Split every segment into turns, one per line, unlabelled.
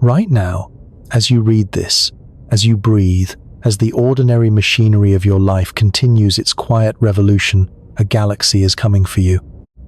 Right now, as you read this, as you breathe, as the ordinary machinery of your life continues its quiet revolution, a galaxy is coming for you.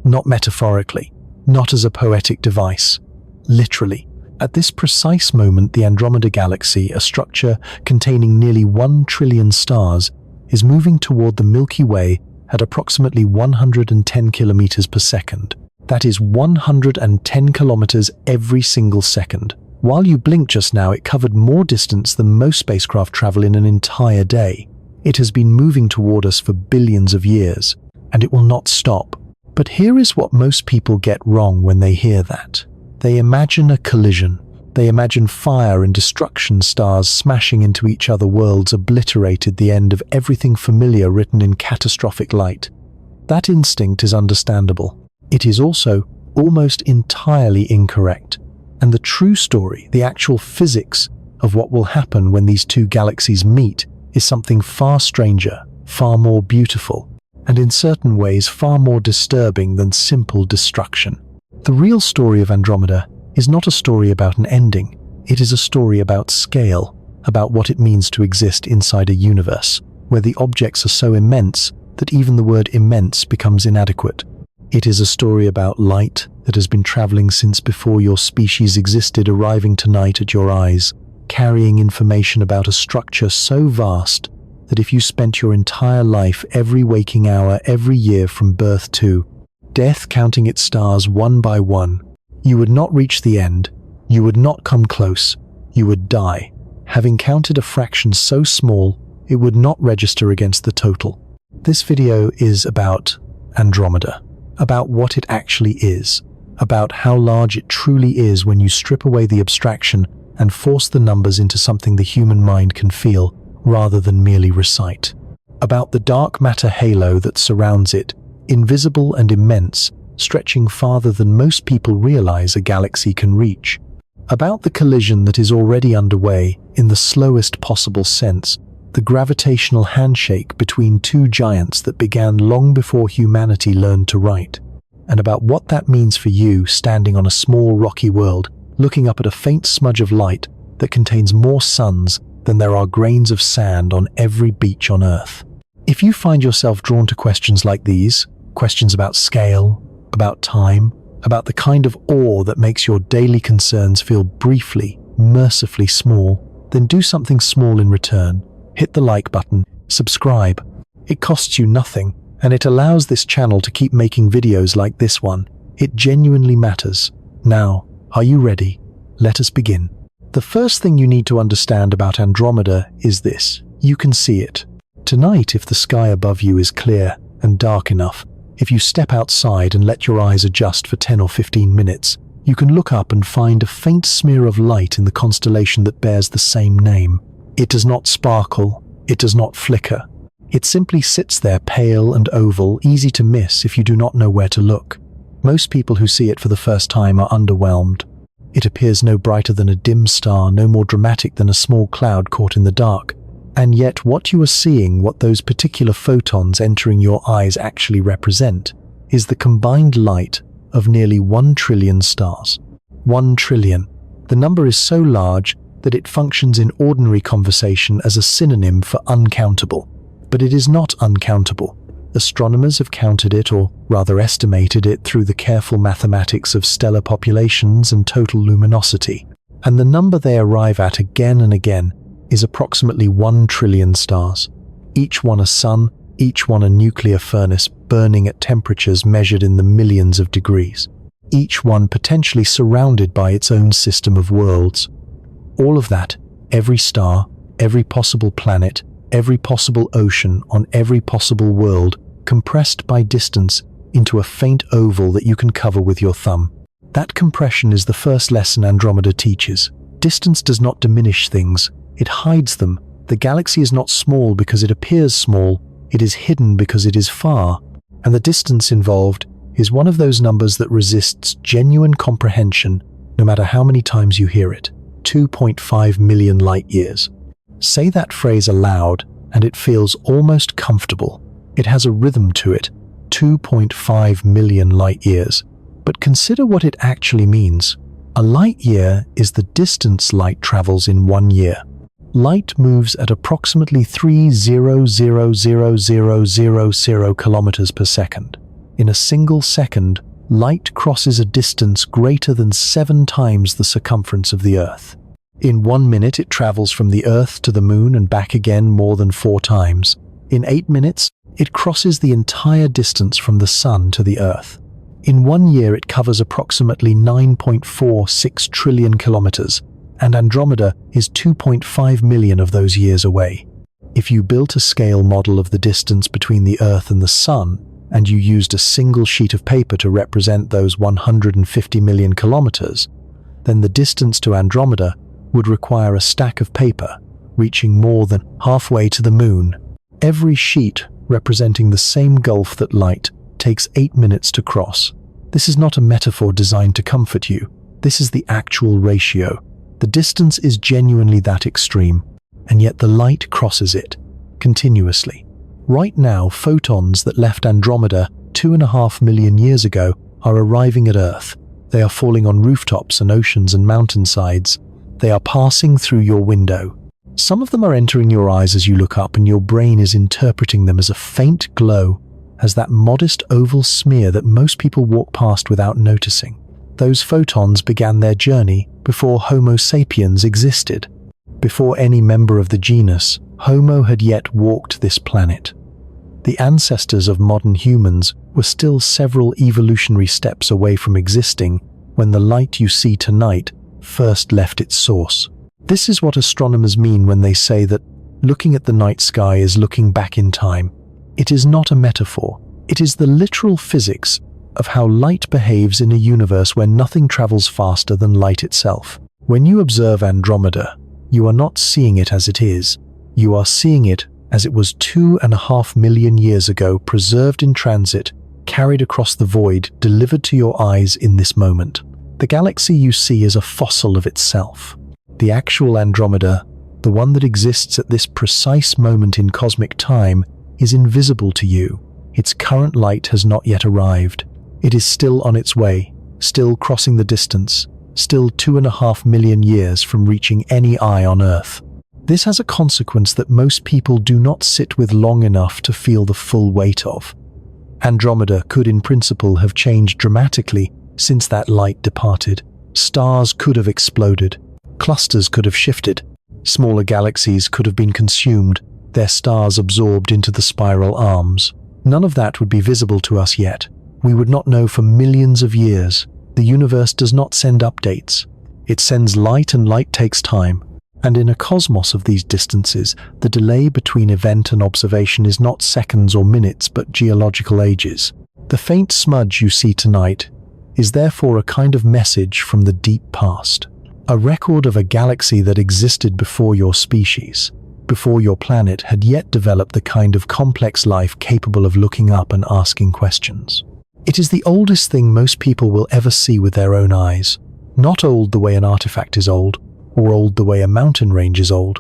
Not metaphorically, not as a poetic device. Literally, at this precise moment, the Andromeda galaxy, a structure containing nearly 1 trillion stars, is moving toward the Milky Way at approximately 110 kilometers per second. That is 110 kilometers every single second. While you blinked just now, it covered more distance than most spacecraft travel in an entire day. It has been moving toward us for billions of years, and it will not stop. But here is what most people get wrong when they hear that. They imagine a collision. They imagine fire and destruction, stars smashing into each other, worlds obliterated, the end of everything familiar written in catastrophic light. That instinct is understandable. It is also almost entirely incorrect. And the true story, the actual physics of what will happen when these two galaxies meet, is something far stranger, far more beautiful, and in certain ways far more disturbing than simple destruction. The real story of Andromeda is not a story about an ending. It is a story about scale, about what it means to exist inside a universe where the objects are so immense that even the word immense becomes inadequate. It is a story about light that has been traveling since before your species existed, arriving tonight at your eyes, carrying information about a structure so vast that if you spent your entire life, every waking hour, every year from birth to death, counting its stars one by one, you would not reach the end, you would not come close, you would die, having counted a fraction so small it would not register against the total. This video is about Andromeda, about what it actually is, about how large it truly is when you strip away the abstraction and force the numbers into something the human mind can feel rather than merely recite, about the dark matter halo that surrounds it, invisible and immense, stretching farther than most people realize a galaxy can reach, about the collision that is already underway in the slowest possible sense, the gravitational handshake between two giants that began long before humanity learned to write, and about what that means for you standing on a small rocky world, looking up at a faint smudge of light that contains more suns than there are grains of sand on every beach on Earth. If you find yourself drawn to questions like these, questions about scale, about time, about the kind of awe that makes your daily concerns feel briefly, mercifully small, then do something small in return. Hit the like button, subscribe. It costs you nothing, and it allows this channel to keep making videos like this one. It genuinely matters. Now, are you ready? Let us begin. The first thing you need to understand about Andromeda is this: you can see it. Tonight, if the sky above you is clear and dark enough, if you step outside and let your eyes adjust for 10 or 15 minutes, you can look up and find a faint smear of light in the constellation that bears the same name. It does not sparkle, it does not flicker. It simply sits there, pale and oval, easy to miss if you do not know where to look. Most people who see it for the first time are underwhelmed. It appears no brighter than a dim star, no more dramatic than a small cloud caught in the dark. And yet what you are seeing, what those particular photons entering your eyes actually represent, is the combined light of nearly 1 trillion stars. 1 trillion. The number is so large that it functions in ordinary conversation as a synonym for uncountable. But it is not uncountable. Astronomers have counted it, or rather estimated it, through the careful mathematics of stellar populations and total luminosity. And the number they arrive at again and again is approximately 1 trillion stars. Each one a sun, each one a nuclear furnace burning at temperatures measured in the millions of degrees. Each one potentially surrounded by its own system of worlds. All of that, every star, every possible planet, every possible ocean on every possible world, compressed by distance into a faint oval that you can cover with your thumb. That compression is the first lesson Andromeda teaches. Distance does not diminish things, it hides them. The galaxy is not small because it appears small, it is hidden because it is far. And the distance involved is one of those numbers that resists genuine comprehension no matter how many times you hear it. 2.5 million light years. Say that phrase aloud and it feels almost comfortable. It has a rhythm to it. 2.5 million light years. But consider what it actually means. A light year is the distance light travels in 1 year. Light moves at approximately 3,000,000 kilometers per second. In a single second, light crosses a distance greater than 7 times the circumference of the Earth. In 1 minute, it travels from the Earth to the Moon and back again more than 4 times. In 8 minutes, it crosses the entire distance from the Sun to the Earth. In 1 year, it covers approximately 9.46 trillion kilometers, and Andromeda is 2.5 million of those years away. If you built a scale model of the distance between the Earth and the Sun, and you used a single sheet of paper to represent those 150 million kilometers, then the distance to Andromeda would require a stack of paper, reaching more than halfway to the Moon. Every sheet representing the same gulf that light takes 8 minutes to cross. This is not a metaphor designed to comfort you. This is the actual ratio. The distance is genuinely that extreme, and yet the light crosses it continuously. Right now, photons that left Andromeda 2.5 million years ago are arriving at Earth. They are falling on rooftops and oceans and mountainsides. They are passing through your window. Some of them are entering your eyes as you look up, and your brain is interpreting them as a faint glow, as that modest oval smear that most people walk past without noticing. Those photons began their journey before Homo sapiens existed. Before any member of the genus, Homo had yet walked this planet. The ancestors of modern humans were still several evolutionary steps away from existing when the light you see tonight first left its source. This is what astronomers mean when they say that looking at the night sky is looking back in time. It is not a metaphor. It is the literal physics of how light behaves in a universe where nothing travels faster than light itself. When you observe Andromeda, you are not seeing it as it is. You are seeing it as it was 2.5 million years ago, preserved in transit, carried across the void, delivered to your eyes in this moment. The galaxy you see is a fossil of itself. The actual Andromeda, the one that exists at this precise moment in cosmic time, is invisible to you. Its current light has not yet arrived. It is still on its way, still crossing the distance, still 2.5 million years from reaching any eye on Earth. This has a consequence that most people do not sit with long enough to feel the full weight of. Andromeda could in principle have changed dramatically since that light departed. Stars could have exploded. Clusters could have shifted. Smaller galaxies could have been consumed, their stars absorbed into the spiral arms. None of that would be visible to us yet. We would not know for millions of years. The universe does not send updates. It sends light, and light takes time. And in a cosmos of these distances, the delay between event and observation is not seconds or minutes, but geological ages. The faint smudge you see tonight is therefore a kind of message from the deep past, a record of a galaxy that existed before your species, before your planet had yet developed the kind of complex life capable of looking up and asking questions. It is the oldest thing most people will ever see with their own eyes, not old the way an artifact is old, or old the way a mountain range is old.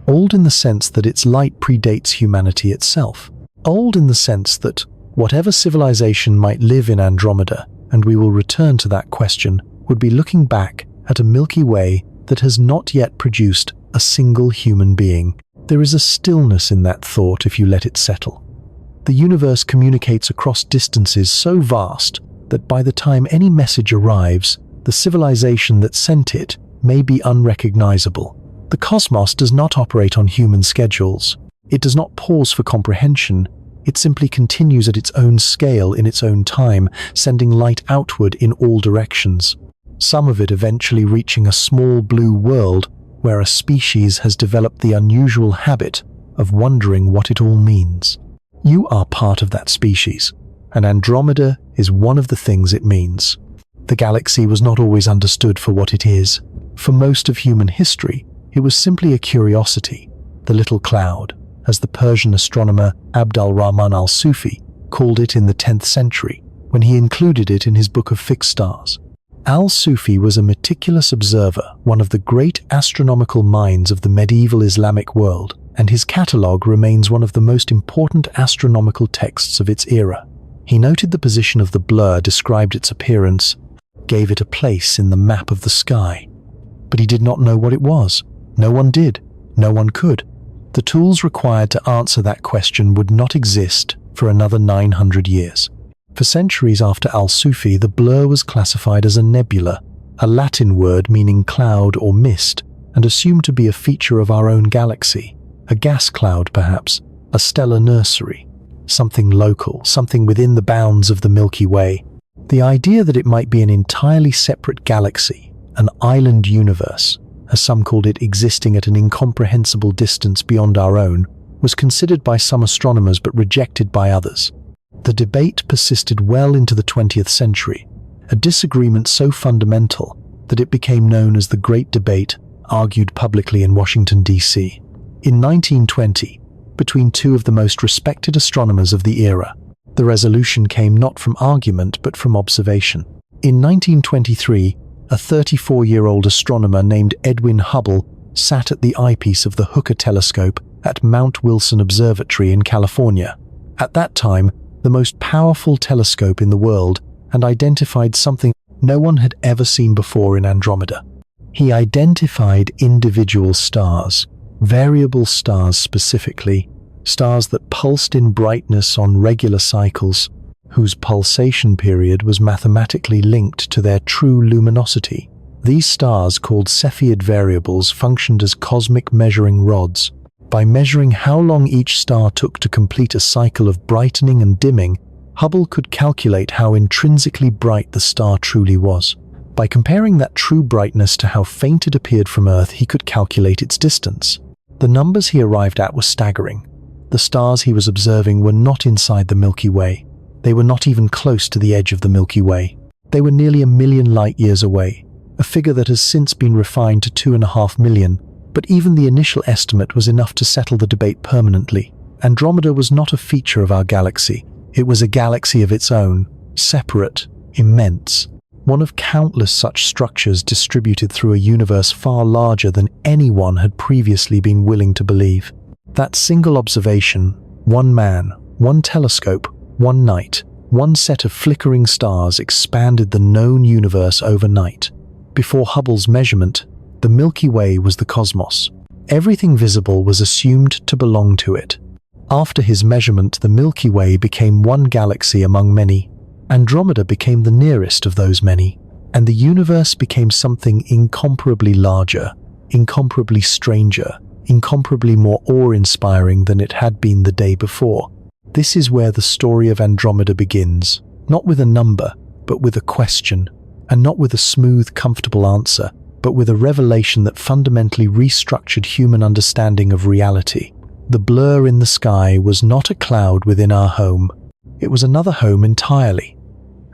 Old in the sense that its light predates humanity itself. Old in the sense that whatever civilization might live in Andromeda, and we will return to that question, would be looking back at a Milky Way that has not yet produced a single human being. There is a stillness in that thought if you let it settle. The universe communicates across distances so vast that by the time any message arrives, the civilization that sent it may be unrecognizable. The cosmos does not operate on human schedules. It does not pause for comprehension. It simply continues at its own scale in its own time, sending light outward in all directions. Some of it eventually reaching a small blue world where a species has developed the unusual habit of wondering what it all means. You are part of that species, and Andromeda is one of the things it means. The galaxy was not always understood for what it is. For most of human history, it was simply a curiosity, the little cloud, as the Persian astronomer al-Rahman al-Sufi called it in the 10th century, when he included it in his book of fixed stars. Al-Sufi was a meticulous observer, one of the great astronomical minds of the medieval Islamic world, and his catalogue remains one of the most important astronomical texts of its era. He noted the position of the blur, described its appearance gave it a place in the map of the sky. But he did not know what it was. No one did. No one could. The tools required to answer that question would not exist for another 900 years. For centuries after al-Sufi, the blur was classified as a nebula, a Latin word meaning cloud or mist, and assumed to be a feature of our own galaxy, a gas cloud perhaps, a stellar nursery, something local, something within the bounds of the Milky Way. The idea that it might be an entirely separate galaxy, an island universe, as some called it, existing at an incomprehensible distance beyond our own, was considered by some astronomers but rejected by others. The debate persisted well into the 20th century, a disagreement so fundamental that it became known as the Great Debate, argued publicly in Washington, D.C. In 1920, between two of the most respected astronomers of the era, the resolution came not from argument but from observation. In 1923, a 34-year-old astronomer named Edwin Hubble sat at the eyepiece of the Hooker telescope at Mount Wilson Observatory in California, at that time the most powerful telescope in the world, and identified something no one had ever seen before in Andromeda. He identified individual stars, variable stars specifically, stars that pulsed in brightness on regular cycles, whose pulsation period was mathematically linked to their true luminosity. These stars, called Cepheid variables, functioned as cosmic measuring rods. By measuring how long each star took to complete a cycle of brightening and dimming, Hubble could calculate how intrinsically bright the star truly was. By comparing that true brightness to how faint it appeared from Earth, he could calculate its distance. The numbers he arrived at were staggering. The stars he was observing were not inside the Milky Way. They were not even close to the edge of the Milky Way. They were nearly 1 million light-years away, a figure that has since been refined to 2.5 million, but even the initial estimate was enough to settle the debate permanently. Andromeda was not a feature of our galaxy. It was a galaxy of its own, separate, immense, one of countless such structures distributed through a universe far larger than anyone had previously been willing to believe. That single observation, one man, one telescope, one night, one set of flickering stars expanded the known universe overnight. Before Hubble's measurement, the Milky Way was the cosmos. Everything visible was assumed to belong to it. After his measurement, the Milky Way became one galaxy among many. Andromeda became the nearest of those many, and the universe became something incomparably larger, incomparably stranger, incomparably more awe-inspiring than it had been the day before. This is where the story of Andromeda begins, not with a number, but with a question, and not with a smooth, comfortable answer, but with a revelation that fundamentally restructured human understanding of reality. The blur in the sky was not a cloud within our home. It was another home entirely,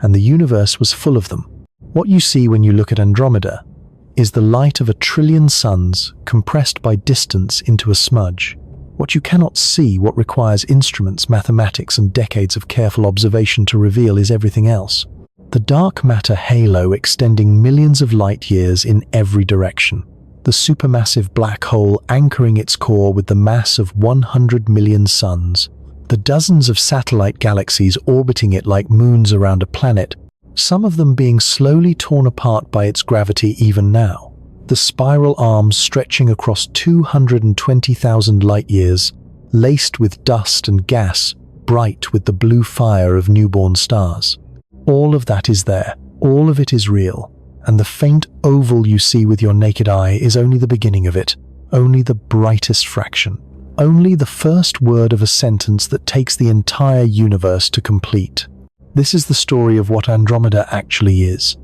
and the universe was full of them. What you see when you look at Andromeda is the light of 1 trillion suns compressed by distance into a smudge. What you cannot see, what requires instruments, mathematics, and decades of careful observation to reveal, is everything else. The dark matter halo extending millions of light-years in every direction. The supermassive black hole anchoring its core with the mass of 100 million suns. The dozens of satellite galaxies orbiting it like moons around a planet, some of them being slowly torn apart by its gravity even now. The spiral arms stretching across 220,000 light-years, laced with dust and gas, bright with the blue fire of newborn stars. All of that is there, all of it is real, and the faint oval you see with your naked eye is only the beginning of it, only the brightest fraction, only the first word of a sentence that takes the entire universe to complete. This is the story of what Andromeda actually is.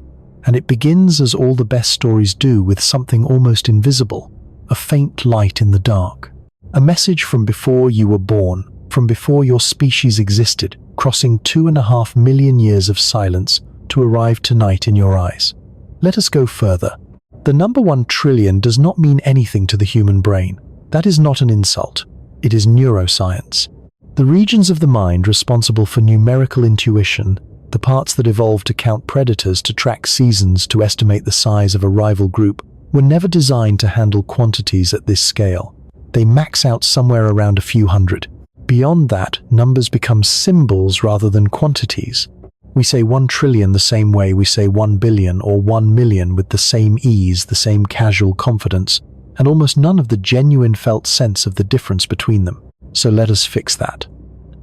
And it begins, as all the best stories do, with something almost invisible, a faint light in the dark. A message from before you were born, from before your species existed, crossing 2.5 million years of silence to arrive tonight in your eyes. Let us go further. The number 1 trillion does not mean anything to the human brain. That is not an insult. It is neuroscience. The regions of the mind responsible for numerical intuition, the parts that evolved to count predators, to track seasons, to estimate the size of a rival group, were never designed to handle quantities at this scale. They max out somewhere around a few hundred. Beyond that, numbers become symbols rather than quantities. We say 1 trillion the same way we say 1 billion or 1 million, with the same ease, the same casual confidence, and almost none of the genuine felt sense of the difference between them. So let us fix that.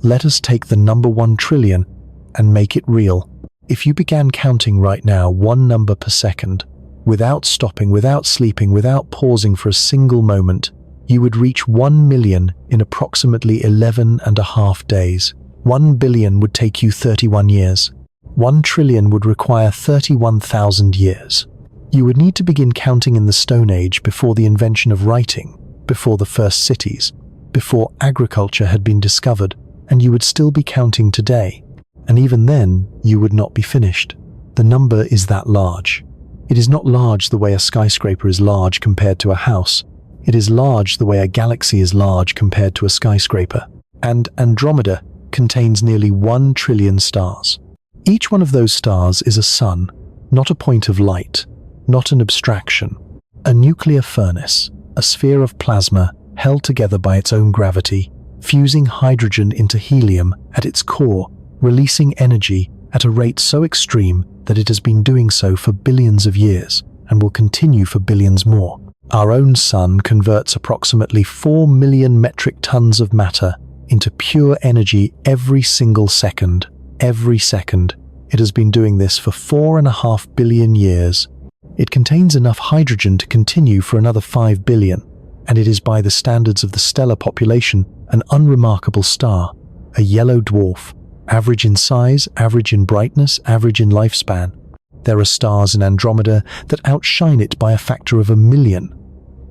Let us take the number 1 trillion and make it real. If you began counting right now, one number per second, without stopping, without sleeping, without pausing for a single moment, you would reach 1 million in approximately 11.5 days. 1 billion would take you 31 years. 1 trillion would require 31,000 years. You would need to begin counting in the Stone Age, before the invention of writing, before the first cities, before agriculture had been discovered, and you would still be counting today. And even then, you would not be finished. The number is that large. It is not large the way a skyscraper is large compared to a house. It is large the way a galaxy is large compared to a skyscraper. And Andromeda contains nearly 1 trillion stars. Each one of those stars is a sun, not a point of light, not an abstraction, a nuclear furnace, a sphere of plasma held together by its own gravity, fusing hydrogen into helium at its core, releasing energy at a rate so extreme that it has been doing so for billions of years and will continue for billions more. Our own sun converts approximately 4 million metric tons of matter into pure energy every single second. Every second. It has been doing this for 4.5 billion years. It contains enough hydrogen to continue for another 5 billion, and it is, by the standards of the stellar population, an unremarkable star, a yellow dwarf, average in size, average in brightness, average in lifespan. There are stars in Andromeda that outshine it by a factor of 1 million.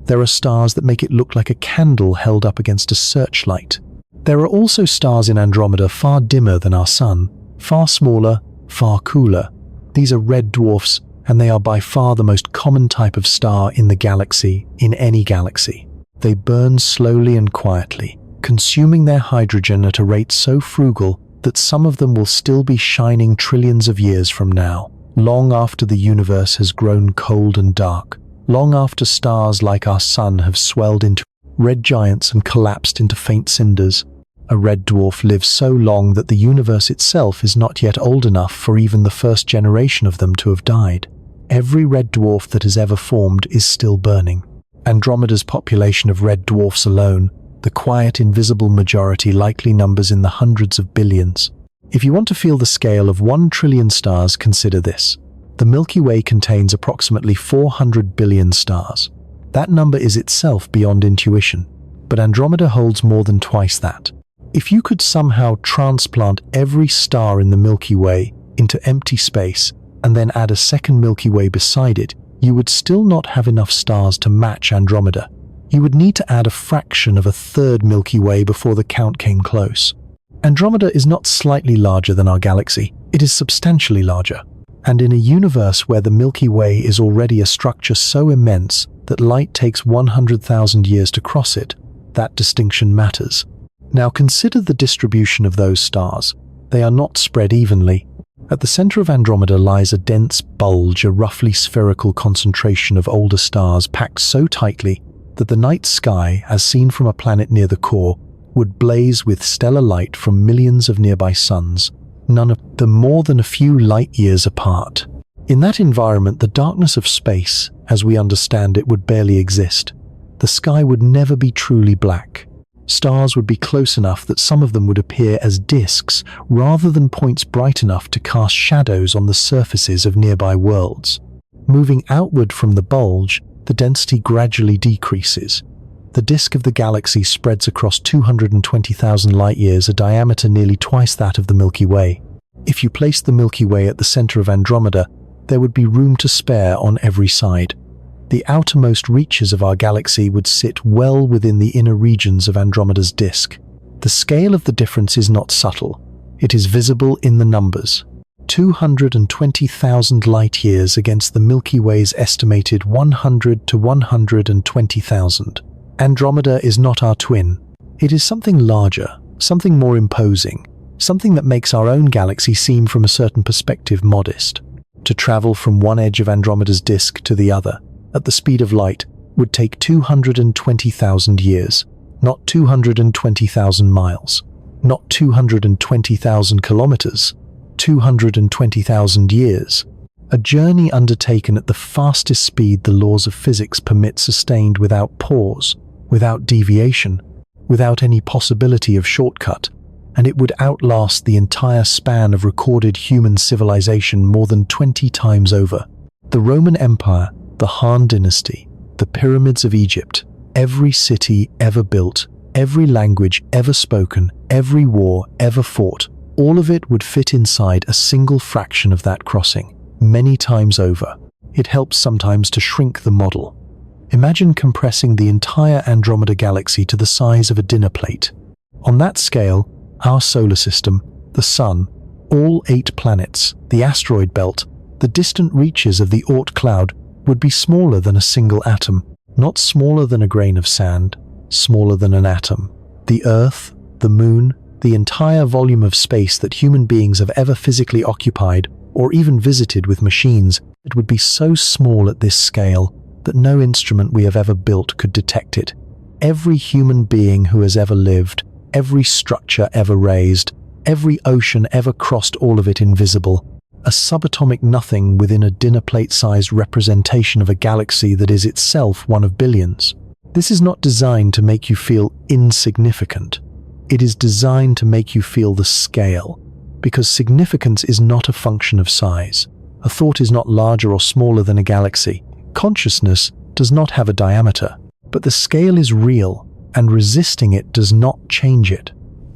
There are stars that make it look like a candle held up against a searchlight. There are also stars in Andromeda far dimmer than our sun, far smaller, far cooler. These are red dwarfs, and they are by far the most common type of star in the galaxy, in any galaxy. They burn slowly and quietly, consuming their hydrogen at a rate so frugal that some of them will still be shining trillions of years from now, long after the universe has grown cold and dark, long after stars like our sun have swelled into red giants and collapsed into faint cinders. A red dwarf lives so long that the universe itself is not yet old enough for even the first generation of them to have died. Every red dwarf that has ever formed is still burning. Andromeda's population of red dwarfs alone, the quiet, invisible majority, likely numbers in the hundreds of billions. If you want to feel the scale of 1 trillion stars, consider this. The Milky Way contains approximately 400 billion stars. That number is itself beyond intuition, but Andromeda holds more than twice that. If you could somehow transplant every star in the Milky Way into empty space and then add a second Milky Way beside it, you would still not have enough stars to match Andromeda. You would need to add a fraction of a third Milky Way before the count came close. Andromeda is not slightly larger than our galaxy, it is substantially larger. And in a universe where the Milky Way is already a structure so immense that light takes 100,000 years to cross it, that distinction matters. Now consider the distribution of those stars. They are not spread evenly. At the center of Andromeda lies a dense bulge, a roughly spherical concentration of older stars packed so tightly that the night sky, as seen from a planet near the core, would blaze with stellar light from millions of nearby suns, none of them more than a few light years apart. In that environment, the darkness of space, as we understand it, would barely exist. The sky would never be truly black. Stars would be close enough that some of them would appear as disks rather than points bright enough to cast shadows on the surfaces of nearby worlds. Moving outward from the bulge, the density gradually decreases. The disk of the galaxy spreads across 220,000 light-years, a diameter nearly twice that of the Milky Way. If you placed the Milky Way at the center of Andromeda, there would be room to spare on every side. The outermost reaches of our galaxy would sit well within the inner regions of Andromeda's disk. The scale of the difference is not subtle. It is visible in the numbers. 220,000 light-years against the Milky Way's estimated 100 to 120,000. Andromeda is not our twin. It is something larger, something more imposing, something that makes our own galaxy seem from a certain perspective modest. To travel from one edge of Andromeda's disk to the other, at the speed of light, would take 220,000 years, not 220,000 miles, not 220,000 kilometers, 220,000 years. A journey undertaken at the fastest speed the laws of physics permit, sustained without pause, without deviation, without any possibility of shortcut, and it would outlast the entire span of recorded human civilization more than 20 times over. The Roman Empire, the Han Dynasty, the pyramids of Egypt, every city ever built, every language ever spoken, every war ever fought, all of it would fit inside a single fraction of that crossing, many times over. It helps sometimes to shrink the model. Imagine compressing the entire Andromeda galaxy to the size of a dinner plate. On that scale, our solar system, the Sun, all 8 planets, the asteroid belt, the distant reaches of the Oort cloud would be smaller than a single atom, not smaller than a grain of sand, smaller than an atom. The Earth, the Moon, the entire volume of space that human beings have ever physically occupied or even visited with machines, it would be so small at this scale that no instrument we have ever built could detect it. Every human being who has ever lived, every structure ever raised, every ocean ever crossed, all of it invisible. A subatomic nothing within a dinner plate-sized representation of a galaxy that is itself one of billions. This is not designed to make you feel insignificant. It is designed to make you feel the scale, because significance is not a function of size. A thought is not larger or smaller than a galaxy. Consciousness does not have a diameter, but the scale is real, and resisting it does not change it.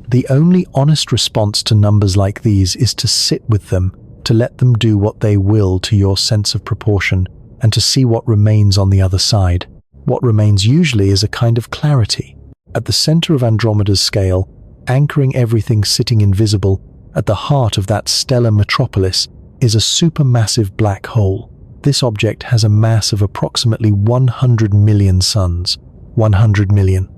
The only honest response to numbers like these is to sit with them, to let them do what they will to your sense of proportion, and to see what remains on the other side. What remains usually is a kind of clarity. At the center of Andromeda's scale, anchoring everything sitting invisible, at the heart of that stellar metropolis, is a supermassive black hole. This object has a mass of approximately 100 million suns. 100 million.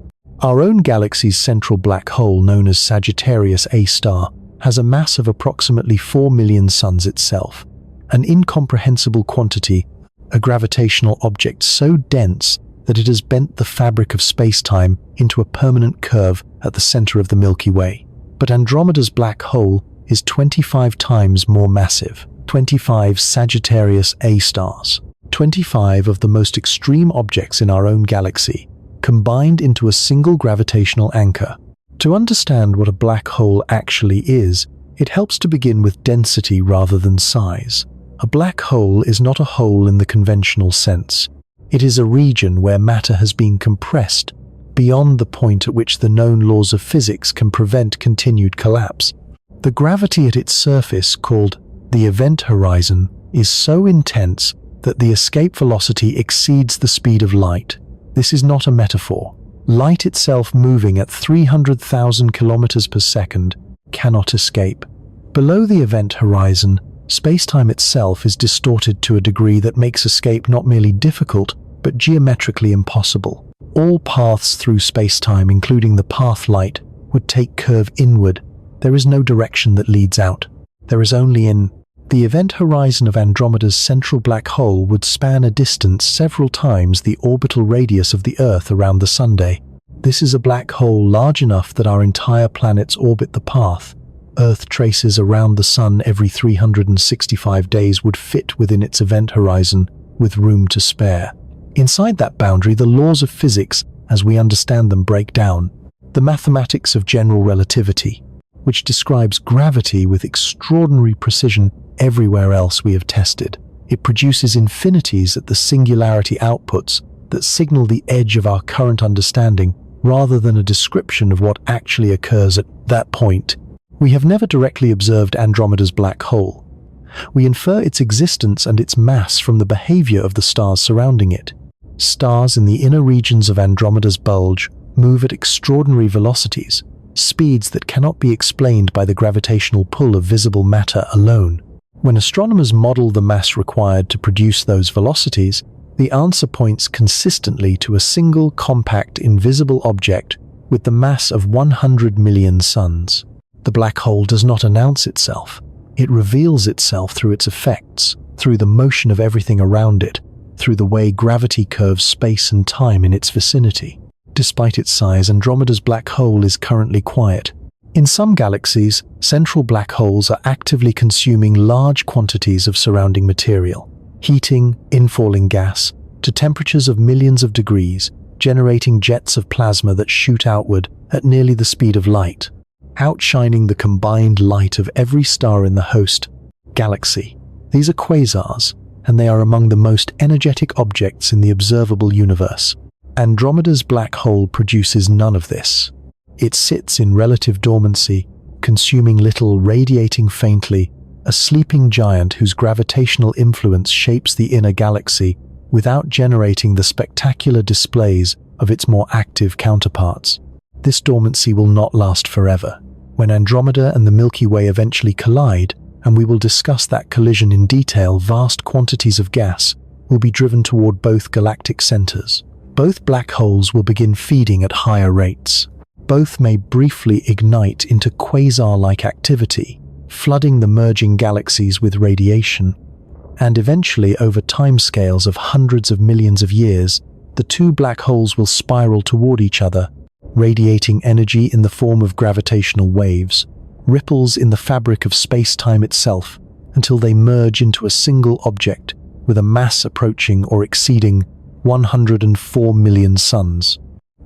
Our own galaxy's central black hole, known as Sagittarius A star, has a mass of approximately 4 million suns itself. An incomprehensible quantity, a gravitational object so dense that it has bent the fabric of space-time into a permanent curve at the center of the Milky Way. But Andromeda's black hole is 25 times more massive. 25 Sagittarius A stars. 25 of the most extreme objects in our own galaxy, combined into a single gravitational anchor. To understand what a black hole actually is, it helps to begin with density rather than size. A black hole is not a hole in the conventional sense. It is a region where matter has been compressed beyond the point at which the known laws of physics can prevent continued collapse. The gravity at its surface, called the event horizon, is so intense that the escape velocity exceeds the speed of light. This is not a metaphor. Light itself, moving at 300,000 kilometers per second, cannot escape. Below the event horizon, space-time itself is distorted to a degree that makes escape not merely difficult, but geometrically impossible. All paths through space-time, including the path light, would take curve inward. There is no direction that leads out. There is only in. The event horizon of Andromeda's central black hole would span a distance several times the orbital radius of the Earth around the Sunday. This is a black hole large enough that our entire planet's orbit the path Earth traces around the Sun every 365 days would fit within its event horizon, with room to spare. Inside that boundary, the laws of physics, as we understand them, break down. The mathematics of general relativity, which describes gravity with extraordinary precision everywhere else we have tested. It produces infinities at the singularity outputs that signal the edge of our current understanding rather than a description of what actually occurs at that point. We have never directly observed Andromeda's black hole. We infer its existence and its mass from the behavior of the stars surrounding it. Stars in the inner regions of Andromeda's bulge move at extraordinary velocities, speeds that cannot be explained by the gravitational pull of visible matter alone. When astronomers model the mass required to produce those velocities, the answer points consistently to a single compact invisible object with the mass of 100 million suns. The black hole does not announce itself. It reveals itself through its effects, through the motion of everything around it, through the way gravity curves space and time in its vicinity. Despite its size, Andromeda's black hole is currently quiet. In some galaxies, central black holes are actively consuming large quantities of surrounding material, heating infalling gas to temperatures of millions of degrees, generating jets of plasma that shoot outward at nearly the speed of light, outshining the combined light of every star in the host galaxy. These are quasars, and they are among the most energetic objects in the observable universe. Andromeda's black hole produces none of this. It sits in relative dormancy, consuming little, radiating faintly, a sleeping giant whose gravitational influence shapes the inner galaxy without generating the spectacular displays of its more active counterparts. This dormancy will not last forever. When Andromeda and the Milky Way eventually collide, and we will discuss that collision in detail, vast quantities of gas will be driven toward both galactic centers. Both black holes will begin feeding at higher rates. Both may briefly ignite into quasar-like activity, flooding the merging galaxies with radiation. And eventually, over timescales of hundreds of millions of years, the two black holes will spiral toward each other, radiating energy in the form of gravitational waves, ripples in the fabric of space-time itself, until they merge into a single object with a mass approaching or exceeding 104 million suns.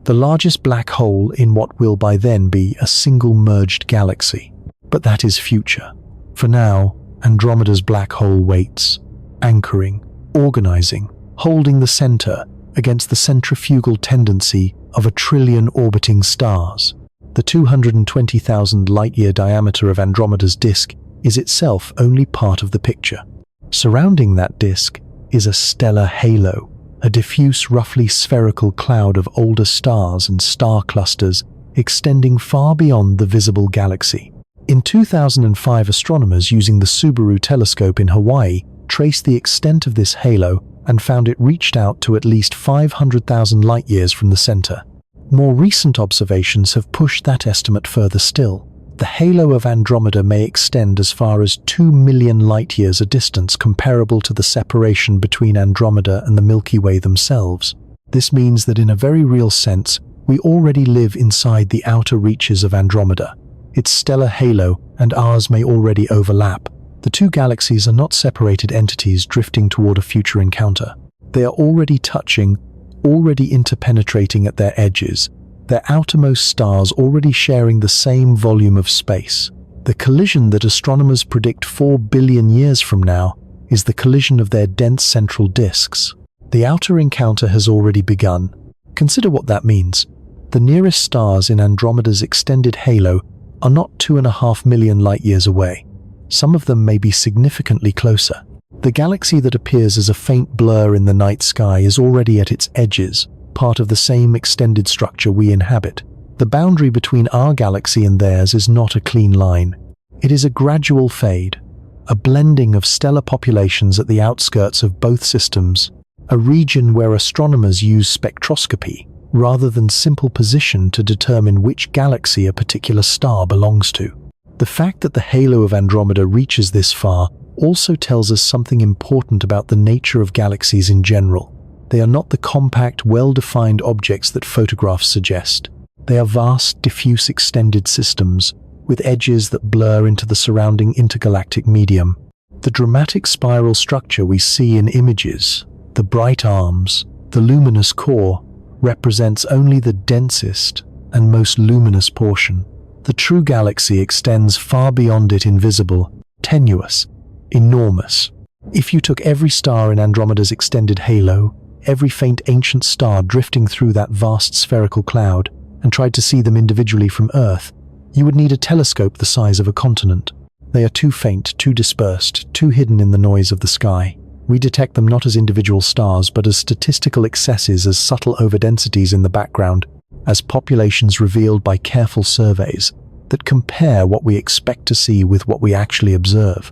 The largest black hole in what will by then be a single merged galaxy. But that is future. For now, Andromeda's black hole waits, anchoring, organizing, holding the center against the centrifugal tendency of 1 trillion orbiting stars. The 220,000 light-year diameter of Andromeda's disk is itself only part of the picture. Surrounding that disk is a stellar halo, a diffuse, roughly spherical cloud of older stars and star clusters extending far beyond the visible galaxy. In 2005, astronomers using the Subaru telescope in Hawaii traced the extent of this halo and found it reached out to at least 500,000 light-years from the center. More recent observations have pushed that estimate further still. The halo of Andromeda may extend as far as 2 million light-years a distance comparable to the separation between Andromeda and the Milky Way themselves. This means that in a very real sense, we already live inside the outer reaches of Andromeda. Its stellar halo and ours may already overlap. The two galaxies are not separated entities drifting toward a future encounter. They are already touching, already interpenetrating at their edges, their outermost stars already sharing the same volume of space. The collision that astronomers predict 4 billion years from now is the collision of their dense central disks. The outer encounter has already begun. Consider what that means. The nearest stars in Andromeda's extended halo are not 2.5 million light-years away. Some of them may be significantly closer. The galaxy that appears as a faint blur in the night sky is already at its edges, part of the same extended structure we inhabit. The boundary between our galaxy and theirs is not a clean line. It is a gradual fade, a blending of stellar populations at the outskirts of both systems, a region where astronomers use spectroscopy rather than simple position to determine which galaxy a particular star belongs to. The fact that the halo of Andromeda reaches this far also tells us something important about the nature of galaxies in general. They are not the compact, well-defined objects that photographs suggest. They are vast, diffuse, extended systems, with edges that blur into the surrounding intergalactic medium. The dramatic spiral structure we see in images, the bright arms, the luminous core, represents only the densest and most luminous portion. The true galaxy extends far beyond it, invisible, tenuous, enormous. If you took every star in Andromeda's extended halo, every faint ancient star drifting through that vast spherical cloud, and tried to see them individually from Earth, you would need a telescope the size of a continent. They are too faint, too dispersed, too hidden in the noise of the sky. We detect them not as individual stars, but as statistical excesses, as subtle overdensities in the background, as populations revealed by careful surveys that compare what we expect to see with what we actually observe.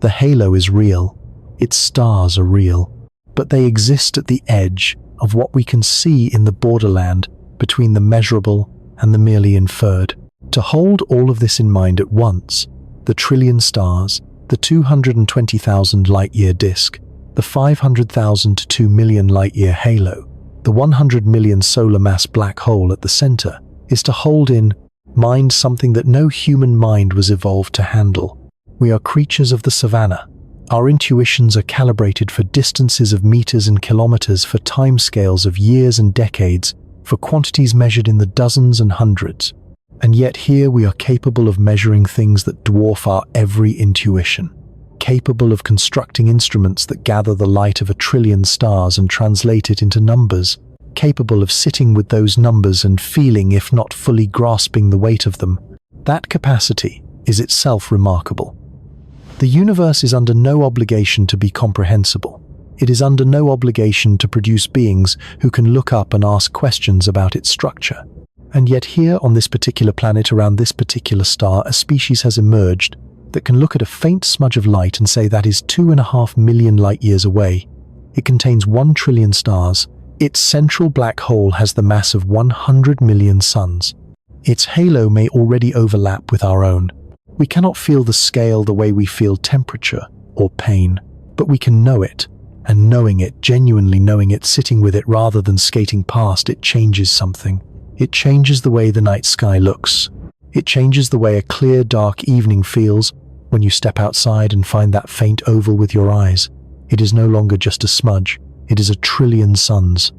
The halo is real, its stars are real, but they exist at the edge of what we can see in the borderland between the measurable and the merely inferred. To hold all of this in mind at once, the trillion stars, the 220,000 light-year disk, the 500,000 to 2 million light-year halo, the 100 million solar mass black hole at the center, is to hold in Mind something that no human mind was evolved to handle. We are creatures of the savannah. Our intuitions are calibrated for distances of meters and kilometers, for timescales of years and decades, for quantities measured in the dozens and hundreds. And yet here we are capable of measuring things that dwarf our every intuition, capable of constructing instruments that gather the light of 1 trillion stars and translate it into numbers, capable of sitting with those numbers and feeling, if not fully grasping, the weight of them. That capacity is itself remarkable. The universe is under no obligation to be comprehensible. It is under no obligation to produce beings who can look up and ask questions about its structure. And yet here on this particular planet, around this particular star, a species has emerged that can look at a faint smudge of light and say that is 2.5 million light years away. It contains 1 trillion stars. Its central black hole has the mass of 100 million suns. Its halo may already overlap with our own. We cannot feel the scale the way we feel temperature or pain, but we can know it. And knowing it, genuinely knowing it, sitting with it rather than skating past it, changes something. It changes the way the night sky looks. It changes the way a clear, dark evening feels when you step outside and find that faint oval with your eyes. It is no longer just a smudge. It is 1 trillion suns.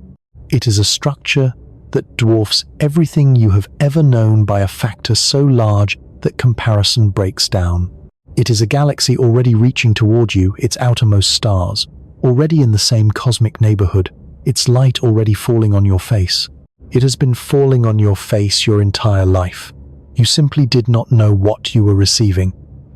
It is a structure that dwarfs everything you have ever known by a factor so large that comparison breaks down. It is a galaxy already reaching toward you, its outermost stars, already in the same cosmic neighborhood, its light already falling on your face. It has been falling on your face your entire life. You simply did not know what you were receiving.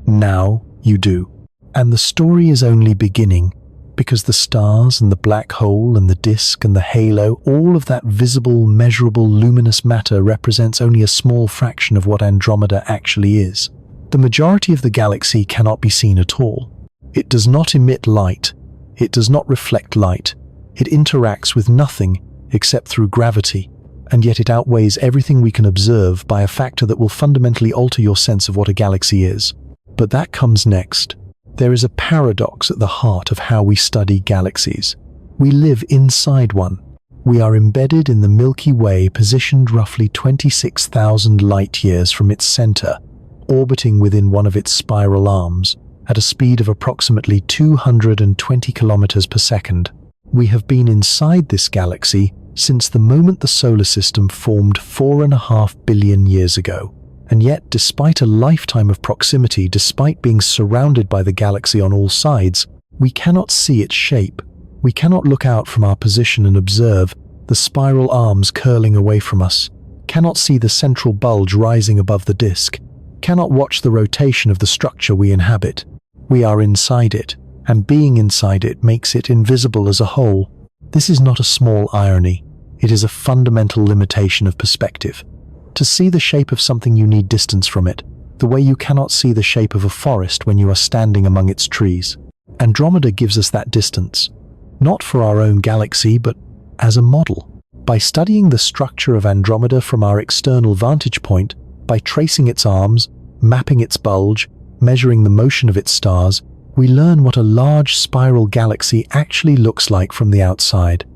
Now you do. And the story is only beginning, because the stars and the black hole and the disk and the halo, all of that visible, measurable, luminous matter represents only a small fraction of what Andromeda actually is. The majority of the galaxy cannot be seen at all. It does not emit light. It does not reflect light. It interacts with nothing except through gravity. And yet it outweighs everything we can observe by a factor that will fundamentally alter your sense of what a galaxy is. But that comes next. There is a paradox at the heart of how we study galaxies. We live inside one. We are embedded in the Milky Way, positioned roughly 26,000 light-years from its center, orbiting within one of its spiral arms, at a speed of approximately 220 kilometers per second. We have been inside this galaxy since the moment the solar system formed 4.5 billion years ago. And yet, despite a lifetime of proximity, despite being surrounded by the galaxy on all sides, we cannot see its shape. We cannot look out from our position and observe the spiral arms curling away from us, cannot see the central bulge rising above the disk, cannot watch the rotation of the structure we inhabit. We are inside it, and being inside it makes it invisible as a whole. This is not a small irony. It is a fundamental limitation of perspective. To see the shape of something, you need distance from it, the way you cannot see the shape of a forest when you are standing among its trees. Andromeda gives us that distance, not for our own galaxy, but as a model. By studying the structure of Andromeda from our external vantage point, by tracing its arms, mapping its bulge, measuring the motion of its stars, we learn what a large spiral galaxy actually looks like from the outside.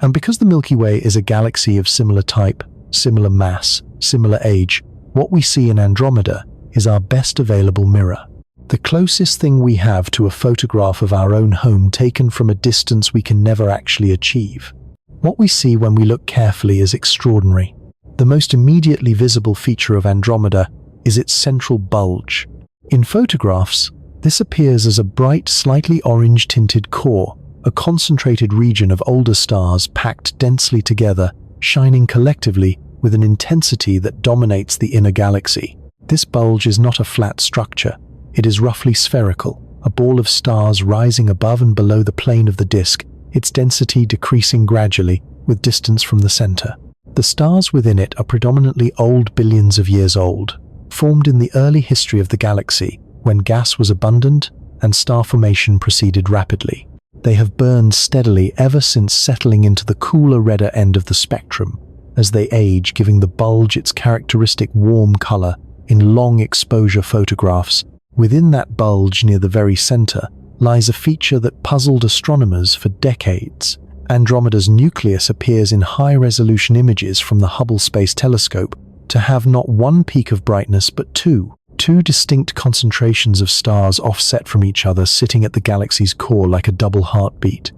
And because the Milky Way is a galaxy of similar type, similar mass, similar age, what we see in Andromeda is our best available mirror. The closest thing we have to a photograph of our own home taken from a distance we can never actually achieve. What we see when we look carefully is extraordinary. The most immediately visible feature of Andromeda is its central bulge. In photographs, this appears as a bright, slightly orange-tinted core, a concentrated region of older stars packed densely together, shining collectively with an intensity that dominates the inner galaxy. This bulge is not a flat structure. It is roughly spherical, a ball of stars rising above and below the plane of the disk, its density decreasing gradually with distance from the center. The stars within it are predominantly old, billions of years old, formed in the early history of the galaxy, when gas was abundant and star formation proceeded rapidly. They have burned steadily ever since, settling into the cooler, redder end of the spectrum as they age, giving the bulge its characteristic warm color in long exposure photographs. Within that bulge, near the very center, lies a feature that puzzled astronomers for decades. Andromeda's nucleus appears in high-resolution images from the Hubble Space Telescope to have not one peak of brightness but two distinct concentrations of stars offset from each other sitting at the galaxy's core like a double heartbeat.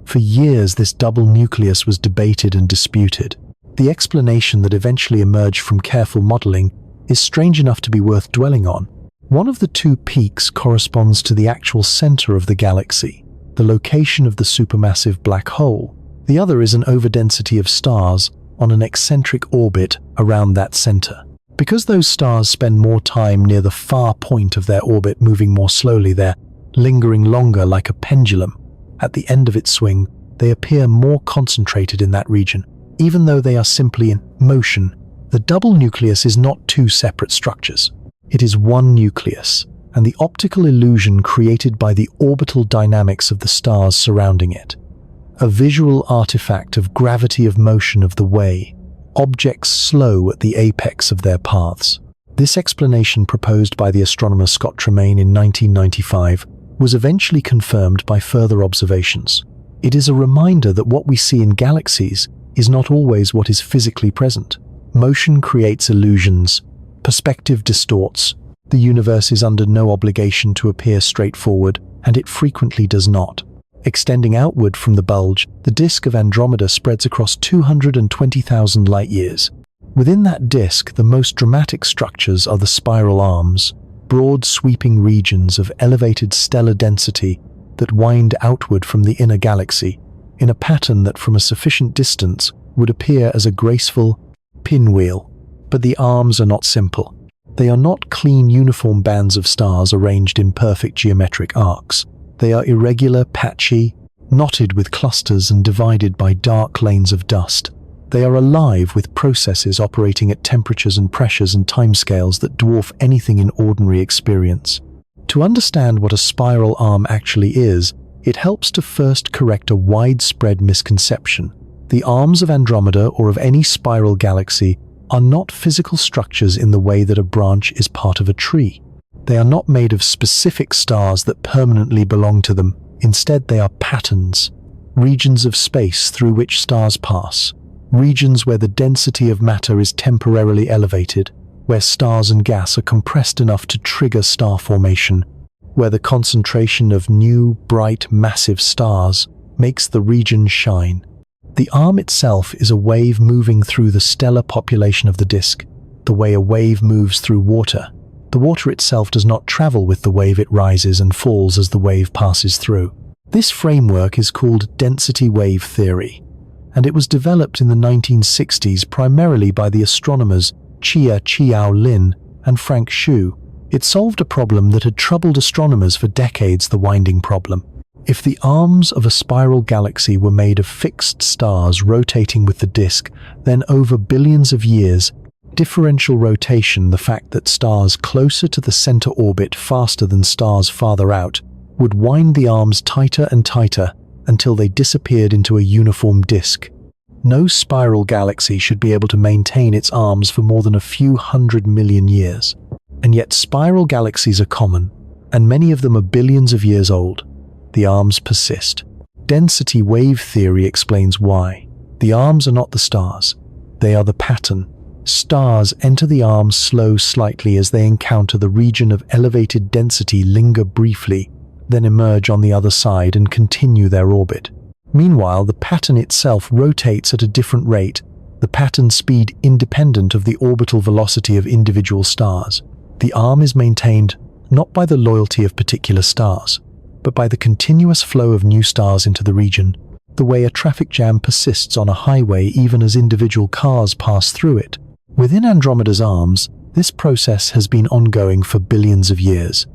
For years, this double nucleus was debated and disputed. The explanation that eventually emerged from careful modeling is strange enough to be worth dwelling on. One of the two peaks corresponds to the actual center of the galaxy, the location of the supermassive black hole. The other is an overdensity of stars on an eccentric orbit around that center. Because those stars spend more time near the far point of their orbit moving more slowly, they're lingering longer like a pendulum. At the end of its swing, they appear more concentrated in that region. Even though they are simply in motion, the double nucleus is not two separate structures. It is one nucleus, and the optical illusion created by the orbital dynamics of the stars surrounding it. A visual artifact of gravity of motion of the way objects slow at the apex of their paths. This explanation, proposed by the astronomer Scott Tremaine in 1995, was eventually confirmed by further observations. It is a reminder that what we see in galaxies is not always what is physically present. Motion creates illusions. Perspective distorts. The universe is under no obligation to appear straightforward, and it frequently does not. Extending outward from the bulge, the disk of Andromeda spreads across 220,000 light-years. Within that disk, the most dramatic structures are the spiral arms, broad sweeping regions of elevated stellar density that wind outward from the inner galaxy, in a pattern that from a sufficient distance would appear as a graceful pinwheel. But the arms are not simple. They are not clean uniform bands of stars arranged in perfect geometric arcs. They are irregular, patchy, knotted with clusters and divided by dark lanes of dust. They are alive with processes operating at temperatures and pressures and timescales that dwarf anything in ordinary experience. To understand what a spiral arm actually is, it helps to first correct a widespread misconception. The arms of Andromeda or of any spiral galaxy are not physical structures in the way that a branch is part of a tree. They are not made of specific stars that permanently belong to them. Instead, they are patterns, regions of space through which stars pass, regions where the density of matter is temporarily elevated, where stars and gas are compressed enough to trigger star formation, where the concentration of new, bright, massive stars makes the region shine. The arm itself is a wave moving through the stellar population of the disk, the way a wave moves through water. The water itself does not travel with the wave, it rises and falls as the wave passes through. This framework is called density wave theory, and it was developed in the 1960s primarily by the astronomers Chiao Lin and Frank Xu. It solved a problem that had troubled astronomers for decades, the winding problem. If the arms of a spiral galaxy were made of fixed stars rotating with the disk, then over billions of years, differential rotation, the fact that stars closer to the center orbit faster than stars farther out, would wind the arms tighter and tighter until they disappeared into a uniform disk. No spiral galaxy should be able to maintain its arms for more than a few 100 million years. And yet spiral galaxies are common, and many of them are billions of years old. The arms persist. Density wave theory explains why. The arms are not the stars. They are the pattern. Stars enter the arms slow slightly as they encounter the region of elevated density, linger briefly, then emerge on the other side and continue their orbit. Meanwhile, the pattern itself rotates at a different rate, the pattern speed independent of the orbital velocity of individual stars. The arm is maintained not by the loyalty of particular stars, but by the continuous flow of new stars into the region, the way a traffic jam persists on a highway even as individual cars pass through it. Within Andromeda's arms, this process has been ongoing for billions of years.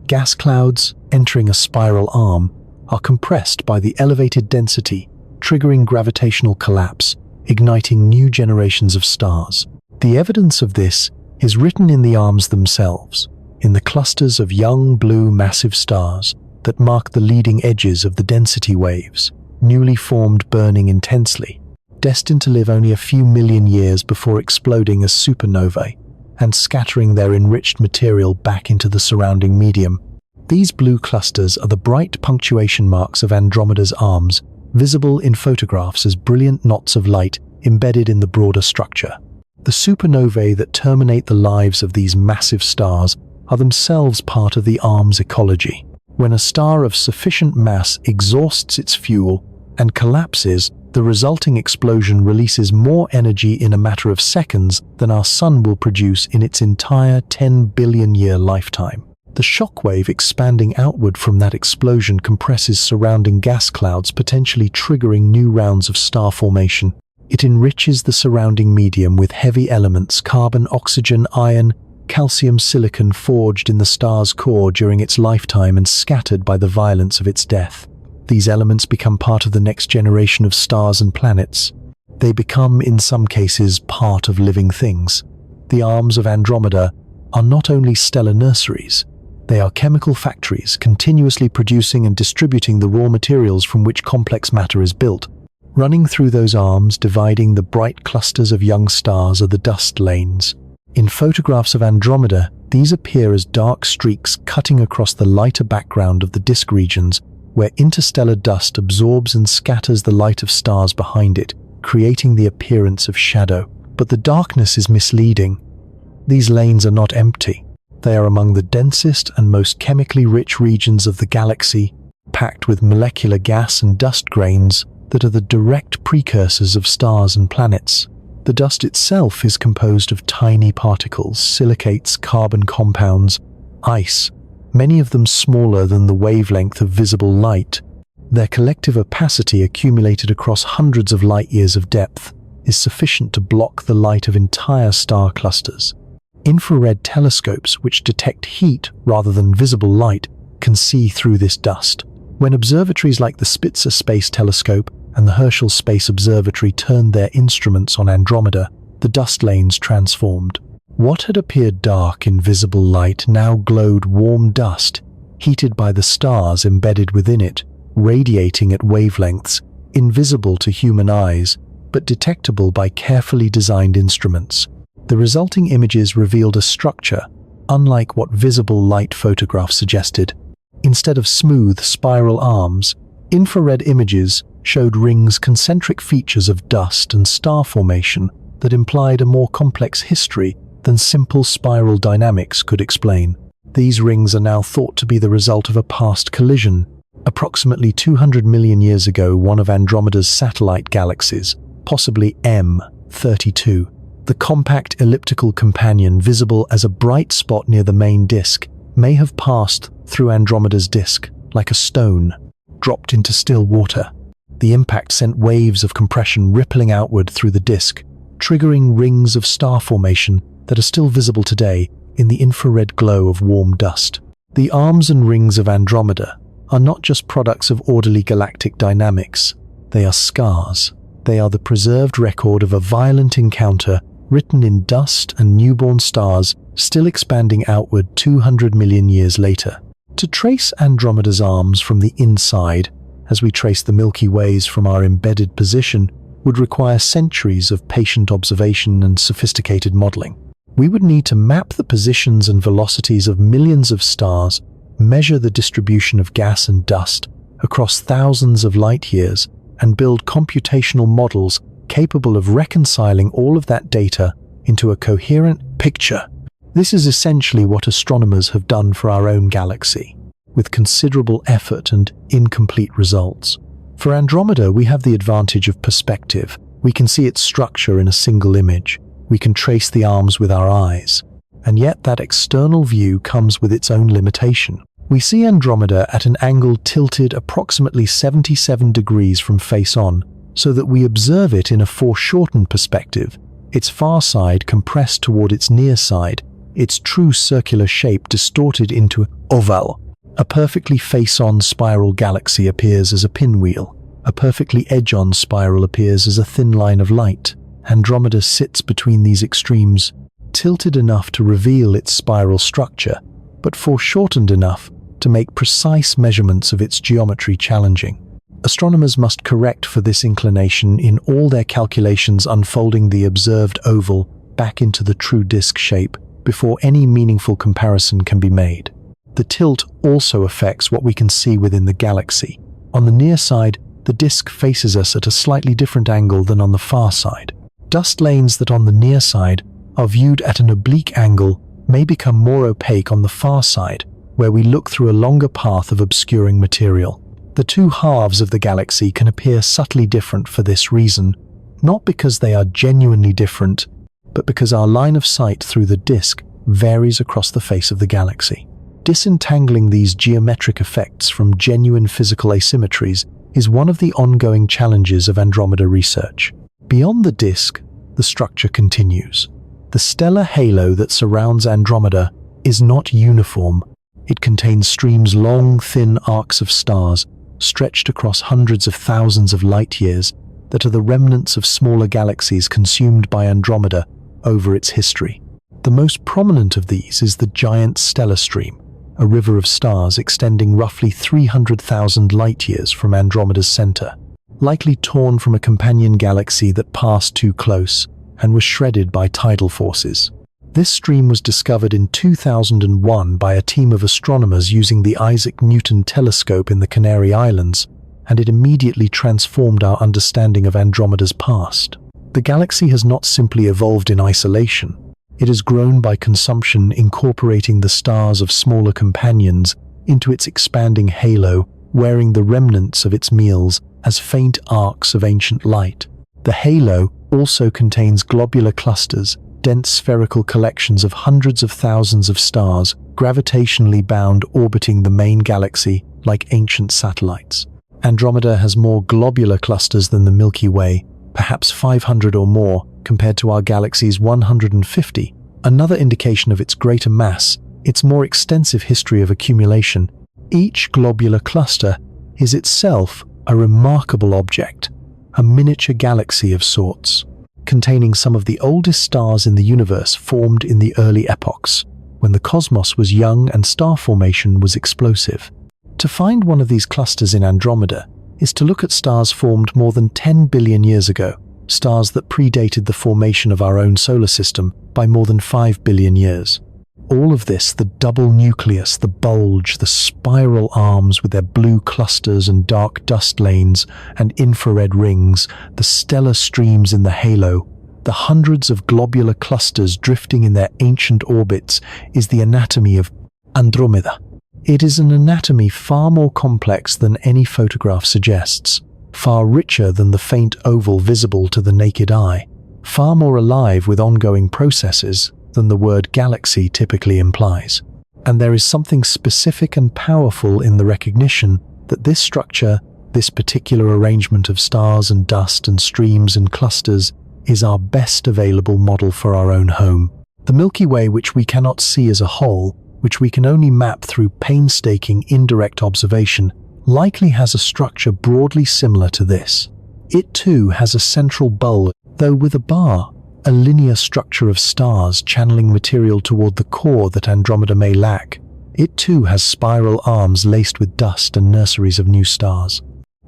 Gas clouds entering a spiral arm are compressed by the elevated density, triggering gravitational collapse, igniting new generations of stars. The evidence of this is written in the arms themselves, in the clusters of young blue massive stars that mark the leading edges of the density waves, newly formed, burning intensely, destined to live only a few million years before exploding as supernovae and scattering their enriched material back into the surrounding medium. These blue clusters are the bright punctuation marks of Andromeda's arms, visible in photographs as brilliant knots of light embedded in the broader structure. The supernovae that terminate the lives of these massive stars are themselves part of the arm's ecology. When a star of sufficient mass exhausts its fuel and collapses, the resulting explosion releases more energy in a matter of seconds than our Sun will produce in its entire 10 billion-year lifetime. The shockwave expanding outward from that explosion compresses surrounding gas clouds, potentially triggering new rounds of star formation. It enriches the surrounding medium with heavy elements, carbon, oxygen, iron, calcium, silicon, forged in the star's core during its lifetime and scattered by the violence of its death. These elements become part of the next generation of stars and planets. They become, in some cases, part of living things. The arms of Andromeda are not only stellar nurseries, they are chemical factories continuously producing and distributing the raw materials from which complex matter is built. Running through those arms, dividing the bright clusters of young stars, are the dust lanes. In photographs of Andromeda, these appear as dark streaks cutting across the lighter background of the disk regions, where interstellar dust absorbs and scatters the light of stars behind it, creating the appearance of shadow. But the darkness is misleading. These lanes are not empty. They are among the densest and most chemically rich regions of the galaxy, packed with molecular gas and dust grains that are the direct precursors of stars and planets. The dust itself is composed of tiny particles, silicates, carbon compounds, ice, many of them smaller than the wavelength of visible light. Their collective opacity, accumulated across hundreds of light-years of depth, is sufficient to block the light of entire star clusters. Infrared telescopes, which detect heat rather than visible light, can see through this dust. When observatories like the Spitzer Space Telescope and the Herschel Space Observatory turned their instruments on Andromeda, the dust lanes transformed. What had appeared dark in visible light now glowed warm dust, heated by the stars embedded within it, radiating at wavelengths invisible to human eyes, but detectable by carefully designed instruments. The resulting images revealed a structure unlike what visible light photographs suggested. Instead of smooth, spiral arms, infrared images showed rings, concentric features of dust and star formation that implied a more complex history than simple spiral dynamics could explain. These rings are now thought to be the result of a past collision. Approximately 200 million years ago, one of Andromeda's satellite galaxies, possibly M32, the compact elliptical companion visible as a bright spot near the main disk, may have passed through Andromeda's disk like a stone dropped into still water. The impact sent waves of compression rippling outward through the disk, triggering rings of star formation that are still visible today in the infrared glow of warm dust. The arms and rings of Andromeda are not just products of orderly galactic dynamics. They are scars. They are the preserved record of a violent encounter written in dust and newborn stars still expanding outward 200 million years later. To trace Andromeda's arms from the inside, as we trace the Milky Ways from our embedded position, would require centuries of patient observation and sophisticated modeling. We would need to map the positions and velocities of millions of stars, measure the distribution of gas and dust across thousands of light-years, and build computational models capable of reconciling all of that data into a coherent picture. This is essentially what astronomers have done for our own galaxy, with considerable effort and incomplete results. For Andromeda, we have the advantage of perspective. We can see its structure in a single image. We can trace the arms with our eyes. And yet that external view comes with its own limitation. We see Andromeda at an angle tilted approximately 77 degrees from face on, so that we observe it in a foreshortened perspective, its far side compressed toward its near side, its true circular shape distorted into an oval. A perfectly face-on spiral galaxy appears as a pinwheel. A perfectly edge-on spiral appears as a thin line of light. Andromeda sits between these extremes, tilted enough to reveal its spiral structure, but foreshortened enough to make precise measurements of its geometry challenging. Astronomers must correct for this inclination in all their calculations, unfolding the observed oval back into the true disk shape before any meaningful comparison can be made. The tilt also affects what we can see within the galaxy. On the near side, the disk faces us at a slightly different angle than on the far side. Dust lanes that on the near side are viewed at an oblique angle may become more opaque on the far side, where we look through a longer path of obscuring material. The two halves of the galaxy can appear subtly different for this reason, not because they are genuinely different, but because our line of sight through the disk varies across the face of the galaxy. Disentangling these geometric effects from genuine physical asymmetries is one of the ongoing challenges of Andromeda research. Beyond the disk, the structure continues. The stellar halo that surrounds Andromeda is not uniform. It contains streams long, thin arcs of stars stretched across hundreds of thousands of light years that are the remnants of smaller galaxies consumed by Andromeda over its history. The most prominent of these is the giant stellar stream, a river of stars extending roughly 300,000 light-years from Andromeda's center, likely torn from a companion galaxy that passed too close and was shredded by tidal forces. This stream was discovered in 2001 by a team of astronomers using the Isaac Newton telescope in the Canary Islands, and it immediately transformed our understanding of Andromeda's past. The galaxy has not simply evolved in isolation. It has grown by consumption, incorporating the stars of smaller companions into its expanding halo, wearing the remnants of its meals as faint arcs of ancient light. The halo also contains globular clusters, dense spherical collections of hundreds of thousands of stars, gravitationally bound orbiting the main galaxy like ancient satellites. Andromeda has more globular clusters than the Milky Way, perhaps 500 or more, compared to our galaxy's 150. Another indication of its greater mass, its more extensive history of accumulation. Each globular cluster is itself a remarkable object, a miniature galaxy of sorts, containing some of the oldest stars in the universe formed in the early epochs, when the cosmos was young and star formation was explosive. To find one of these clusters in Andromeda is to look at stars formed more than 10 billion years ago, stars that predated the formation of our own solar system by more than 5 billion years. All of this, the double nucleus, the bulge, the spiral arms with their blue clusters and dark dust lanes and infrared rings, the stellar streams in the halo, the hundreds of globular clusters drifting in their ancient orbits, is the anatomy of Andromeda. It is an anatomy far more complex than any photograph suggests, far richer than the faint oval visible to the naked eye, far more alive with ongoing processes than the word galaxy typically implies. And there is something specific and powerful in the recognition that this structure, this particular arrangement of stars and dust and streams and clusters, is our best available model for our own home. The Milky Way, which we cannot see as a whole, which we can only map through painstaking indirect observation, likely has a structure broadly similar to this. It too has a central bulge, though with a bar, a linear structure of stars channeling material toward the core that Andromeda may lack. It too has spiral arms laced with dust and nurseries of new stars.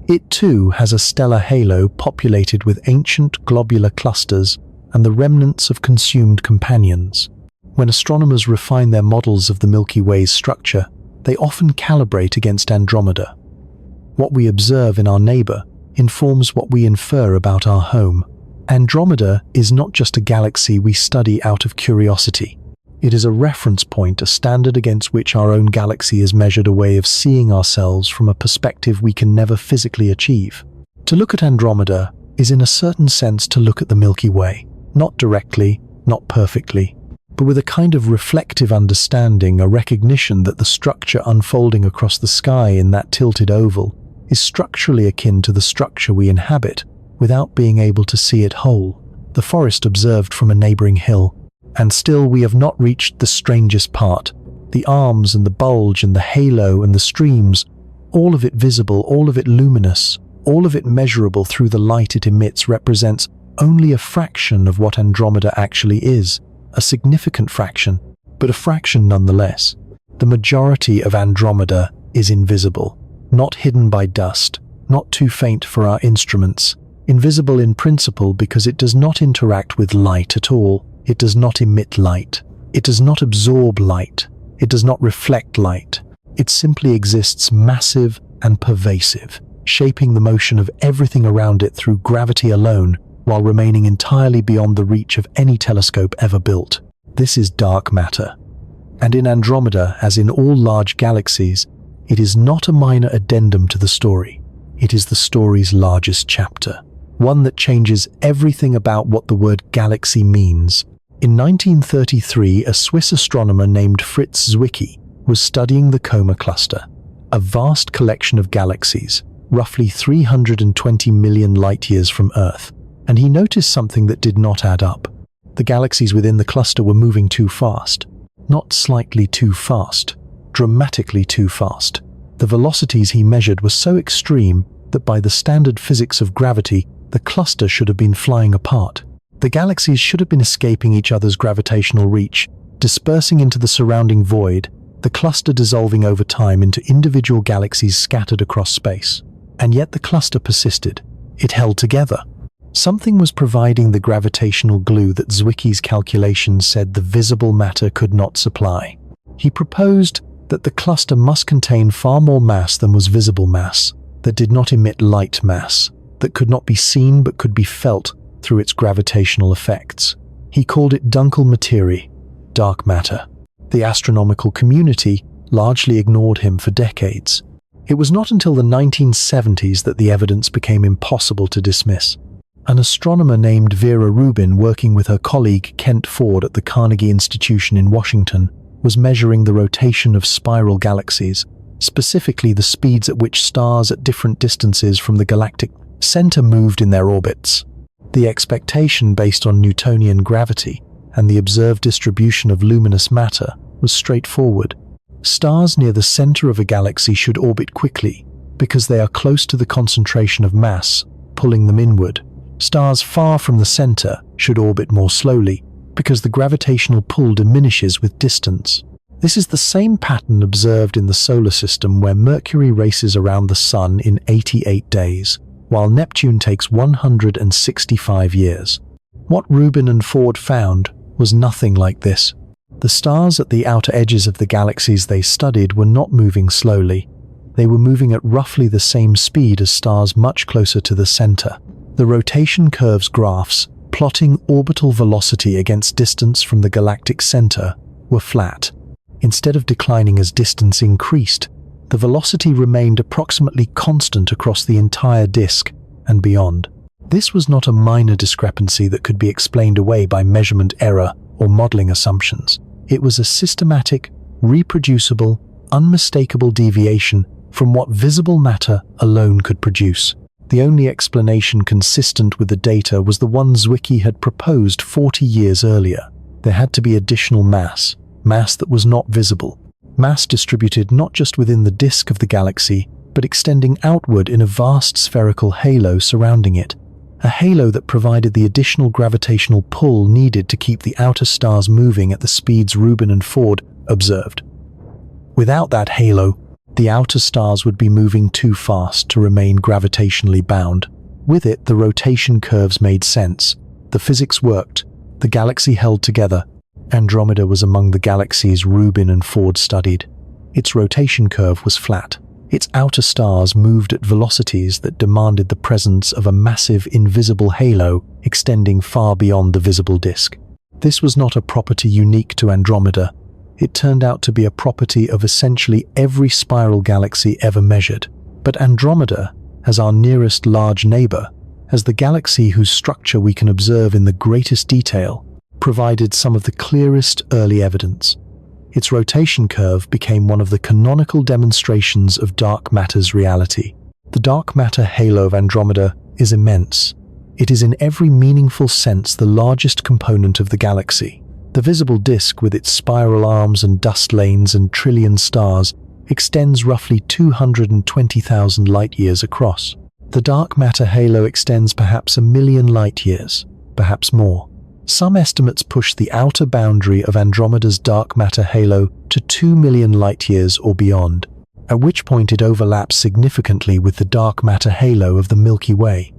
It too has a stellar halo populated with ancient globular clusters and the remnants of consumed companions. When astronomers refine their models of the Milky Way's structure, they often calibrate against Andromeda. What we observe in our neighbor informs what we infer about our home. Andromeda is not just a galaxy we study out of curiosity. It is a reference point, a standard against which our own galaxy is measured, a way of seeing ourselves from a perspective we can never physically achieve. To look at Andromeda is in a certain sense to look at the Milky Way, not directly, not perfectly, but with a kind of reflective understanding, a recognition that the structure unfolding across the sky in that tilted oval is structurally akin to the structure we inhabit, without being able to see it whole, the forest observed from a neighboring hill. And still we have not reached the strangest part, the arms and the bulge and the halo and the streams, all of it visible, all of it luminous, all of it measurable through the light it emits, represents only a fraction of what Andromeda actually is, a significant fraction, but a fraction nonetheless. The majority of Andromeda is invisible, not hidden by dust, not too faint for our instruments, invisible in principle because it does not interact with light at all. It does not emit light. It does not absorb light. It does not reflect light. It simply exists massive and pervasive, shaping the motion of everything around it through gravity alone, while remaining entirely beyond the reach of any telescope ever built. This is dark matter. And in Andromeda, as in all large galaxies, it is not a minor addendum to the story. It is the story's largest chapter, one that changes everything about what the word galaxy means. In 1933, a Swiss astronomer named Fritz Zwicky was studying the Coma cluster, a vast collection of galaxies, roughly 320 million light-years from Earth, and he noticed something that did not add up. The galaxies within the cluster were moving too fast. Not slightly too fast, dramatically too fast. The velocities he measured were so extreme that by the standard physics of gravity, the cluster should have been flying apart. The galaxies should have been escaping each other's gravitational reach, dispersing into the surrounding void, the cluster dissolving over time into individual galaxies scattered across space. And yet the cluster persisted. It held together. Something was providing the gravitational glue that Zwicky's calculations said the visible matter could not supply. He proposed that the cluster must contain far more mass than was visible mass, that did not emit light mass, that could not be seen but could be felt through its gravitational effects. He called it Dunkel Materie, dark matter. The astronomical community largely ignored him for decades. It was not until the 1970s that the evidence became impossible to dismiss. An astronomer named Vera Rubin, working with her colleague Kent Ford at the Carnegie Institution in Washington, was measuring the rotation of spiral galaxies, specifically the speeds at which stars at different distances from the galactic center moved in their orbits. The expectation based on Newtonian gravity and the observed distribution of luminous matter was straightforward. Stars near the center of a galaxy should orbit quickly because they are close to the concentration of mass, pulling them inward. Stars far from the center should orbit more slowly because the gravitational pull diminishes with distance. This is the same pattern observed in the solar system, where Mercury races around the Sun in 88 days, while Neptune takes 165 years. What Rubin and Ford found was nothing like this. The stars at the outer edges of the galaxies they studied were not moving slowly. They were moving at roughly the same speed as stars much closer to the center. The rotation curves graphs, plotting orbital velocity against distance from the galactic center, were flat. Instead of declining as distance increased, the velocity remained approximately constant across the entire disk and beyond. This was not a minor discrepancy that could be explained away by measurement error or modeling assumptions. It was a systematic, reproducible, unmistakable deviation from what visible matter alone could produce. The only explanation consistent with the data was the one Zwicky had proposed 40 years earlier. There had to be additional mass that was not visible. Mass distributed not just within the disk of the galaxy, but extending outward in a vast spherical halo surrounding it. A halo that provided the additional gravitational pull needed to keep the outer stars moving at the speeds Rubin and Ford observed. Without that halo, the outer stars would be moving too fast to remain gravitationally bound. With it, the rotation curves made sense. The physics worked. The galaxy held together. Andromeda was among the galaxies Rubin and Ford studied. Its rotation curve was flat. Its outer stars moved at velocities that demanded the presence of a massive invisible halo extending far beyond the visible disk. This was not a property unique to Andromeda. It turned out to be a property of essentially every spiral galaxy ever measured. But Andromeda, as our nearest large neighbor, as the galaxy whose structure we can observe in the greatest detail, provided some of the clearest early evidence. Its rotation curve became one of the canonical demonstrations of dark matter's reality. The dark matter halo of Andromeda is immense. It is in every meaningful sense the largest component of the galaxy. The visible disk, with its spiral arms and dust lanes and trillion stars, extends roughly 220,000 light-years across. The dark matter halo extends perhaps 1 million light-years, perhaps more. Some estimates push the outer boundary of Andromeda's dark matter halo to 2 million light-years or beyond, at which point it overlaps significantly with the dark matter halo of the Milky Way.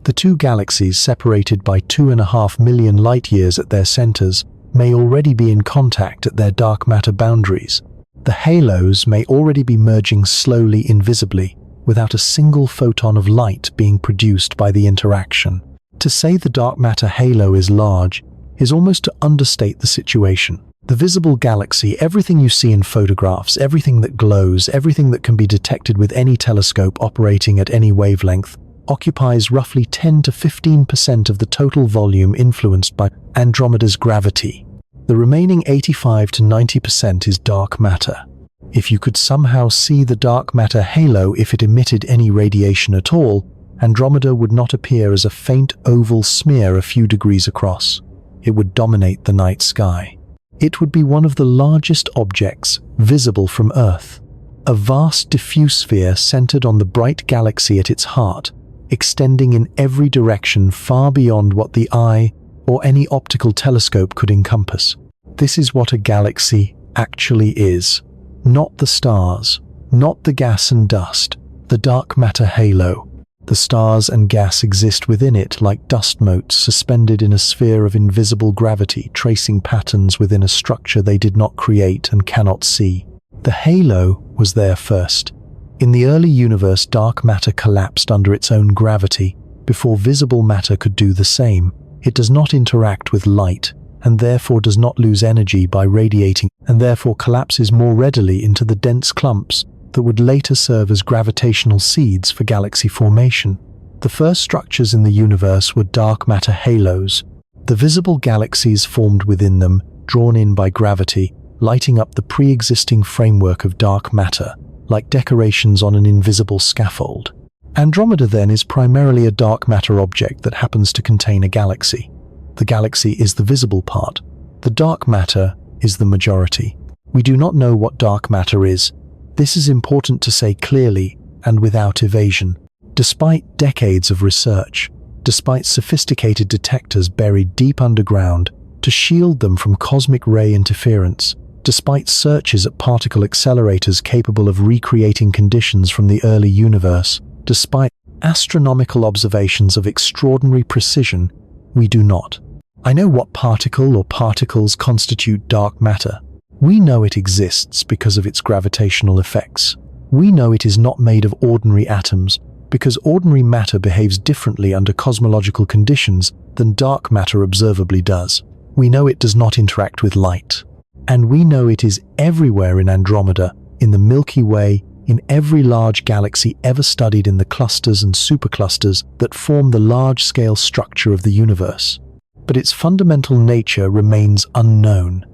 The two galaxies, separated by 2.5 million light-years at their centers, may already be in contact at their dark matter boundaries. The halos may already be merging slowly invisibly, without a single photon of light being produced by the interaction. To say the dark matter halo is large is almost to understate the situation. The visible galaxy, everything you see in photographs, everything that glows, everything that can be detected with any telescope operating at any wavelength, occupies roughly 10 to 15% of the total volume influenced by Andromeda's gravity. The remaining 85 to 90% is dark matter. If you could somehow see the dark matter halo if it emitted any radiation at all, Andromeda would not appear as a faint oval smear a few degrees across. It would dominate the night sky. It would be one of the largest objects visible from Earth. A vast diffuse sphere centered on the bright galaxy at its heart, extending in every direction far beyond what the eye or any optical telescope could encompass. This is what a galaxy actually is. Not the stars, not the gas and dust, the dark matter halo. The stars and gas exist within it like dust motes suspended in a sphere of invisible gravity, tracing patterns within a structure they did not create and cannot see. The halo was there first. In the early universe, dark matter collapsed under its own gravity before visible matter could do the same. It does not interact with light and therefore does not lose energy by radiating, and therefore collapses more readily into the dense clumps that would later serve as gravitational seeds for galaxy formation. The first structures in the universe were dark matter halos. The visible galaxies formed within them, drawn in by gravity, lighting up the pre-existing framework of dark matter, like decorations on an invisible scaffold. Andromeda then is primarily a dark matter object that happens to contain a galaxy. The galaxy is the visible part. The dark matter is the majority. We do not know what dark matter is. This is important to say clearly and without evasion. Despite decades of research, despite sophisticated detectors buried deep underground to shield them from cosmic ray interference, despite searches at particle accelerators capable of recreating conditions from the early universe, despite astronomical observations of extraordinary precision, we do not. I know what particle or particles constitute dark matter. We know it exists because of its gravitational effects. We know it is not made of ordinary atoms because ordinary matter behaves differently under cosmological conditions than dark matter observably does. We know it does not interact with light. And we know it is everywhere in Andromeda, in the Milky Way, in every large galaxy ever studied in the clusters and superclusters that form the large-scale structure of the universe. But its fundamental nature remains unknown.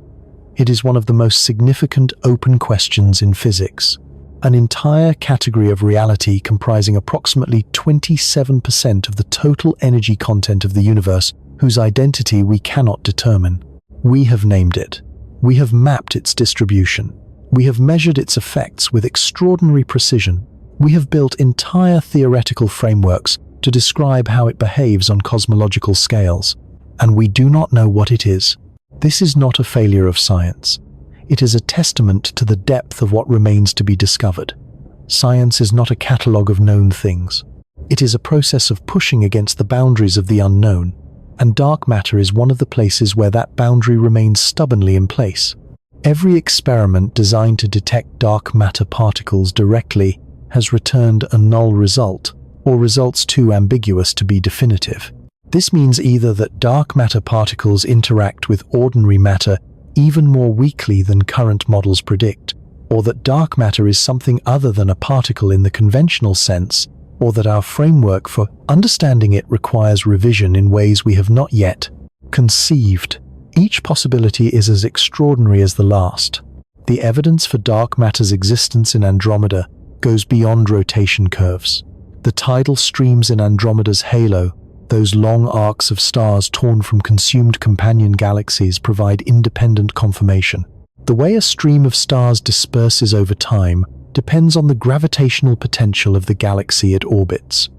It is one of the most significant open questions in physics. An entire category of reality comprising approximately 27% of the total energy content of the universe, whose identity we cannot determine. We have named it. We have mapped its distribution. We have measured its effects with extraordinary precision. We have built entire theoretical frameworks to describe how it behaves on cosmological scales. And we do not know what it is. This is not a failure of science. It is a testament to the depth of what remains to be discovered. Science is not a catalogue of known things. It is a process of pushing against the boundaries of the unknown, and dark matter is one of the places where that boundary remains stubbornly in place. Every experiment designed to detect dark matter particles directly has returned a null result, or results too ambiguous to be definitive. This means either that dark matter particles interact with ordinary matter even more weakly than current models predict, or that dark matter is something other than a particle in the conventional sense, or that our framework for understanding it requires revision in ways we have not yet conceived. Each possibility is as extraordinary as the last. The evidence for dark matter's existence in Andromeda goes beyond rotation curves. The tidal streams in Andromeda's halo, those long arcs of stars torn from consumed companion galaxies, provide independent confirmation. The way a stream of stars disperses over time depends on the gravitational potential of the galaxy it orbits.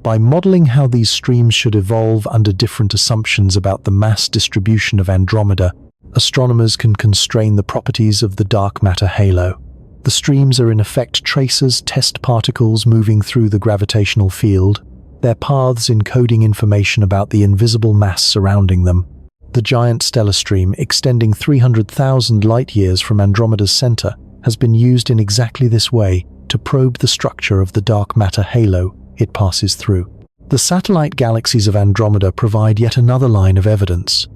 By modeling how these streams should evolve under different assumptions about the mass distribution of Andromeda, astronomers can constrain the properties of the dark matter halo. The streams are in effect tracers, test particles moving through the gravitational field, their paths encoding information about the invisible mass surrounding them. The giant stellar stream, extending 300,000 light-years from Andromeda's center, has been used in exactly this way to probe the structure of the dark matter halo it passes through. The satellite galaxies of Andromeda provide yet another line of evidence.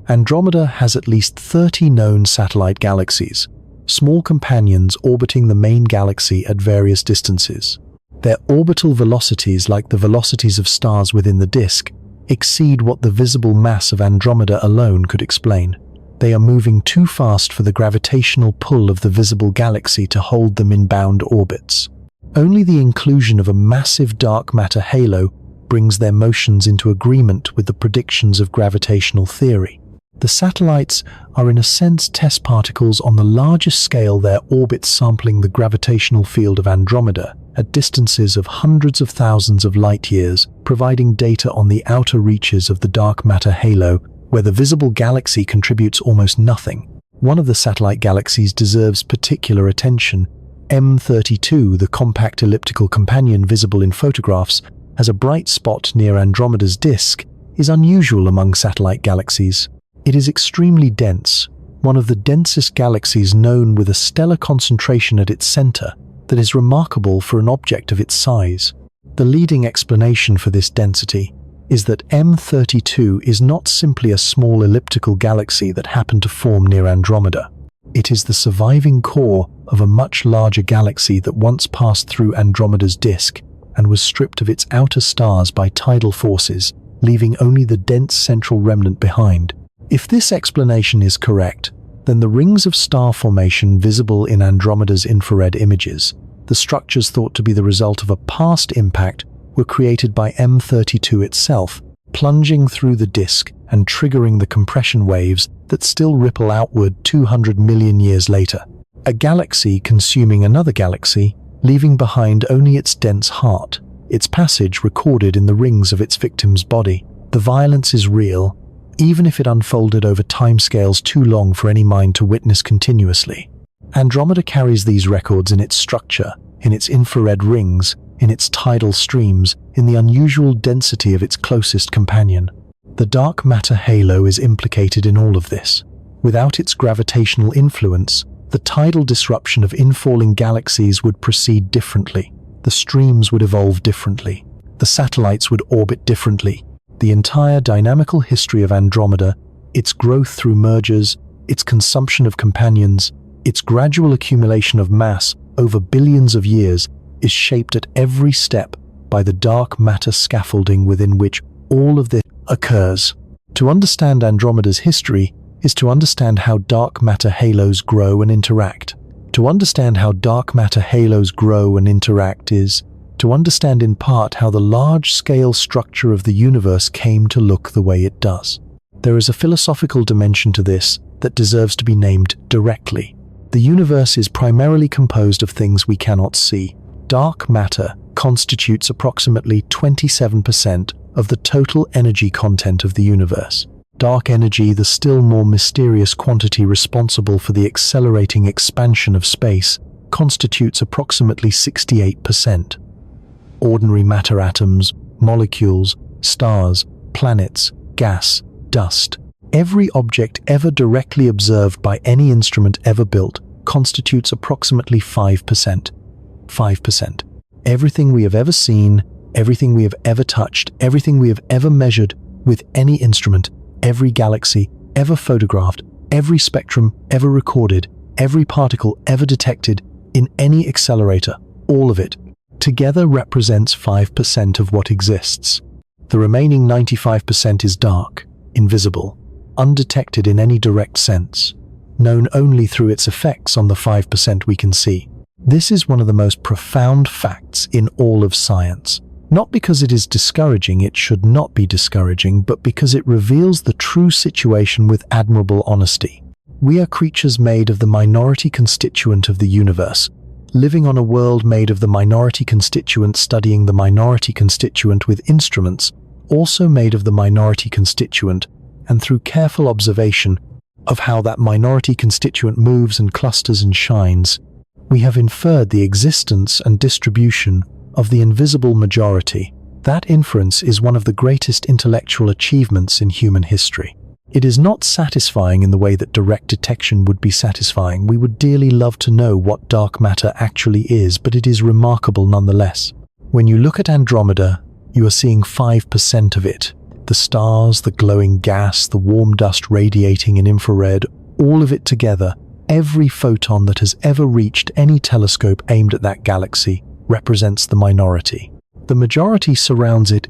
Andromeda has at least 30 known satellite galaxies, small companions orbiting the main galaxy at various distances. Their orbital velocities, like the velocities of stars within the disk, exceed what the visible mass of Andromeda alone could explain. They are moving too fast for the gravitational pull of the visible galaxy to hold them in bound orbits. Only the inclusion of a massive dark matter halo brings their motions into agreement with the predictions of gravitational theory. The satellites are in a sense test particles on the largest scale, their orbits sampling the gravitational field of Andromeda at distances of hundreds of thousands of light years, providing data on the outer reaches of the dark matter halo, where the visible galaxy contributes almost nothing. One of the satellite galaxies deserves particular attention. M32, the compact elliptical companion visible in photographs, as a bright spot near Andromeda's disk, is unusual among satellite galaxies. It is extremely dense, one of the densest galaxies known, with a stellar concentration at its center that is remarkable for an object of its size. The leading explanation for this density is that M32 is not simply a small elliptical galaxy that happened to form near Andromeda. It is the surviving core of a much larger galaxy that once passed through Andromeda's disk and was stripped of its outer stars by tidal forces, leaving only the dense central remnant behind. If this explanation is correct, then the rings of star formation visible in Andromeda's infrared images, the structures thought to be the result of a past impact, were created by M32 itself, plunging through the disk and triggering the compression waves that still ripple outward 200 million years later. A galaxy consuming another galaxy, leaving behind only its dense heart, its passage recorded in the rings of its victim's body. The violence is real, even if it unfolded over timescales too long for any mind to witness continuously. Andromeda carries these records in its structure, in its infrared rings, in its tidal streams, in the unusual density of its closest companion. The dark matter halo is implicated in all of this. Without its gravitational influence, the tidal disruption of infalling galaxies would proceed differently. The streams would evolve differently. The satellites would orbit differently. The entire dynamical history of Andromeda, its growth through mergers, its consumption of companions, its gradual accumulation of mass over billions of years, is shaped at every step by the dark matter scaffolding within which all of this occurs. To understand Andromeda's history is to understand how dark matter halos grow and interact. To understand how dark matter halos grow and interact is to understand in part how the large-scale structure of the universe came to look the way it does. There is a philosophical dimension to this that deserves to be named directly. The universe is primarily composed of things we cannot see. Dark matter constitutes approximately 27% of the total energy content of the universe. Dark energy, the still more mysterious quantity responsible for the accelerating expansion of space, constitutes approximately 68%. Ordinary matter atoms, molecules, stars, planets, gas, dust, every object ever directly observed by any instrument ever built constitutes approximately 5%. 5%. Everything we have ever seen, everything we have ever touched, everything we have ever measured with any instrument, every galaxy ever photographed, every spectrum ever recorded, every particle ever detected in any accelerator, all of it, together represents 5% of what exists. The remaining 95% is dark, invisible, undetected in any direct sense, known only through its effects on the 5% we can see. This is one of the most profound facts in all of science. Not because it is discouraging, it should not be discouraging, but because it reveals the true situation with admirable honesty. We are creatures made of the minority constituent of the universe, living on a world made of the minority constituent, studying the minority constituent with instruments, also made of the minority constituent, and through careful observation of how that minority constituent moves and clusters and shines, we have inferred the existence and distribution of the invisible majority. That inference is one of the greatest intellectual achievements in human history. It is not satisfying in the way that direct detection would be satisfying. We would dearly love to know what dark matter actually is, but it is remarkable nonetheless. When you look at Andromeda, You are seeing 5% of it. The stars, the glowing gas, the warm dust radiating in infrared, all of it together, every photon that has ever reached any telescope aimed at that galaxy represents the minority. The majority surrounds it,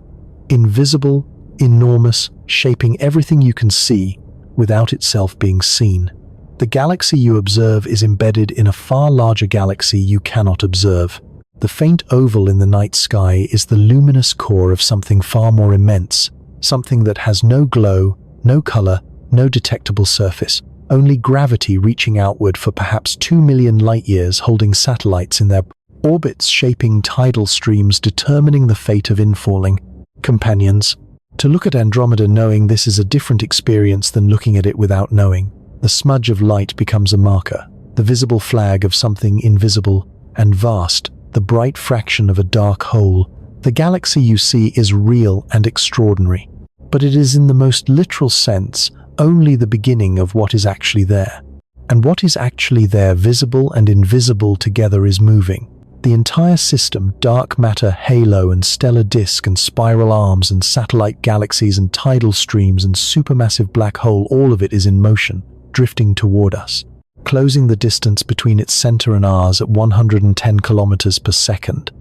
invisible, enormous, shaping everything you can see without itself being seen. The galaxy you observe is embedded in a far larger galaxy you cannot observe. The faint oval in the night sky is the luminous core of something far more immense, something that has no glow, no color, no detectable surface, only gravity reaching outward for perhaps 2 million light-years, holding satellites in their orbits, shaping tidal streams, determining the fate of infalling companions. To look at Andromeda knowing this is a different experience than looking at it without knowing. The smudge of light becomes a marker, the visible flag of something invisible and vast, the bright fraction of a dark hole. The galaxy you see is real and extraordinary, but it is in the most literal sense only the beginning of what is actually there. And what is actually there, visible and invisible together, is moving. The entire system, dark matter, halo and stellar disk and spiral arms and satellite galaxies and tidal streams and supermassive black hole, all of it is in motion, drifting toward us, closing the distance between its center and ours at 110 kilometers per second.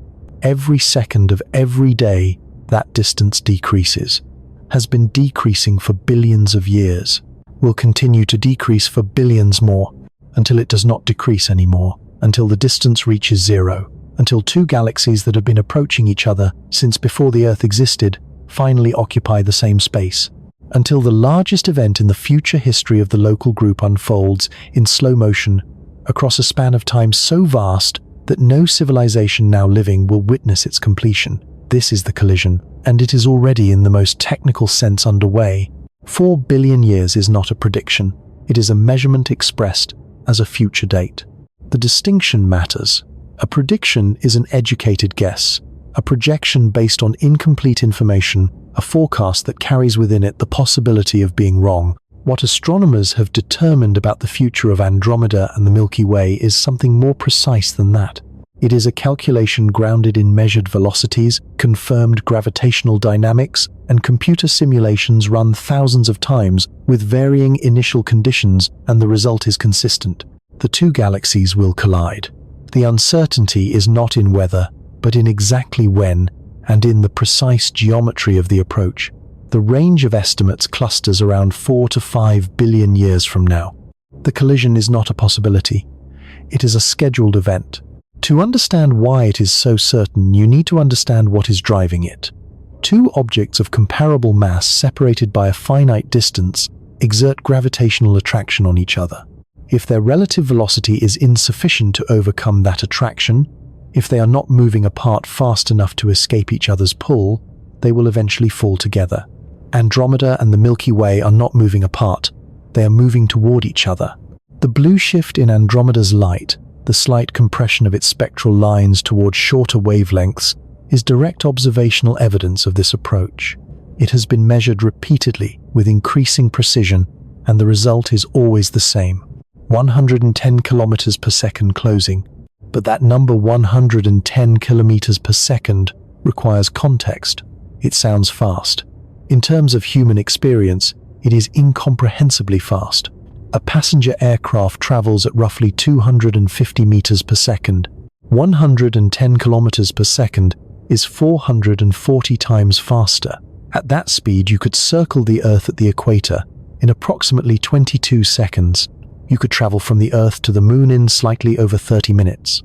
Every second of every day, that distance decreases, has been decreasing for billions of years, will continue to decrease for billions more, until it does not decrease anymore, until the distance reaches zero, until two galaxies that have been approaching each other since before the Earth existed finally occupy the same space, until the largest event in the future history of the local group unfolds in slow motion across a span of time so vast that no civilization now living will witness its completion. This is the collision, and it is already in the most technical sense underway. 4 billion years is not a prediction. It is a measurement expressed as a future date. The distinction matters. A prediction is an educated guess, a projection based on incomplete information, a forecast that carries within it the possibility of being wrong. What astronomers have determined about the future of Andromeda and the Milky Way is something more precise than that. It is a calculation grounded in measured velocities, confirmed gravitational dynamics, and computer simulations run thousands of times with varying initial conditions, and the result is consistent. The two galaxies will collide. The uncertainty is not in whether, but in exactly when, and in the precise geometry of the approach. The range of estimates clusters around 4 to 5 billion years from now. The collision is not a possibility. It is a scheduled event. To understand why it is so certain, you need to understand what is driving it. Two objects of comparable mass separated by a finite distance exert gravitational attraction on each other. If their relative velocity is insufficient to overcome that attraction, if they are not moving apart fast enough to escape each other's pull, they will eventually fall together. Andromeda and the Milky Way are not moving apart, they are moving toward each other. The blue shift in Andromeda's light, the slight compression of its spectral lines towards shorter wavelengths, is direct observational evidence of this approach. It has been measured repeatedly with increasing precision, and the result is always the same: 110 kilometers per second closing. But that number 110 kilometers per second requires context. It sounds fast. In terms of human experience, it is incomprehensibly fast. A passenger aircraft travels at roughly 250 meters per second. 110 kilometers per second is 440 times faster. At that speed, you could circle the Earth at the equator in approximately 22 seconds. You could travel from the Earth to the Moon in slightly over 30 minutes.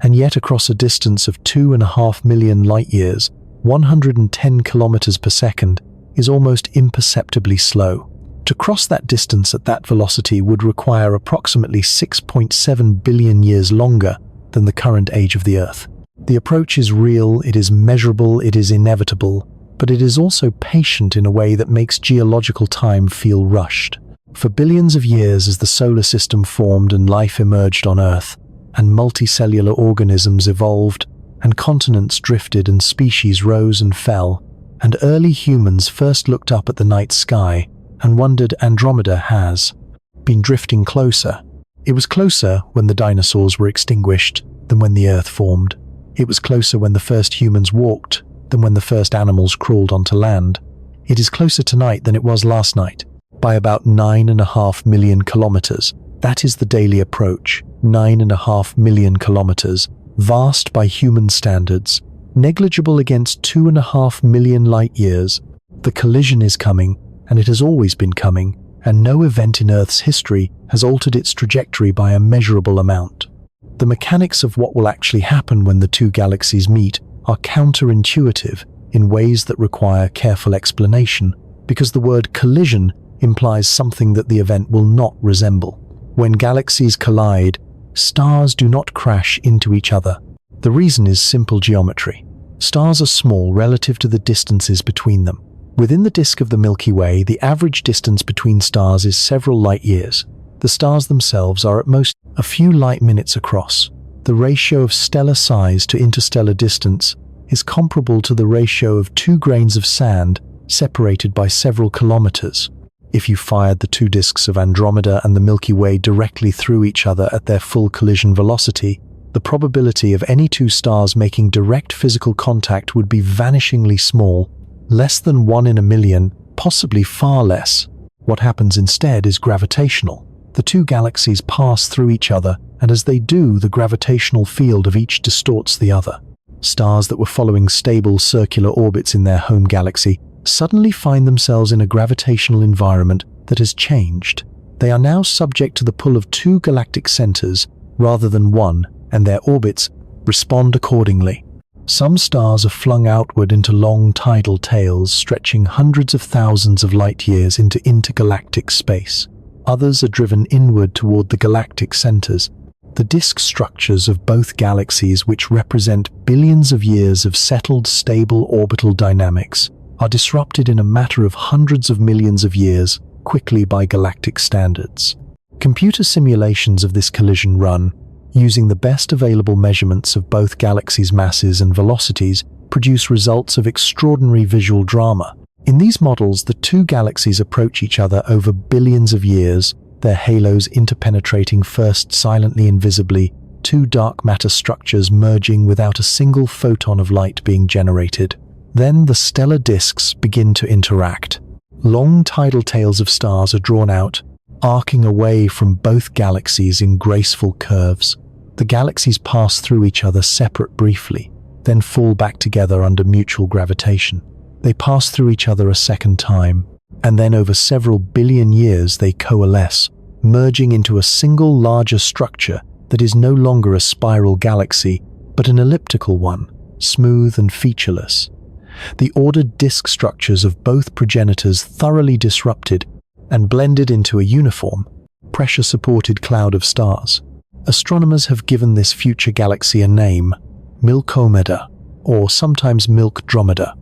And yet, across a distance of 2.5 million light-years, 110 kilometers per second is almost imperceptibly slow. To cross that distance at that velocity would require approximately 6.7 billion years longer than the current age of the Earth. The approach is real, it is measurable, it is inevitable, but it is also patient in a way that makes geological time feel rushed. For billions of years, as the solar system formed and life emerged on Earth, and multicellular organisms evolved, and continents drifted and species rose and fell, and early humans first looked up at the night sky and wondered, Andromeda has been drifting closer. It was closer when the dinosaurs were extinguished than when the Earth formed. It was closer when the first humans walked than when the first animals crawled onto land. It is closer tonight than it was last night, by about 9.5 million kilometers. That is the daily approach, 9.5 million kilometers, vast by human standards, negligible against 2.5 million light-years. The collision is coming, and it has always been coming, and no event in Earth's history has altered its trajectory by a measurable amount. The mechanics of what will actually happen when the two galaxies meet are counterintuitive in ways that require careful explanation, because the word collision implies something that the event will not resemble. When galaxies collide, stars do not crash into each other. The reason is simple geometry. Stars are small relative to the distances between them. Within the disk of the Milky Way, the average distance between stars is several light-years. The stars themselves are at most a few light-minutes across. The ratio of stellar size to interstellar distance is comparable to the ratio of 2 grains of sand separated by several kilometers. If you fired the two disks of Andromeda and the Milky Way directly through each other at their full collision velocity, the probability of any two stars making direct physical contact would be vanishingly small, less than 1 in a million, possibly far less. What happens instead is gravitational. The two galaxies pass through each other, and as they do, the gravitational field of each distorts the other. Stars that were following stable circular orbits in their home galaxy suddenly find themselves in a gravitational environment that has changed. They are now subject to the pull of two galactic centers rather than one, and their orbits respond accordingly. Some stars are flung outward into long tidal tails stretching hundreds of thousands of light-years into intergalactic space. Others are driven inward toward the galactic centers. The disk structures of both galaxies, which represent billions of years of settled, stable orbital dynamics, are disrupted in a matter of hundreds of millions of years, quickly by galactic standards. Computer simulations of this collision run, using the best available measurements of both galaxies' masses and velocities, produce results of extraordinary visual drama. In these models, the two galaxies approach each other over billions of years, their halos interpenetrating first silently and visibly, two dark matter structures merging without a single photon of light being generated. Then the stellar disks begin to interact. Long tidal tails of stars are drawn out, arcing away from both galaxies in graceful curves. The galaxies pass through each other separate briefly, then fall back together under mutual gravitation. They pass through each other a second time, and then over several billion years they coalesce, merging into a single larger structure that is no longer a spiral galaxy, but an elliptical one, smooth and featureless. The ordered disk structures of both progenitors thoroughly disrupted and blended into a uniform, pressure-supported cloud of stars. Astronomers have given this future galaxy a name, Milkomeda, or sometimes Milkdromeda.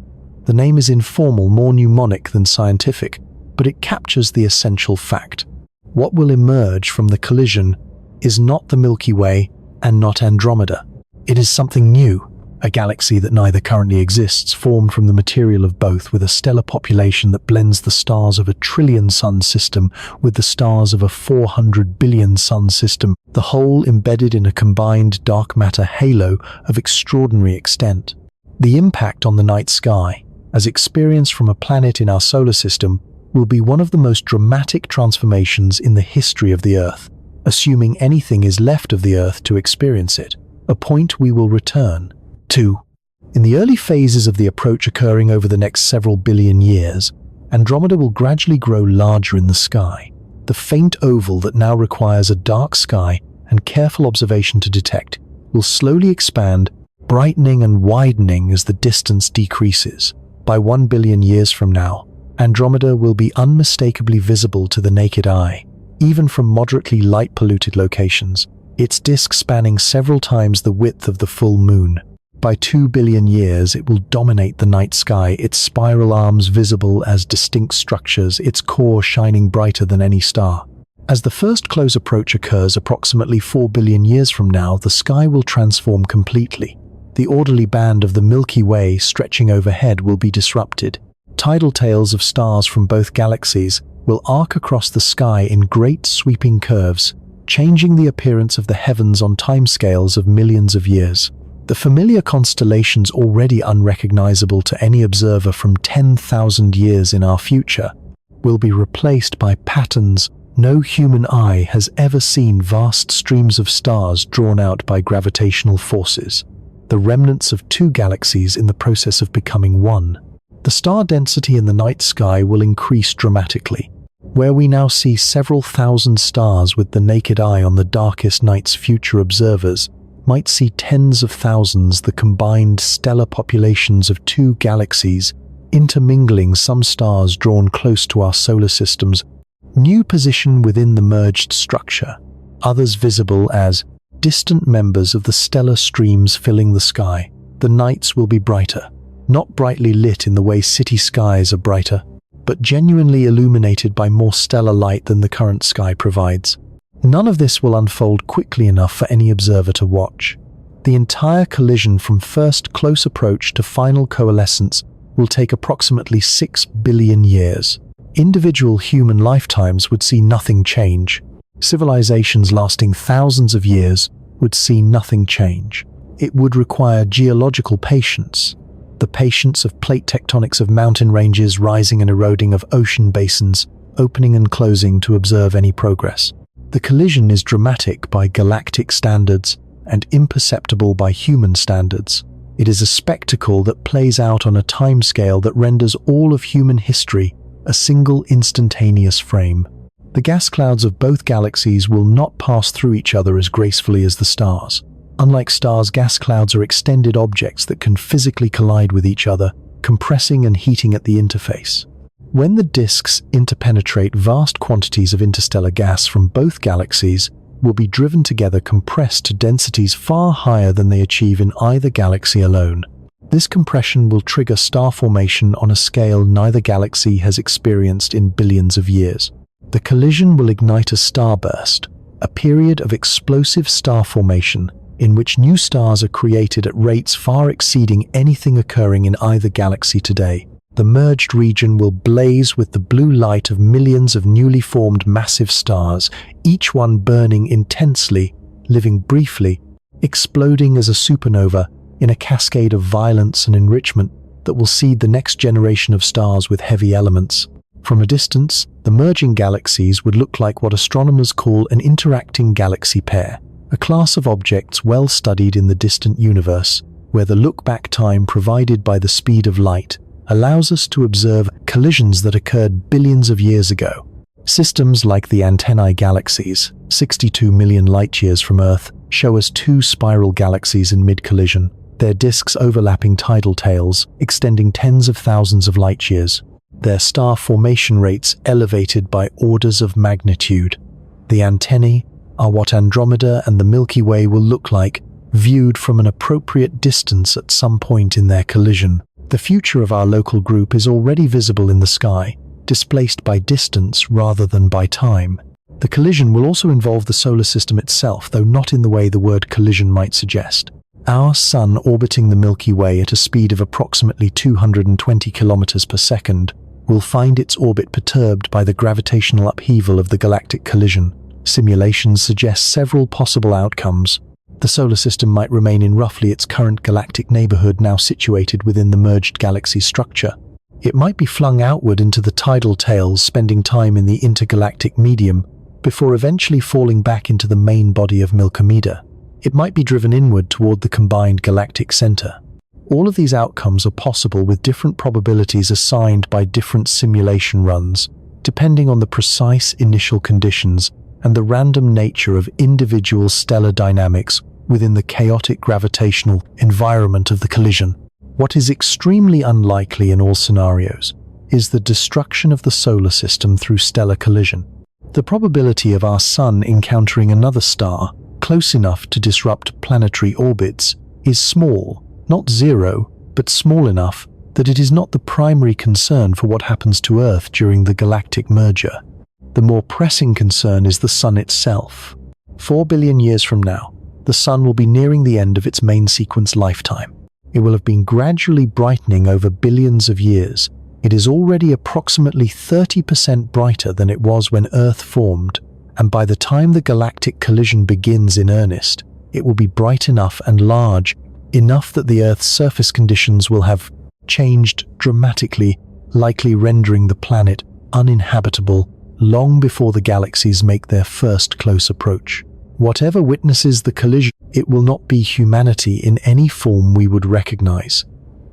The name is informal, more mnemonic than scientific, but it captures the essential fact. What will emerge from the collision is not the Milky Way and not Andromeda. It is something new, a galaxy that neither currently exists, formed from the material of both, with a stellar population that blends the stars of a trillion sun system with the stars of a 400 billion sun system, the whole embedded in a combined dark matter halo of extraordinary extent. The impact on the night sky, as experienced from a planet in our solar system, will be one of the most dramatic transformations in the history of the Earth, assuming anything is left of the Earth to experience it, a point we will return to. In the early phases of the approach occurring over the next several billion years, Andromeda will gradually grow larger in the sky. The faint oval that now requires a dark sky and careful observation to detect will slowly expand, brightening and widening as the distance decreases. By 1 billion years from now, Andromeda will be unmistakably visible to the naked eye, even from moderately light-polluted locations, its disk spanning several times the width of the full moon. By 2 billion years, it will dominate the night sky, its spiral arms visible as distinct structures, its core shining brighter than any star. As the first close approach occurs approximately 4 billion years from now, the sky will transform completely. The orderly band of the Milky Way stretching overhead will be disrupted. Tidal tails of stars from both galaxies will arc across the sky in great sweeping curves, changing the appearance of the heavens on timescales of millions of years. The familiar constellations already unrecognizable to any observer from 10,000 years in our future will be replaced by patterns no human eye has ever seen, vast streams of stars drawn out by gravitational forces, the remnants of two galaxies in the process of becoming one. The star density in the night sky will increase dramatically. Where we now see several thousand stars with the naked eye on the darkest nights, future observers might see tens of thousands, the combined stellar populations of two galaxies intermingling, some stars drawn close to our solar system's new position within the merged structure, others visible as distant members of the stellar streams filling the sky. The nights will be brighter, not brightly lit in the way city skies are brighter, but genuinely illuminated by more stellar light than the current sky provides. None of this will unfold quickly enough for any observer to watch. The entire collision from first close approach to final coalescence will take approximately 6 billion years. Individual human lifetimes would see nothing change. Civilizations lasting thousands of years would see nothing change. It would require geological patience, the patience of plate tectonics, of mountain ranges rising and eroding, of ocean basins opening and closing to observe any progress. The collision is dramatic by galactic standards and imperceptible by human standards. It is a spectacle that plays out on a timescale that renders all of human history a single instantaneous frame. The gas clouds of both galaxies will not pass through each other as gracefully as the stars. Unlike stars, gas clouds are extended objects that can physically collide with each other, compressing and heating at the interface. When the disks interpenetrate, vast quantities of interstellar gas from both galaxies will be driven together, compressed to densities far higher than they achieve in either galaxy alone. This compression will trigger star formation on a scale neither galaxy has experienced in billions of years. The collision will ignite a starburst, a period of explosive star formation in which new stars are created at rates far exceeding anything occurring in either galaxy today. The merged region will blaze with the blue light of millions of newly formed massive stars, each one burning intensely, living briefly, exploding as a supernova in a cascade of violence and enrichment that will seed the next generation of stars with heavy elements. From a distance, the merging galaxies would look like what astronomers call an interacting galaxy pair, a class of objects well studied in the distant universe, where the look-back time provided by the speed of light allows us to observe collisions that occurred billions of years ago. Systems like the Antennae galaxies, 62 million light-years from Earth, show us two spiral galaxies in mid-collision, their disks overlapping tidal tails, extending tens of thousands of light-years, their star formation rates elevated by orders of magnitude. The antennae are what Andromeda and the Milky Way will look like, viewed from an appropriate distance at some point in their collision. The future of our local group is already visible in the sky, displaced by distance rather than by time. The collision will also involve the solar system itself, though not in the way the word collision might suggest. Our Sun, orbiting the Milky Way at a speed of approximately 220 kilometers per second, will find its orbit perturbed by the gravitational upheaval of the galactic collision. Simulations suggest several possible outcomes. The solar system might remain in roughly its current galactic neighborhood, now situated within the merged galaxy structure. It might be flung outward into the tidal tails, spending time in the intergalactic medium, before eventually falling back into the main body of Andromeda. It might be driven inward toward the combined galactic center. All of these outcomes are possible, with different probabilities assigned by different simulation runs, depending on the precise initial conditions and the random nature of individual stellar dynamics within the chaotic gravitational environment of the collision. What is extremely unlikely in all scenarios is the destruction of the solar system through stellar collision. The probability of our Sun encountering another star close enough to disrupt planetary orbits is small, not zero, but small enough that it is not the primary concern for what happens to Earth during the galactic merger. The more pressing concern is the Sun itself. 4 billion years from now, the Sun will be nearing the end of its main sequence lifetime. It will have been gradually brightening over billions of years. It is already approximately 30% brighter than it was when Earth formed, and by the time the galactic collision begins in earnest, it will be bright enough and large enough that the Earth's surface conditions will have changed dramatically, likely rendering the planet uninhabitable long before the galaxies make their first close approach. Whatever witnesses the collision, it will not be humanity in any form we would recognize.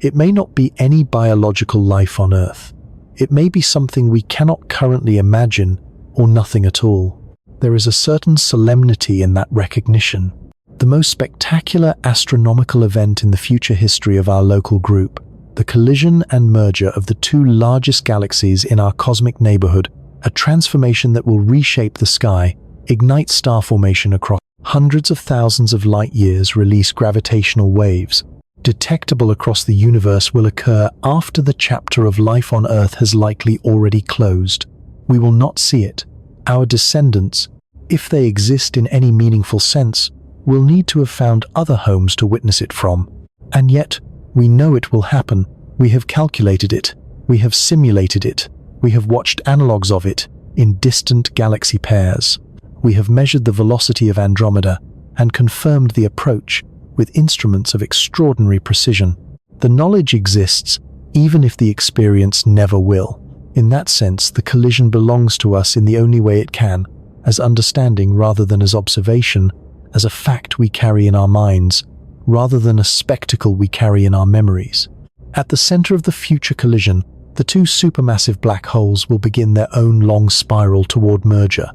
It may not be any biological life on Earth. It may be something we cannot currently imagine, or nothing at all. There is a certain solemnity in that recognition. The most spectacular astronomical event in the future history of our local group, the collision and merger of the two largest galaxies in our cosmic neighborhood, a transformation that will reshape the sky, ignite star formation across hundreds of thousands of light years, release gravitational waves, detectable across the universe, will occur after the chapter of life on Earth has likely already closed. We will not see it. Our descendants, if they exist in any meaningful sense, will need to have found other homes to witness it from. And yet, we know it will happen. We have calculated it. We have simulated it. We have watched analogues of it in distant galaxy pairs. We have measured the velocity of Andromeda and confirmed the approach with instruments of extraordinary precision. The knowledge exists, even if the experience never will. In that sense, the collision belongs to us in the only way it can, as understanding rather than as observation, as a fact we carry in our minds, rather than a spectacle we carry in our memories. At the center of the future collision, the two supermassive black holes will begin their own long spiral toward merger.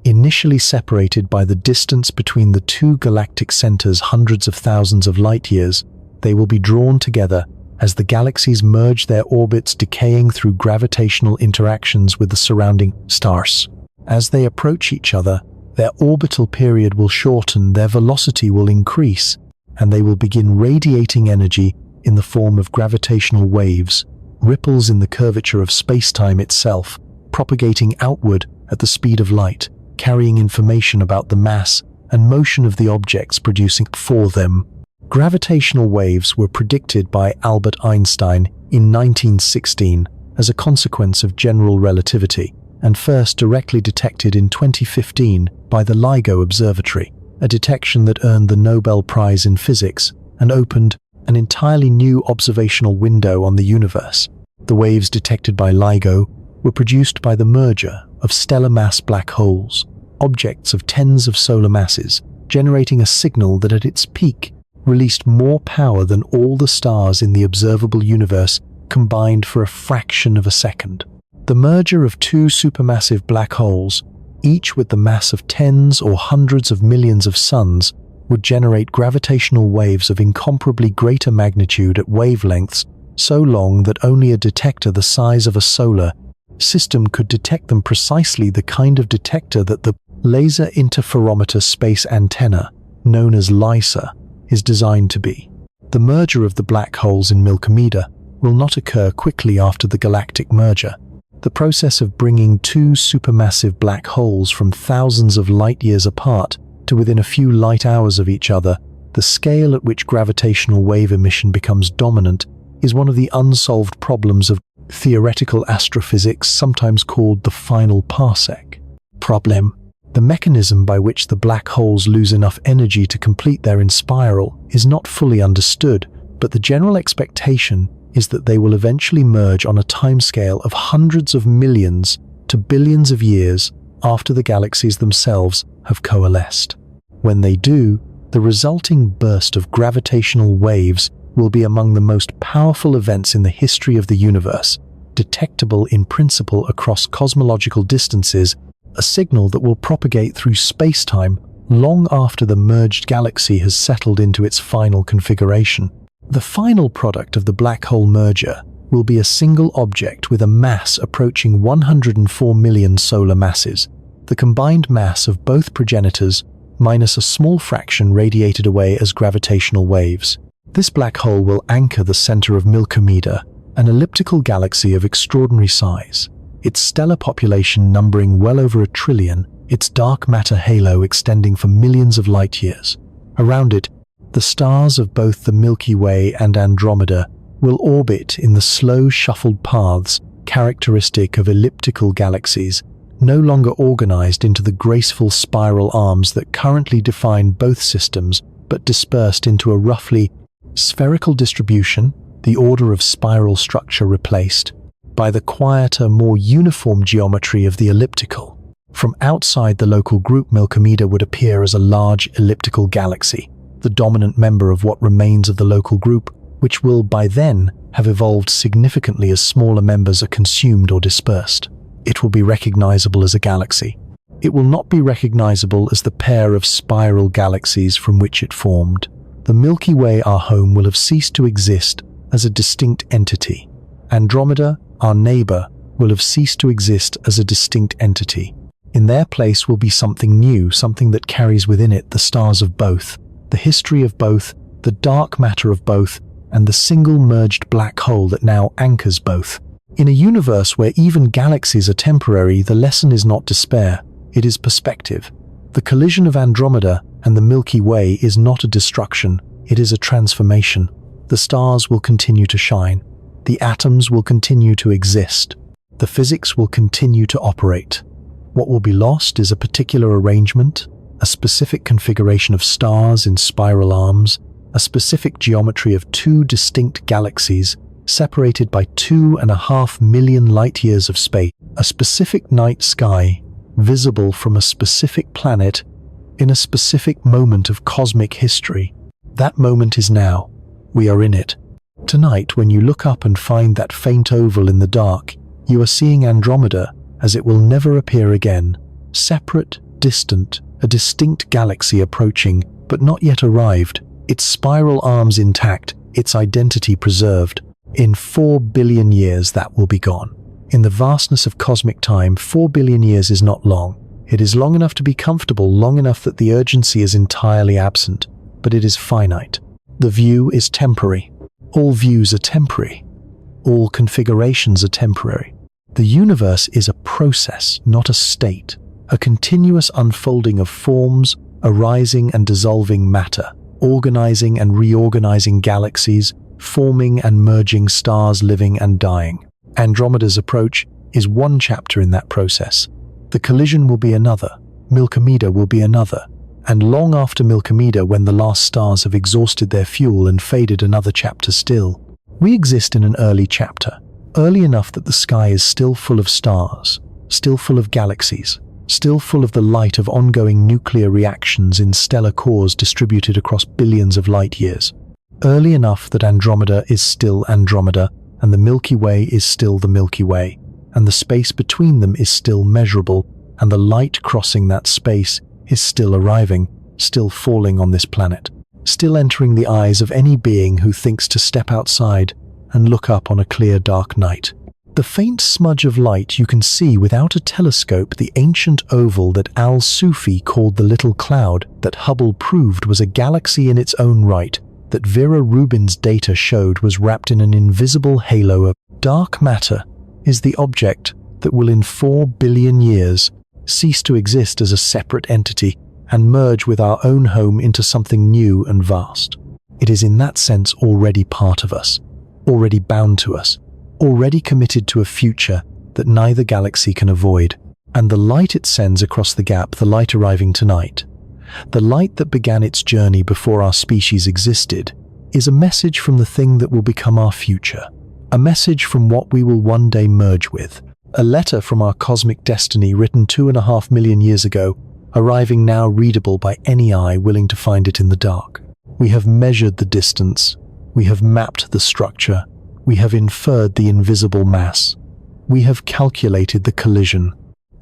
Initially separated by the distance between the two galactic centers hundreds of thousands of light years, they will be drawn together as the galaxies merge their orbits, decaying through gravitational interactions with the surrounding stars. As they approach each other, their orbital period will shorten, their velocity will increase, and they will begin radiating energy in the form of gravitational waves, ripples in the curvature of space-time itself, propagating outward at the speed of light, carrying information about the mass and motion of the objects producing for them. Gravitational waves were predicted by Albert Einstein in 1916 as a consequence of general relativity, and first directly detected in 2015 by the LIGO Observatory, a detection that earned the Nobel Prize in Physics and opened an entirely new observational window on the universe. The waves detected by LIGO were produced by the merger of stellar mass black holes, objects of tens of solar masses, generating a signal that at its peak released more power than all the stars in the observable universe combined for a fraction of a second. The merger of two supermassive black holes, each with the mass of tens or hundreds of millions of suns, would generate gravitational waves of incomparably greater magnitude at wavelengths so long that only a detector the size of a solar system could detect them, precisely the kind of detector that the Laser Interferometer Space Antenna, known as LISA, is designed to be. The merger of the black holes in Andromeda will not occur quickly after the galactic merger. The process of bringing two supermassive black holes from thousands of light years apart to within a few light hours of each other, the scale at which gravitational wave emission becomes dominant, is one of the unsolved problems of theoretical astrophysics, sometimes called the final parsec problem. The mechanism by which the black holes lose enough energy to complete their inspiral is not fully understood, but the general expectation is that they will eventually merge on a timescale of hundreds of millions to billions of years after the galaxies themselves have coalesced. When they do, the resulting burst of gravitational waves will be among the most powerful events in the history of the universe, detectable in principle across cosmological distances, a signal that will propagate through space-time long after the merged galaxy has settled into its final configuration. The final product of the black hole merger will be a single object with a mass approaching 104 million solar masses, the combined mass of both progenitors minus a small fraction radiated away as gravitational waves. This black hole will anchor the center of Andromeda, an elliptical galaxy of extraordinary size, its stellar population numbering well over 1 trillion, its dark matter halo extending for millions of light years. Around it, the stars of both the Milky Way and Andromeda will orbit in the slow, shuffled paths characteristic of elliptical galaxies, no longer organized into the graceful spiral arms that currently define both systems, but dispersed into a roughly Spherical distribution, the order of spiral structure replaced by the quieter, more uniform geometry of the elliptical. From outside the local group, Andromeda would appear as a large elliptical galaxy, the dominant member of what remains of the local group, which will by then have evolved significantly as smaller members are consumed or dispersed. It will be recognizable as a galaxy. It will not be recognizable as the pair of spiral galaxies from which it formed. The Milky Way, our home, will have ceased to exist as a distinct entity. Andromeda, our neighbor, will have ceased to exist as a distinct entity. In their place will be something new, something that carries within it the stars of both, the history of both, the dark matter of both, and the single merged black hole that now anchors both. In a universe where even galaxies are temporary, the lesson is not despair, it is perspective. The collision of Andromeda and the Milky Way is not a destruction, it is a transformation. The stars will continue to shine. The atoms will continue to exist. The physics will continue to operate. What will be lost is a particular arrangement, a specific configuration of stars in spiral arms, a specific geometry of two distinct galaxies separated by 2.5 million light-years of space, a specific night sky visible from a specific planet in a specific moment of cosmic history. That moment is now. We are in it. Tonight, when you look up and find that faint oval in the dark, you are seeing Andromeda as it will never appear again. Separate, distant, a distinct galaxy approaching, but not yet arrived, its spiral arms intact, its identity preserved. In 4 billion years that will be gone. In the vastness of cosmic time, 4 billion years is not long. It is long enough to be comfortable, long enough that the urgency is entirely absent, but it is finite. The view is temporary. All views are temporary. All configurations are temporary. The universe is a process, not a state, a continuous unfolding of forms, arising and dissolving matter, organizing and reorganizing galaxies, forming and merging stars living and dying. Andromeda's approach is one chapter in that process. The collision will be another, Andromeda will be another, and long after Andromeda, when the last stars have exhausted their fuel and faded, another chapter still. We exist in an early chapter, early enough that the sky is still full of stars, still full of galaxies, still full of the light of ongoing nuclear reactions in stellar cores distributed across billions of light years. Early enough that Andromeda is still Andromeda, and the Milky Way is still the Milky Way, and the space between them is still measurable, and the light crossing that space is still arriving, still falling on this planet, still entering the eyes of any being who thinks to step outside and look up on a clear dark night. The faint smudge of light you can see without a telescope, the ancient oval that al-Sufi called the little cloud, that Hubble proved was a galaxy in its own right, that Vera Rubin's data showed was wrapped in an invisible halo of dark matter, is the object that will in 4 billion years cease to exist as a separate entity and merge with our own home into something new and vast. It is in that sense already part of us, already bound to us, already committed to a future that neither galaxy can avoid. And the light it sends across the gap, the light arriving tonight, the light that began its journey before our species existed, is a message from the thing that will become our future, a message from what we will one day merge with, a letter from our cosmic destiny written 2.5 million years ago, arriving now readable by any eye willing to find it in the dark. We have measured the distance, we have mapped the structure, we have inferred the invisible mass, we have calculated the collision,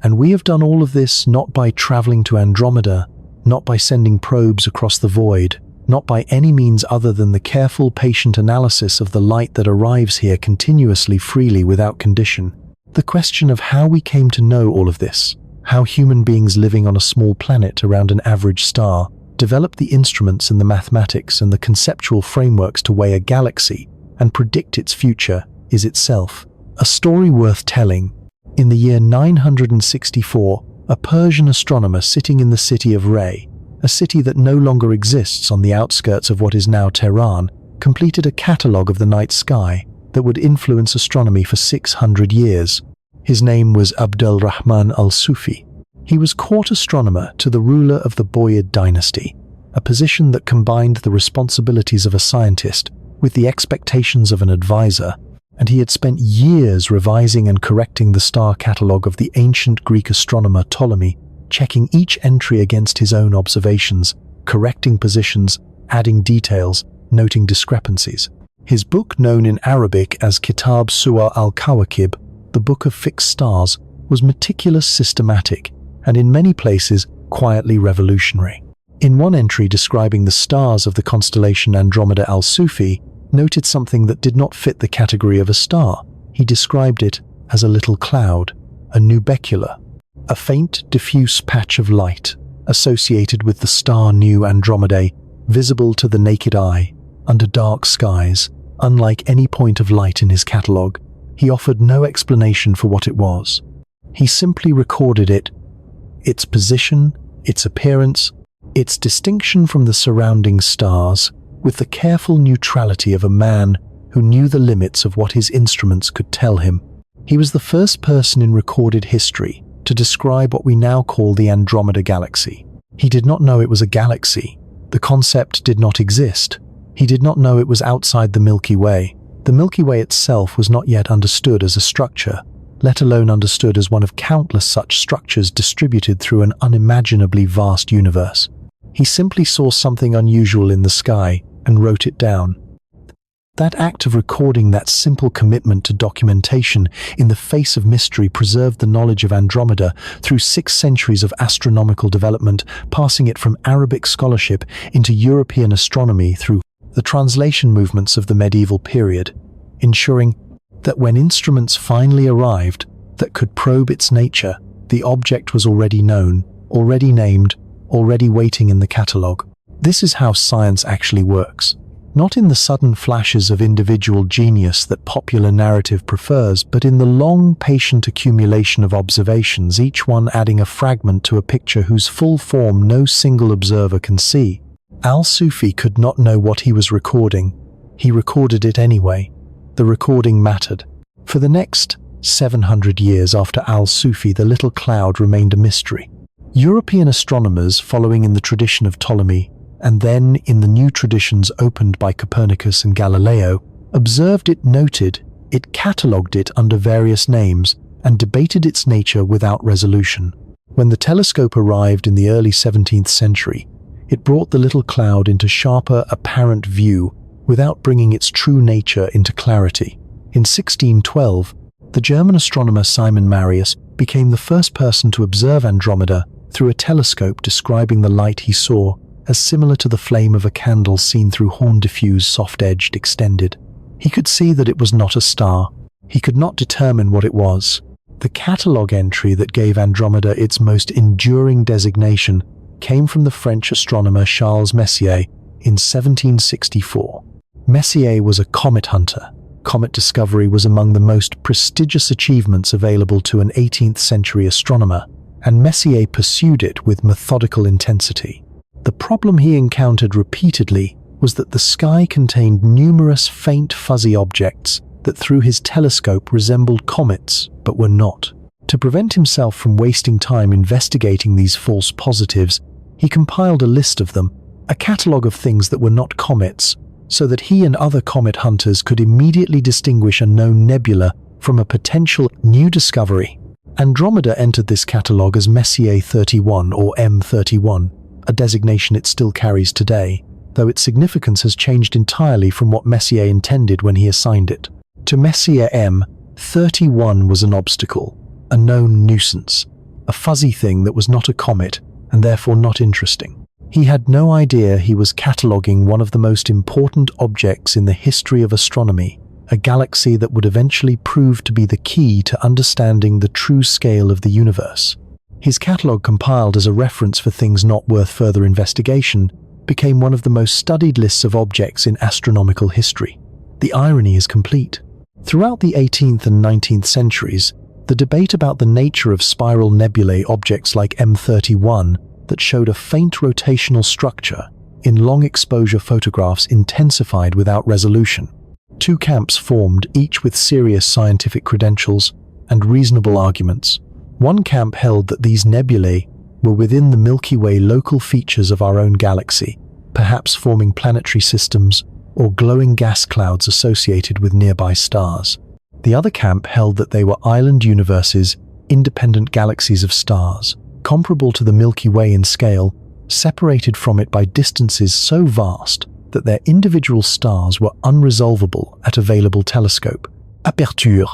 and we have done all of this not by traveling to Andromeda, not by sending probes across the void, not by any means other than the careful, patient analysis of the light that arrives here continuously, freely, without condition. The question of how we came to know all of this, how human beings living on a small planet around an average star developed the instruments and the mathematics and the conceptual frameworks to weigh a galaxy and predict its future, is itself a story worth telling. In the year 964, a Persian astronomer sitting in the city of Ray, a city that no longer exists on the outskirts of what is now Tehran, completed a catalogue of the night sky that would influence astronomy for 600 years. His name was al-Rahman al-Sufi. He was court astronomer to the ruler of the Boyid dynasty. a position that combined the responsibilities of a scientist with the expectations of an advisor, and he had spent years revising and correcting the star catalogue of the ancient Greek astronomer Ptolemy, checking each entry against his own observations, correcting positions, adding details, noting discrepancies. His book, known in Arabic as Kitab Suwar al-Kawakib, the Book of Fixed Stars, was meticulous, systematic, and in many places quietly revolutionary. In one entry describing the stars of the constellation Andromeda, al-Sufi noted something that did not fit the category of a star. He described it as a little cloud, a nubecula, a faint, diffuse patch of light associated with the star Nu Andromedae, visible to the naked eye, under dark skies. Unlike any point of light in his catalogue, he offered no explanation for what it was. He simply recorded it, its position, its appearance, its distinction from the surrounding stars, with the careful neutrality of a man who knew the limits of what his instruments could tell him. He was the first person in recorded history to describe what we now call the Andromeda galaxy. He did not know it was a galaxy. The concept did not exist. He did not know it was outside the Milky Way. The Milky Way itself was not yet understood as a structure, let alone understood as one of countless such structures distributed through an unimaginably vast universe. He simply saw something unusual in the sky and wrote it down. That act of recording, that simple commitment to documentation in the face of mystery, preserved the knowledge of Andromeda through 6 centuries of astronomical development, passing it from Arabic scholarship into European astronomy through the translation movements of the medieval period, ensuring that when instruments finally arrived that could probe its nature, the object was already known, already named, already waiting in the catalogue. This is how science actually works. Not in the sudden flashes of individual genius that popular narrative prefers, but in the long, patient accumulation of observations, each one adding a fragment to a picture whose full form no single observer can see. Al-Sufi could not know what he was recording. He recorded it anyway. The recording mattered. For the next 700 years after al-Sufi, the little cloud remained a mystery. European astronomers, following in the tradition of Ptolemy, and then in the new traditions opened by Copernicus and Galileo, observed it, noted it, catalogued it under various names, and debated its nature without resolution. When the telescope arrived in the early 17th century, it brought the little cloud into sharper, apparent view without bringing its true nature into clarity. In 1612, the German astronomer Simon Marius became the first person to observe Andromeda through a telescope, describing the light he saw as similar to the flame of a candle seen through horn-diffused, soft-edged, extended. He could see that it was not a star. He could not determine what it was. The catalogue entry that gave Andromeda its most enduring designation came from the French astronomer Charles Messier in 1764. Messier was a comet hunter. Comet discovery was among the most prestigious achievements available to an 18th century astronomer, and Messier pursued it with methodical intensity. The problem he encountered repeatedly was that the sky contained numerous faint, fuzzy objects that through his telescope resembled comets, but were not. To prevent himself from wasting time investigating these false positives, he compiled a list of them, a catalogue of things that were not comets, so that he and other comet hunters could immediately distinguish a known nebula from a potential new discovery. Andromeda entered this catalogue as Messier 31 or M31, a designation it still carries today, though its significance has changed entirely from what Messier intended when he assigned it. To Messier, M31 was an obstacle, a known nuisance, a fuzzy thing that was not a comet and therefore not interesting. He had no idea he was cataloguing one of the most important objects in the history of astronomy, a galaxy that would eventually prove to be the key to understanding the true scale of the universe. His catalogue, compiled as a reference for things not worth further investigation, became one of the most studied lists of objects in astronomical history. The irony is complete. Throughout the 18th and 19th centuries, the debate about the nature of spiral nebulae objects like M31 that showed a faint rotational structure in long-exposure photographs intensified without resolution. Two camps formed, each with serious scientific credentials and reasonable arguments. One camp held that these nebulae were within the Milky Way local features of our own galaxy, perhaps forming planetary systems or glowing gas clouds associated with nearby stars. The other camp held that they were island universes, independent galaxies of stars, comparable to the Milky Way in scale, separated from it by distances so vast that their individual stars were unresolvable at available telescope. Aperture.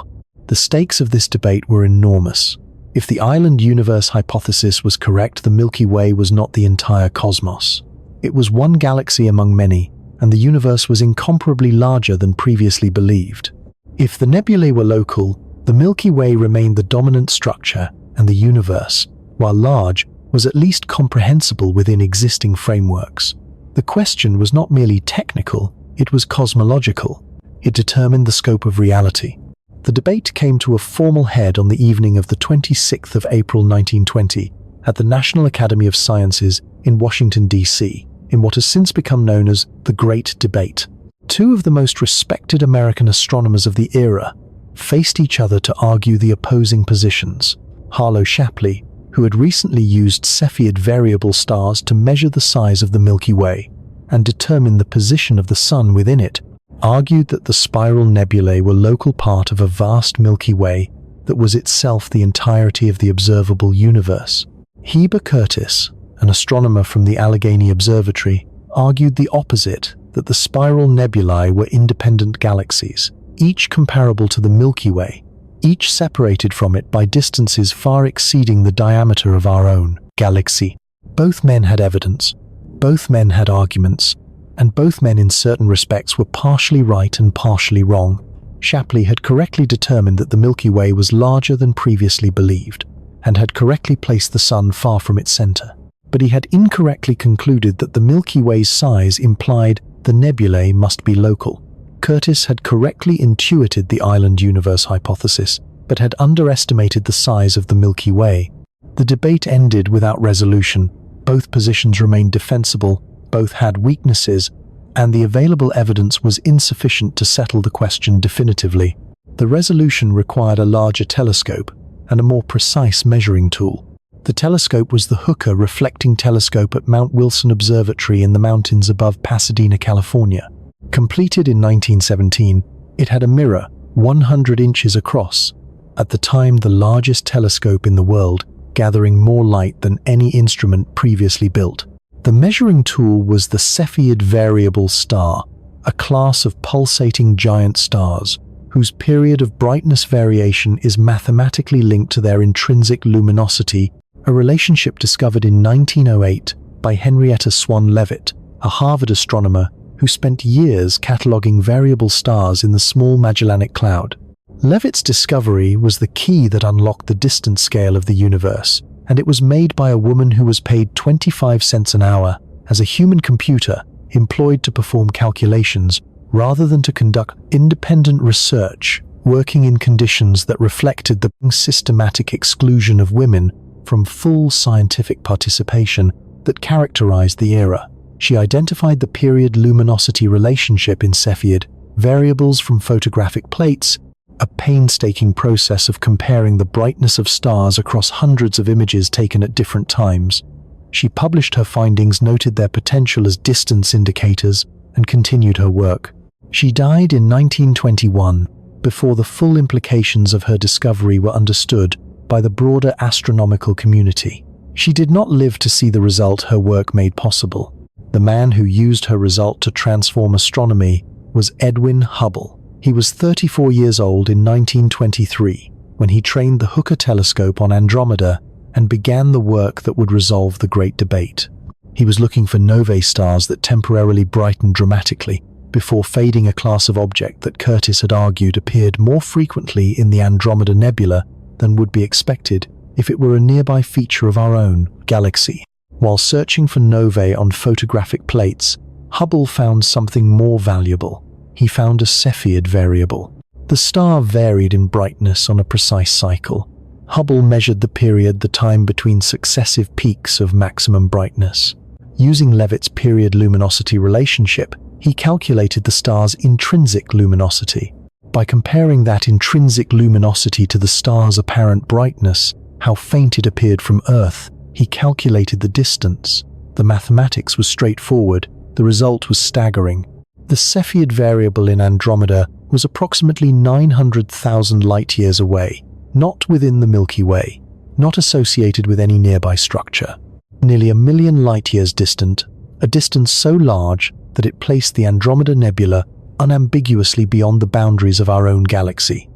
The stakes of this debate were enormous. If the island universe hypothesis was correct, the Milky Way was not the entire cosmos. It was one galaxy among many, and the universe was incomparably larger than previously believed. If the nebulae were local, the Milky Way remained the dominant structure, and the universe, while large, was at least comprehensible within existing frameworks. The question was not merely technical, it was cosmological. It determined the scope of reality. The debate came to a formal head on the evening of the 26th of April 1920 at the National Academy of Sciences in Washington, D.C., in what has since become known as the Great Debate. Two of the most respected American astronomers of the era faced each other to argue the opposing positions. Harlow Shapley, who had recently used Cepheid variable stars to measure the size of the Milky Way and determine the position of the Sun within it, argued that the spiral nebulae were local part of a vast Milky Way that was itself the entirety of the observable universe. Heber Curtis, an astronomer from the Allegheny Observatory, argued the opposite, that the spiral nebulae were independent galaxies, each comparable to the Milky Way, each separated from it by distances far exceeding the diameter of our own galaxy. Both men had evidence, both men had arguments, and both men in certain respects were partially right and partially wrong. Shapley had correctly determined that the Milky Way was larger than previously believed, and had correctly placed the Sun far from its center. But he had incorrectly concluded that the Milky Way's size implied the nebulae must be local. Curtis had correctly intuited the island universe hypothesis, but had underestimated the size of the Milky Way. The debate ended without resolution. Both positions remained defensible, both had weaknesses, and the available evidence was insufficient to settle the question definitively. The resolution required a larger telescope and a more precise measuring tool. The telescope was the Hooker Reflecting Telescope at Mount Wilson Observatory in the mountains above Pasadena, California. Completed in 1917, it had a mirror 100 inches across, at the time the largest telescope in the world, gathering more light than any instrument previously built. The measuring tool was the Cepheid variable star, a class of pulsating giant stars whose period of brightness variation is mathematically linked to their intrinsic luminosity, a relationship discovered in 1908 by Henrietta Swan Leavitt, a Harvard astronomer who spent years cataloging variable stars in the Small Magellanic Cloud. Leavitt's discovery was the key that unlocked the distance scale of the universe, and it was made by a woman who was paid 25 cents an hour as a human computer employed to perform calculations rather than to conduct independent research, working in conditions that reflected the systematic exclusion of women from full scientific participation that characterized the era. She identified the period-luminosity relationship in Cepheid variables from photographic plates, a painstaking process of comparing the brightness of stars across hundreds of images taken at different times. She published her findings, noted their potential as distance indicators, and continued her work. She died in 1921, before the full implications of her discovery were understood by the broader astronomical community. She did not live to see the result her work made possible. The man who used her result to transform astronomy was Edwin Hubble. He was 34 years old in 1923 when he trained the Hooker telescope on Andromeda and began the work that would resolve the Great Debate. He was looking for novae stars that temporarily brightened dramatically before fading, a class of object that Curtis had argued appeared more frequently in the Andromeda Nebula than would be expected if it were a nearby feature of our own galaxy. While searching for novae on photographic plates, Hubble found something more valuable. He found a Cepheid variable. The star varied in brightness on a precise cycle. Hubble measured the period, the time between successive peaks of maximum brightness. Using Leavitt's period-luminosity relationship, he calculated the star's intrinsic luminosity. By comparing that intrinsic luminosity to the star's apparent brightness, how faint it appeared from Earth, He calculated the distance. The mathematics was straightforward. The result was staggering. The Cepheid variable in Andromeda was approximately 900,000 light-years away, not within the Milky Way, not associated with any nearby structure. Nearly 1 million light-years distant, a distance so large that it placed the Andromeda Nebula unambiguously beyond the boundaries of our own galaxy.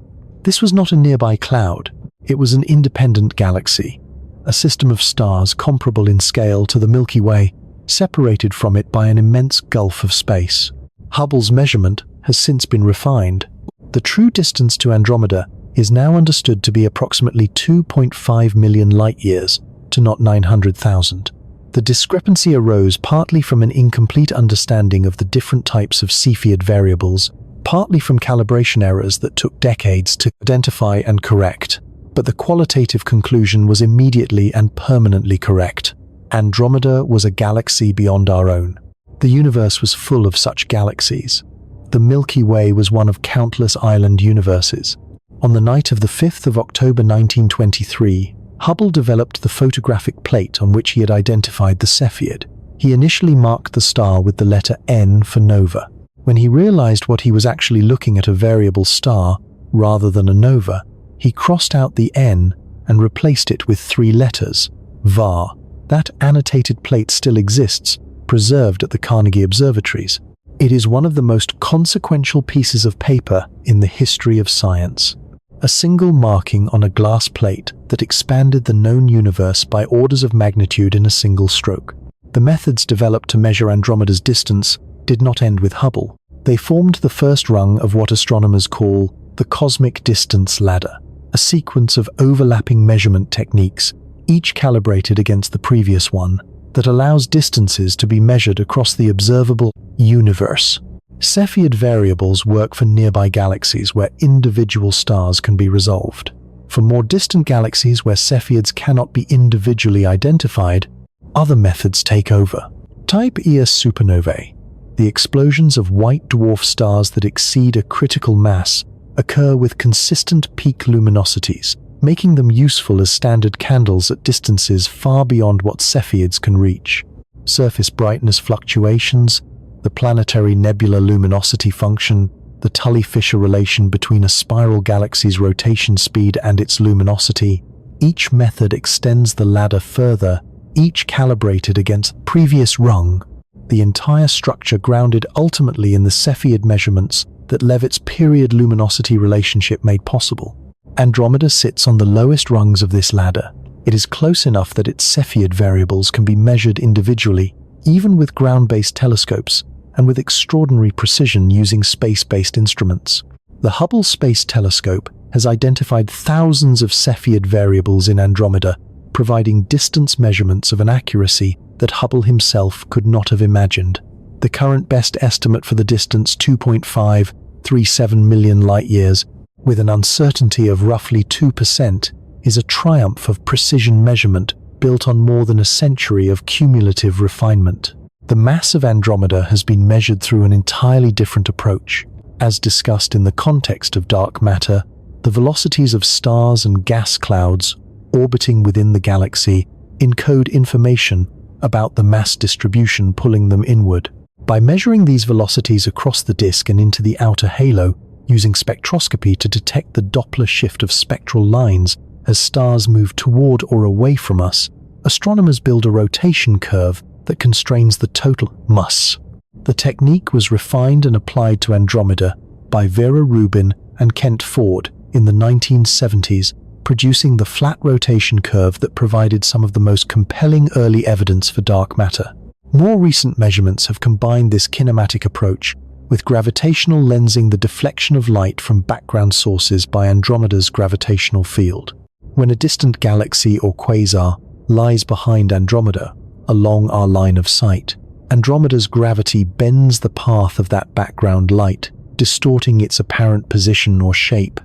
This was not a nearby cloud. It was an independent galaxy, a system of stars comparable in scale to the Milky Way, separated from it by an immense gulf of space. Hubble's measurement has since been refined. The true distance to Andromeda is now understood to be approximately 2.5 million light-years, to not 900,000. The discrepancy arose partly from an incomplete understanding of the different types of Cepheid variables, partly from calibration errors that took decades to identify and correct. But the qualitative conclusion was immediately and permanently correct. Andromeda was a galaxy beyond our own. The universe was full of such galaxies. The Milky Way was one of countless island universes. On the night of the 5th of October 1923, Hubble developed the photographic plate on which he had identified the Cepheid. He initially marked the star with the letter N for nova. When he realized what he was actually looking at a variable star rather than a nova, he crossed out the N and replaced it with 3 letters, VAR. That annotated plate still exists, preserved at the Carnegie Observatories. It is one of the most consequential pieces of paper in the history of science. A single marking on a glass plate that expanded the known universe by orders of magnitude in a single stroke. The methods developed to measure Andromeda's distance did not end with Hubble. They formed the first rung of what astronomers call the cosmic distance ladder, a sequence of overlapping measurement techniques, each calibrated against the previous one, that allows distances to be measured across the observable universe. Cepheid variables work for nearby galaxies where individual stars can be resolved. For more distant galaxies where Cepheids cannot be individually identified, other methods take over. Type Ia supernovae, the explosions of white dwarf stars that exceed a critical mass, occur with consistent peak luminosities, making them useful as standard candles at distances far beyond what Cepheids can reach. Surface brightness fluctuations, the planetary nebula luminosity function, the Tully-Fisher relation between a spiral galaxy's rotation speed and its luminosity, each method extends the ladder further, each calibrated against the previous rung, the entire structure grounded ultimately in the Cepheid measurements that Leavitt's period-luminosity relationship made possible. Andromeda sits on the lowest rungs of this ladder. It is close enough that its Cepheid variables can be measured individually, even with ground-based telescopes, and with extraordinary precision using space-based instruments. The Hubble Space Telescope has identified thousands of Cepheid variables in Andromeda, providing distance measurements of an accuracy that Hubble himself could not have imagined. The current best estimate for the distance, 2.537 million light-years, with an uncertainty of roughly 2%, is a triumph of precision measurement built on more than a century of cumulative refinement. The mass of Andromeda has been measured through an entirely different approach. As discussed in the context of dark matter, the velocities of stars and gas clouds orbiting within the galaxy encode information about the mass distribution pulling them inward. By measuring these velocities across the disk and into the outer halo, using spectroscopy to detect the Doppler shift of spectral lines as stars move toward or away from us, astronomers build a rotation curve that constrains the total mass. The technique was refined and applied to Andromeda by Vera Rubin and Kent Ford in the 1970s, producing the flat rotation curve that provided some of the most compelling early evidence for dark matter. More recent measurements have combined this kinematic approach with gravitational lensing, the deflection of light from background sources by Andromeda's gravitational field. When a distant galaxy or quasar lies behind Andromeda, along our line of sight, Andromeda's gravity bends the path of that background light, distorting its apparent position or shape.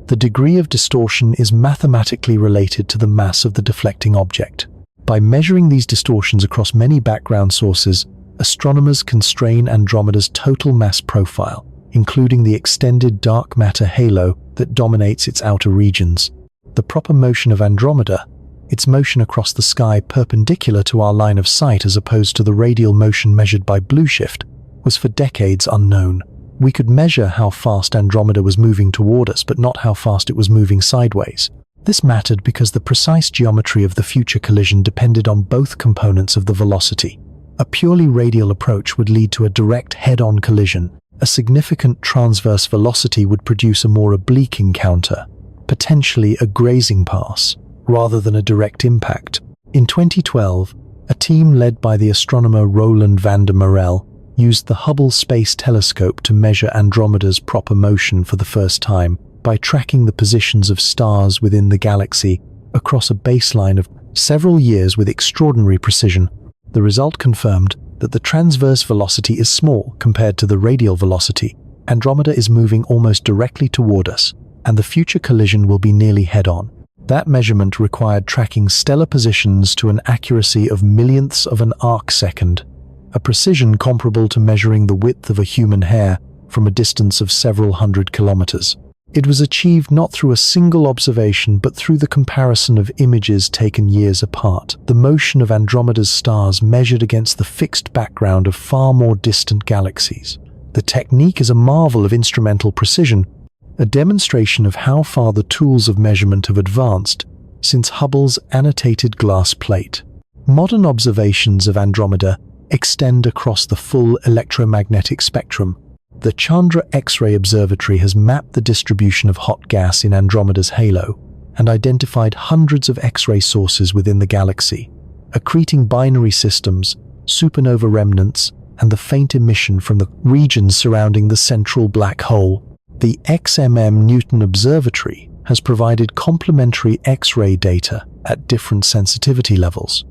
The degree of distortion is mathematically related to the mass of the deflecting object. By measuring these distortions across many background sources, astronomers constrain Andromeda's total mass profile, including the extended dark matter halo that dominates its outer regions. The proper motion of Andromeda, its motion across the sky perpendicular to our line of sight as opposed to the radial motion measured by blueshift, was for decades unknown. We could measure how fast Andromeda was moving toward us, but not how fast it was moving sideways. This mattered because the precise geometry of the future collision depended on both components of the velocity. A purely radial approach would lead to a direct head-on collision. A significant transverse velocity would produce a more oblique encounter, potentially a grazing pass, rather than a direct impact. In 2012, a team led by the astronomer Roland van der Merel used the Hubble Space Telescope to measure Andromeda's proper motion for the first time by tracking the positions of stars within the galaxy across a baseline of several years with extraordinary precision. The result confirmed that the transverse velocity is small compared to the radial velocity. Andromeda is moving almost directly toward us, and the future collision will be nearly head-on. That measurement required tracking stellar positions to an accuracy of millionths of an arc-second, a precision comparable to measuring the width of a human hair from a distance of several hundred kilometers. It was achieved not through a single observation, but through the comparison of images taken years apart. The motion of Andromeda's stars measured against the fixed background of far more distant galaxies. The technique is a marvel of instrumental precision, a demonstration of how far the tools of measurement have advanced since Hubble's annotated glass plate. Modern observations of Andromeda extend across the full electromagnetic spectrum. The Chandra X-ray Observatory has mapped the distribution of hot gas in Andromeda's halo and identified hundreds of X-ray sources within the galaxy, accreting binary systems, supernova remnants, and the faint emission from the regions surrounding the central black hole. The XMM Newton Observatory has provided complementary X-ray data at different sensitivity levels.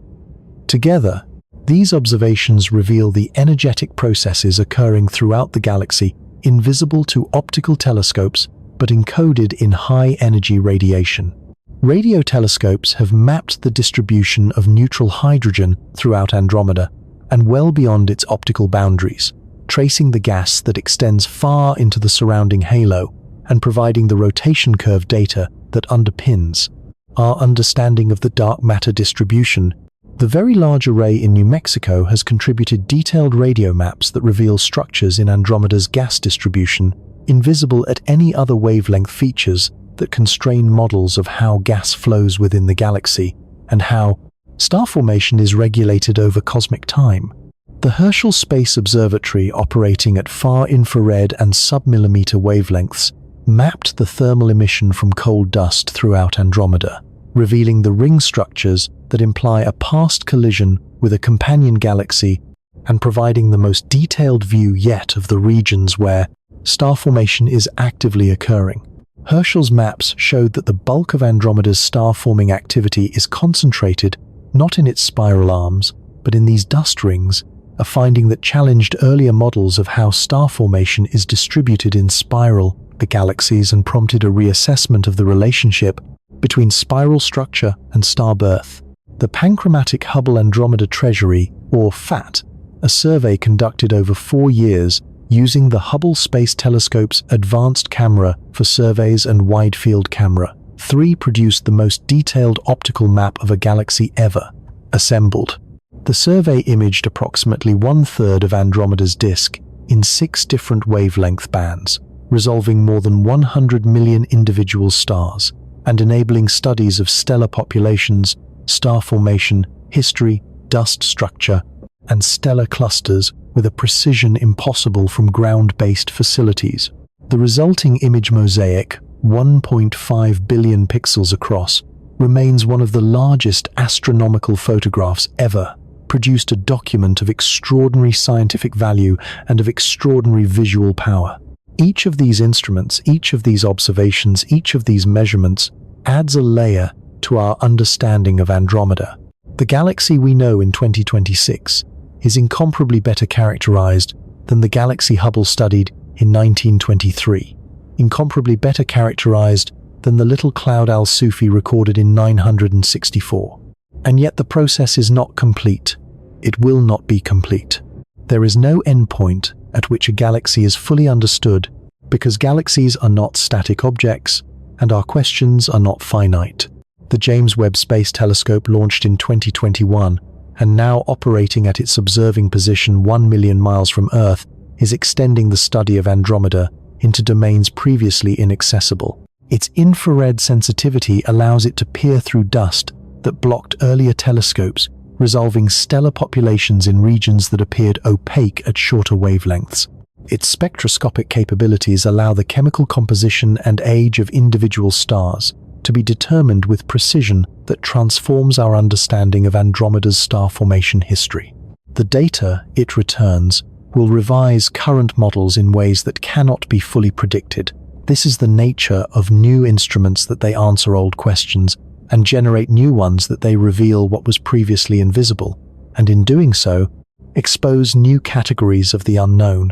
Together, these observations reveal the energetic processes occurring throughout the galaxy, invisible to optical telescopes but encoded in high-energy radiation. Radio telescopes have mapped the distribution of neutral hydrogen throughout Andromeda and well beyond its optical boundaries, tracing the gas that extends far into the surrounding halo and providing the rotation curve data that underpins our understanding of the dark matter distribution. The Very Large Array in New Mexico has contributed detailed radio maps that reveal structures in Andromeda's gas distribution, invisible at any other wavelength, features that constrain models of how gas flows within the galaxy and how star formation is regulated over cosmic time. The Herschel Space Observatory, operating at far infrared and submillimeter wavelengths, mapped the thermal emission from coal dust throughout Andromeda, revealing the ring structures that imply a past collision with a companion galaxy and providing the most detailed view yet of the regions where star formation is actively occurring. Herschel's maps showed that the bulk of Andromeda's star-forming activity is concentrated not in its spiral arms, but in these dust rings, a finding that challenged earlier models of how star formation is distributed in spiral galaxies and prompted a reassessment of the relationship between spiral structure and starbirth. The Panchromatic Hubble Andromeda Treasury, or FAT, a survey conducted over 4 years using the Hubble Space Telescope's Advanced Camera for Surveys and Wide Field Camera 3, produced the most detailed optical map of a galaxy ever assembled. The survey imaged approximately 1/3 of Andromeda's disk in 6 different wavelength bands, resolving more than 100 million individual stars and enabling studies of stellar populations, star formation, history, dust structure, and stellar clusters with a precision impossible from ground-based facilities. The resulting image mosaic, 1.5 billion pixels across, remains one of the largest astronomical photographs ever, produced a document of extraordinary scientific value and of extraordinary visual power. Each of these instruments, each of these observations, each of these measurements adds a layer to our understanding of Andromeda. The galaxy we know in 2026 is incomparably better characterized than the galaxy Hubble studied in 1923, incomparably better characterized than the little cloud al-Sufi recorded in 964. And yet the process is not complete. It will not be complete. There is no endpoint at which a galaxy is fully understood, because galaxies are not static objects and our questions are not finite. The James Webb Space Telescope, launched in 2021 and now operating at its observing position 1 million miles from Earth, is extending the study of Andromeda into domains previously inaccessible. Its infrared sensitivity allows it to peer through dust that blocked earlier telescopes, resolving stellar populations in regions that appeared opaque at shorter wavelengths. Its spectroscopic capabilities allow the chemical composition and age of individual stars to be determined with precision that transforms our understanding of Andromeda's star formation history. The data it returns will revise current models in ways that cannot be fully predicted. This is the nature of new instruments, that they answer old questions and generate new ones, that they reveal what was previously invisible, and in doing so, expose new categories of the unknown.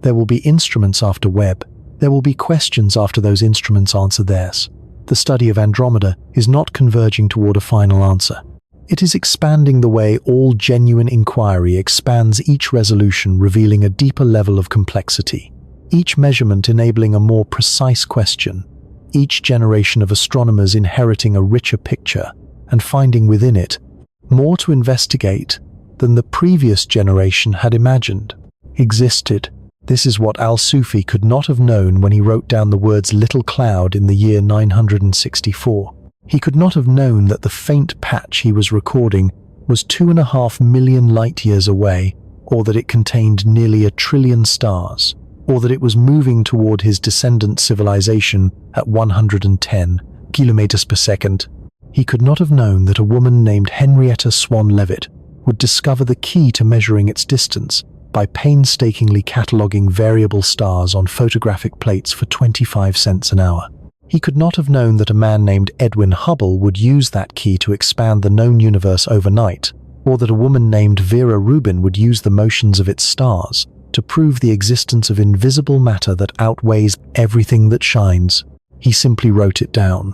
There will be instruments after Webb. There will be questions after those instruments answer theirs. The study of Andromeda is not converging toward a final answer. It is expanding the way all genuine inquiry expands, each resolution revealing a deeper level of complexity, each measurement enabling a more precise question, each generation of astronomers inheriting a richer picture and finding within it more to investigate than the previous generation had imagined existed. This is what al-Sufi could not have known when he wrote down the words "little cloud" in the year 964. He could not have known that the faint patch he was recording was 2.5 million light-years away, or that it contained nearly 1 trillion stars, or that it was moving toward his descendant civilization at 110 kilometers per second. He could not have known that a woman named Henrietta Swan Leavitt would discover the key to measuring its distance by painstakingly cataloging variable stars on photographic plates for 25 cents an hour. He could not have known that a man named Edwin Hubble would use that key to expand the known universe overnight, or that a woman named Vera Rubin would use the motions of its stars to prove the existence of invisible matter that outweighs everything that shines. He simply wrote it down.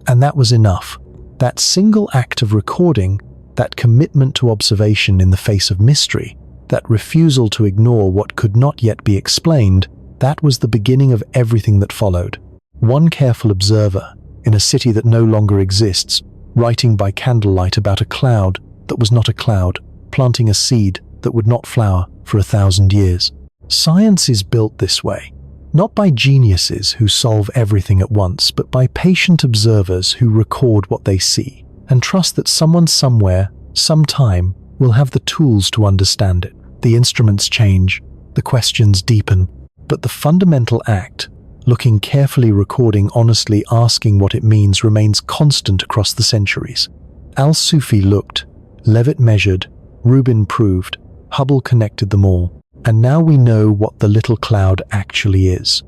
And that was enough. That single act of recording, that commitment to observation in the face of mystery, that refusal to ignore what could not yet be explained, that was the beginning of everything that followed. One careful observer, in a city that no longer exists, writing by candlelight about a cloud that was not a cloud, planting a seed that would not flower for 1,000 years. Science is built this way, not by geniuses who solve everything at once, but by patient observers who record what they see and trust that someone somewhere, sometime, will have the tools to understand it. The instruments change, the questions deepen, but the fundamental act, looking carefully, recording honestly, asking what it means, remains constant across the centuries. Al-Sufi looked, Leavitt measured, Rubin proved, Hubble connected them all, and now we know what the little cloud actually is.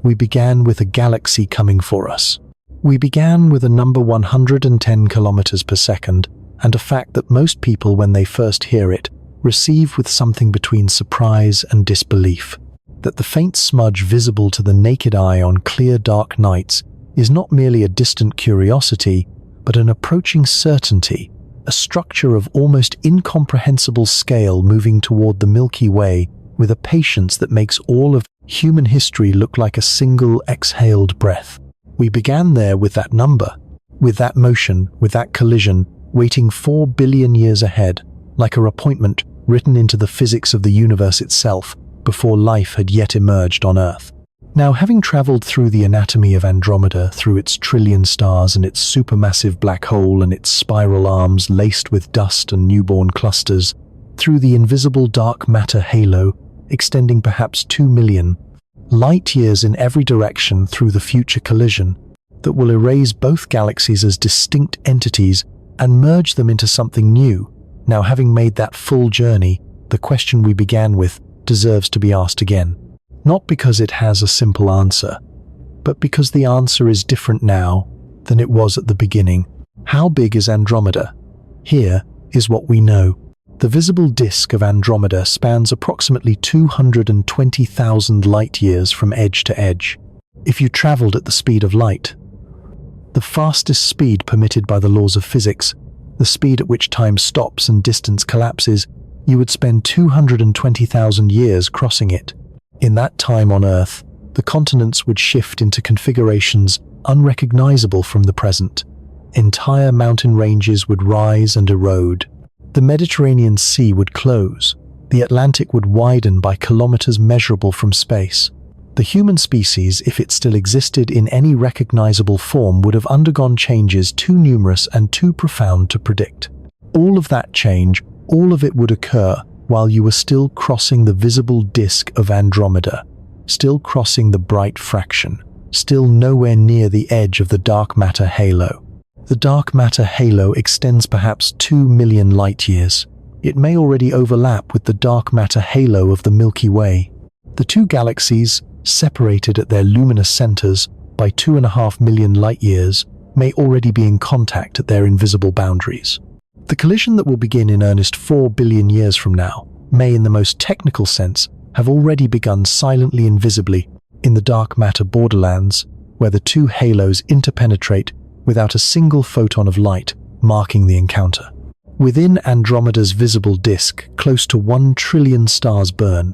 We began with a galaxy coming for us. We began with a number 110 kilometers per second, and a fact that most people, when they first hear it, receive with something between surprise and disbelief. That the faint smudge visible to the naked eye on clear dark nights is not merely a distant curiosity, but an approaching certainty, a structure of almost incomprehensible scale moving toward the Milky Way with a patience that makes all of human history look like a single exhaled breath. We began there with that number, with that motion, with that collision, waiting 4 billion years ahead, like a appointment written into the physics of the universe itself, before life had yet emerged on Earth. Now, having traveled through the anatomy of Andromeda, through its trillion stars and its supermassive black hole and its spiral arms laced with dust and newborn clusters, through the invisible dark matter halo, extending perhaps 2 million light-years in every direction through the future collision that will erase both galaxies as distinct entities and merge them into something new. Now, having made that full journey, the question we began with deserves to be asked again. Not because it has a simple answer, but because the answer is different now than it was at the beginning. How big is Andromeda? Here is what we know. The visible disk of Andromeda spans approximately 220,000 light-years from edge to edge. If you traveled at the speed of light, the fastest speed permitted by the laws of physics, the speed at which time stops and distance collapses, you would spend 220,000 years crossing it. In that time on Earth, the continents would shift into configurations unrecognizable from the present. Entire mountain ranges would rise and erode. The Mediterranean Sea would close. The Atlantic would widen by kilometers measurable from space. The human species, if it still existed in any recognizable form, would have undergone changes too numerous and too profound to predict. All of that change, all of it would occur while you were still crossing the visible disk of Andromeda, still crossing the bright fraction, still nowhere near the edge of the dark matter halo. The dark matter halo extends perhaps 2 million light-years. It may already overlap with the dark matter halo of the Milky Way. The two galaxies, separated at their luminous centers by 2.5 million light-years, may already be in contact at their invisible boundaries. The collision that will begin in earnest 4 billion years from now may, in the most technical sense, have already begun silently and visibly in the dark matter borderlands, where the two halos interpenetrate without a single photon of light marking the encounter. Within Andromeda's visible disk, close to 1 trillion stars burn,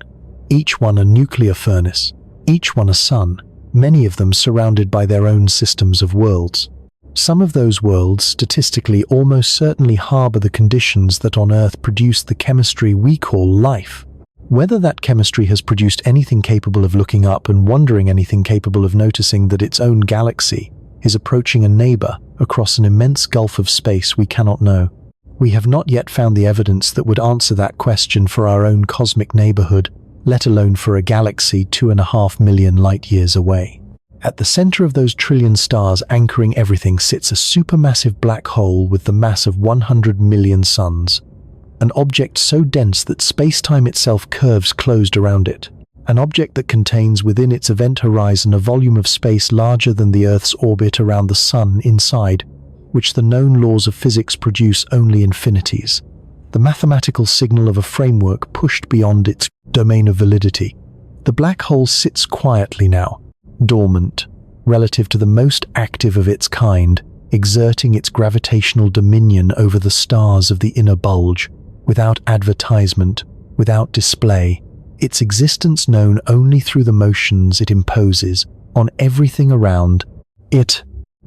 each one a nuclear furnace, each one a sun, many of them surrounded by their own systems of worlds. Some of those worlds, statistically, almost certainly harbor the conditions that on Earth produce the chemistry we call life. Whether that chemistry has produced anything capable of looking up and wondering, anything capable of noticing that its own galaxy is approaching a neighbor across an immense gulf of space, we cannot know. We have not yet found the evidence that would answer that question for our own cosmic neighborhood, let alone for a galaxy 2.5 million light-years away. At the center of those trillion stars anchoring everything sits a supermassive black hole with the mass of 100 million suns, an object so dense that space-time itself curves closed around it, an object that contains within its event horizon a volume of space larger than the Earth's orbit around the Sun inside, which the known laws of physics produce only infinities, the mathematical signal of a framework pushed beyond its domain of validity. The black hole sits quietly now, dormant, relative to the most active of its kind, exerting its gravitational dominion over the stars of the inner bulge, without advertisement, without display, its existence known only through the motions it imposes on everything around it.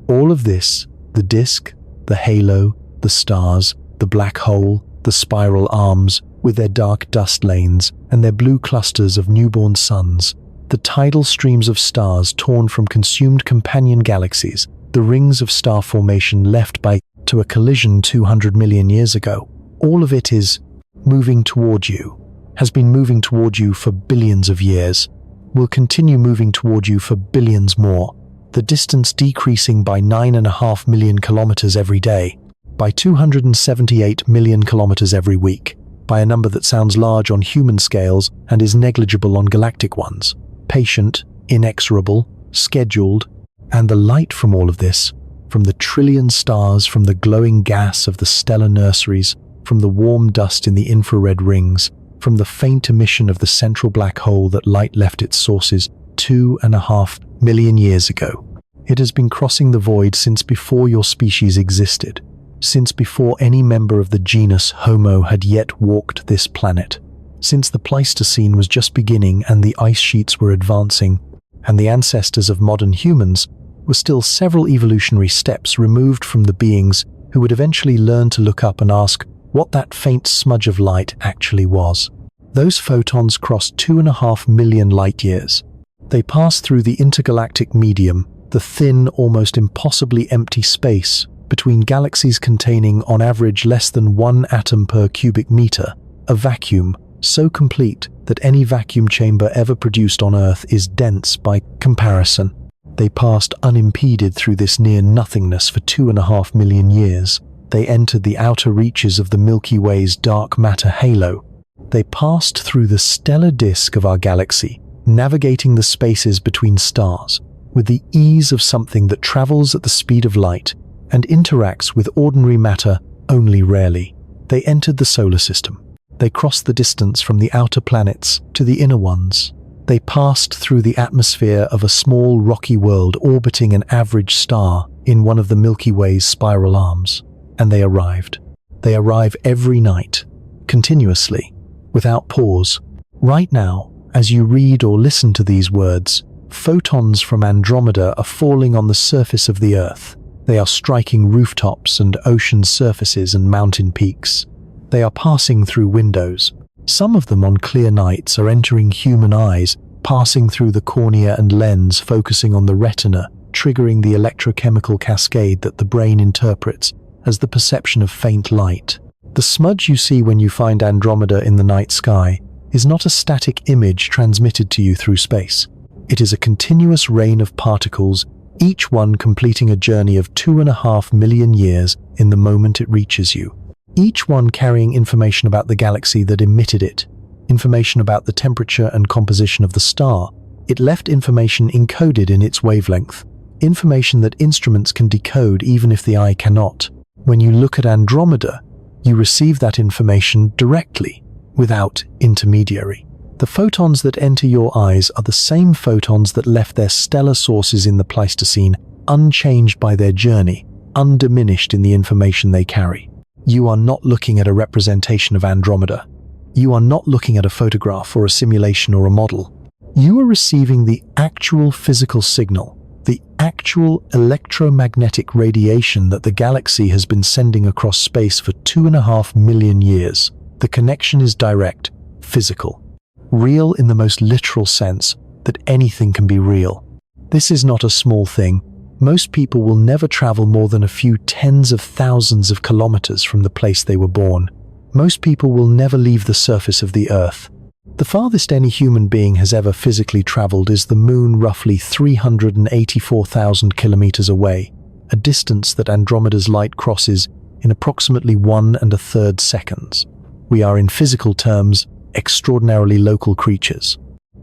All of this, the disk, the halo, the stars, the black hole, the spiral arms, with their dark dust lanes and their blue clusters of newborn suns, the tidal streams of stars torn from consumed companion galaxies, the rings of star formation left by to a collision 200 million years ago. All of it is moving toward you, has been moving toward you for billions of years, will continue moving toward you for billions more, the distance decreasing by 9.5 million kilometers every day, by 278 million kilometers every week, by a number that sounds large on human scales and is negligible on galactic ones. Patient, inexorable, scheduled, and the light from all of this, from the trillion stars, from the glowing gas of the stellar nurseries, from the warm dust in the infrared rings, from the faint emission of the central black hole that light left its sources 2.5 million years ago. It has been crossing the void since before your species existed, since before any member of the genus Homo had yet walked this planet, since the Pleistocene was just beginning and the ice sheets were advancing, and the ancestors of modern humans were still several evolutionary steps removed from the beings who would eventually learn to look up and ask what that faint smudge of light actually was. Those photons crossed 2.5 million light-years. They passed through the intergalactic medium, the thin, almost impossibly empty space between galaxies containing on average less than 1 atom per cubic meter, a vacuum so complete that any vacuum chamber ever produced on Earth is dense by comparison. They passed unimpeded through this near nothingness for 2.5 million years. They entered the outer reaches of the Milky Way's dark matter halo. They passed through the stellar disk of our galaxy, navigating the spaces between stars with the ease of something that travels at the speed of light and interacts with ordinary matter only rarely. They entered the solar system. They crossed the distance from the outer planets to the inner ones. They passed through the atmosphere of a small rocky world orbiting an average star in one of the Milky Way's spiral arms. And they arrived. They arrive every night, continuously, without pause. Right now, as you read or listen to these words, photons from Andromeda are falling on the surface of the Earth. They are striking rooftops and ocean surfaces and mountain peaks. They are passing through windows. Some of them on clear nights are entering human eyes, passing through the cornea and lens, focusing on the retina, triggering the electrochemical cascade that the brain interprets as the perception of faint light. The smudge you see when you find Andromeda in the night sky is not a static image transmitted to you through space. It is a continuous rain of particles, each one completing a journey of 2.5 million years in the moment it reaches you. Each one carrying information about the galaxy that emitted it, information about the temperature and composition of the star. It left information encoded in its wavelength, information that instruments can decode even if the eye cannot. When you look at Andromeda, you receive that information directly, without intermediary. The photons that enter your eyes are the same photons that left their stellar sources in the Pleistocene, unchanged by their journey, undiminished in the information they carry. You are not looking at a representation of Andromeda. You are not looking at a photograph or a simulation or a model. You are receiving the actual physical signal, the actual electromagnetic radiation that the galaxy has been sending across space for 2.5 million years. The connection is direct, physical, real in the most literal sense that anything can be real. This is not a small thing. Most people will never travel more than a few tens of thousands of kilometers from the place they were born. Most people will never leave the surface of the Earth. The farthest any human being has ever physically traveled is the Moon, roughly 384,000 kilometers away, a distance that Andromeda's light crosses in approximately 1 1/3 seconds. We are, in physical terms, extraordinarily local creatures.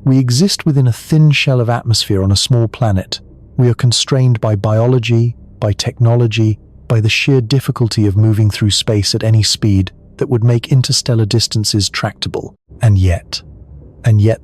We exist within a thin shell of atmosphere on a small planet. We are constrained by biology, by technology, by the sheer difficulty of moving through space at any speed that would make interstellar distances tractable. And yet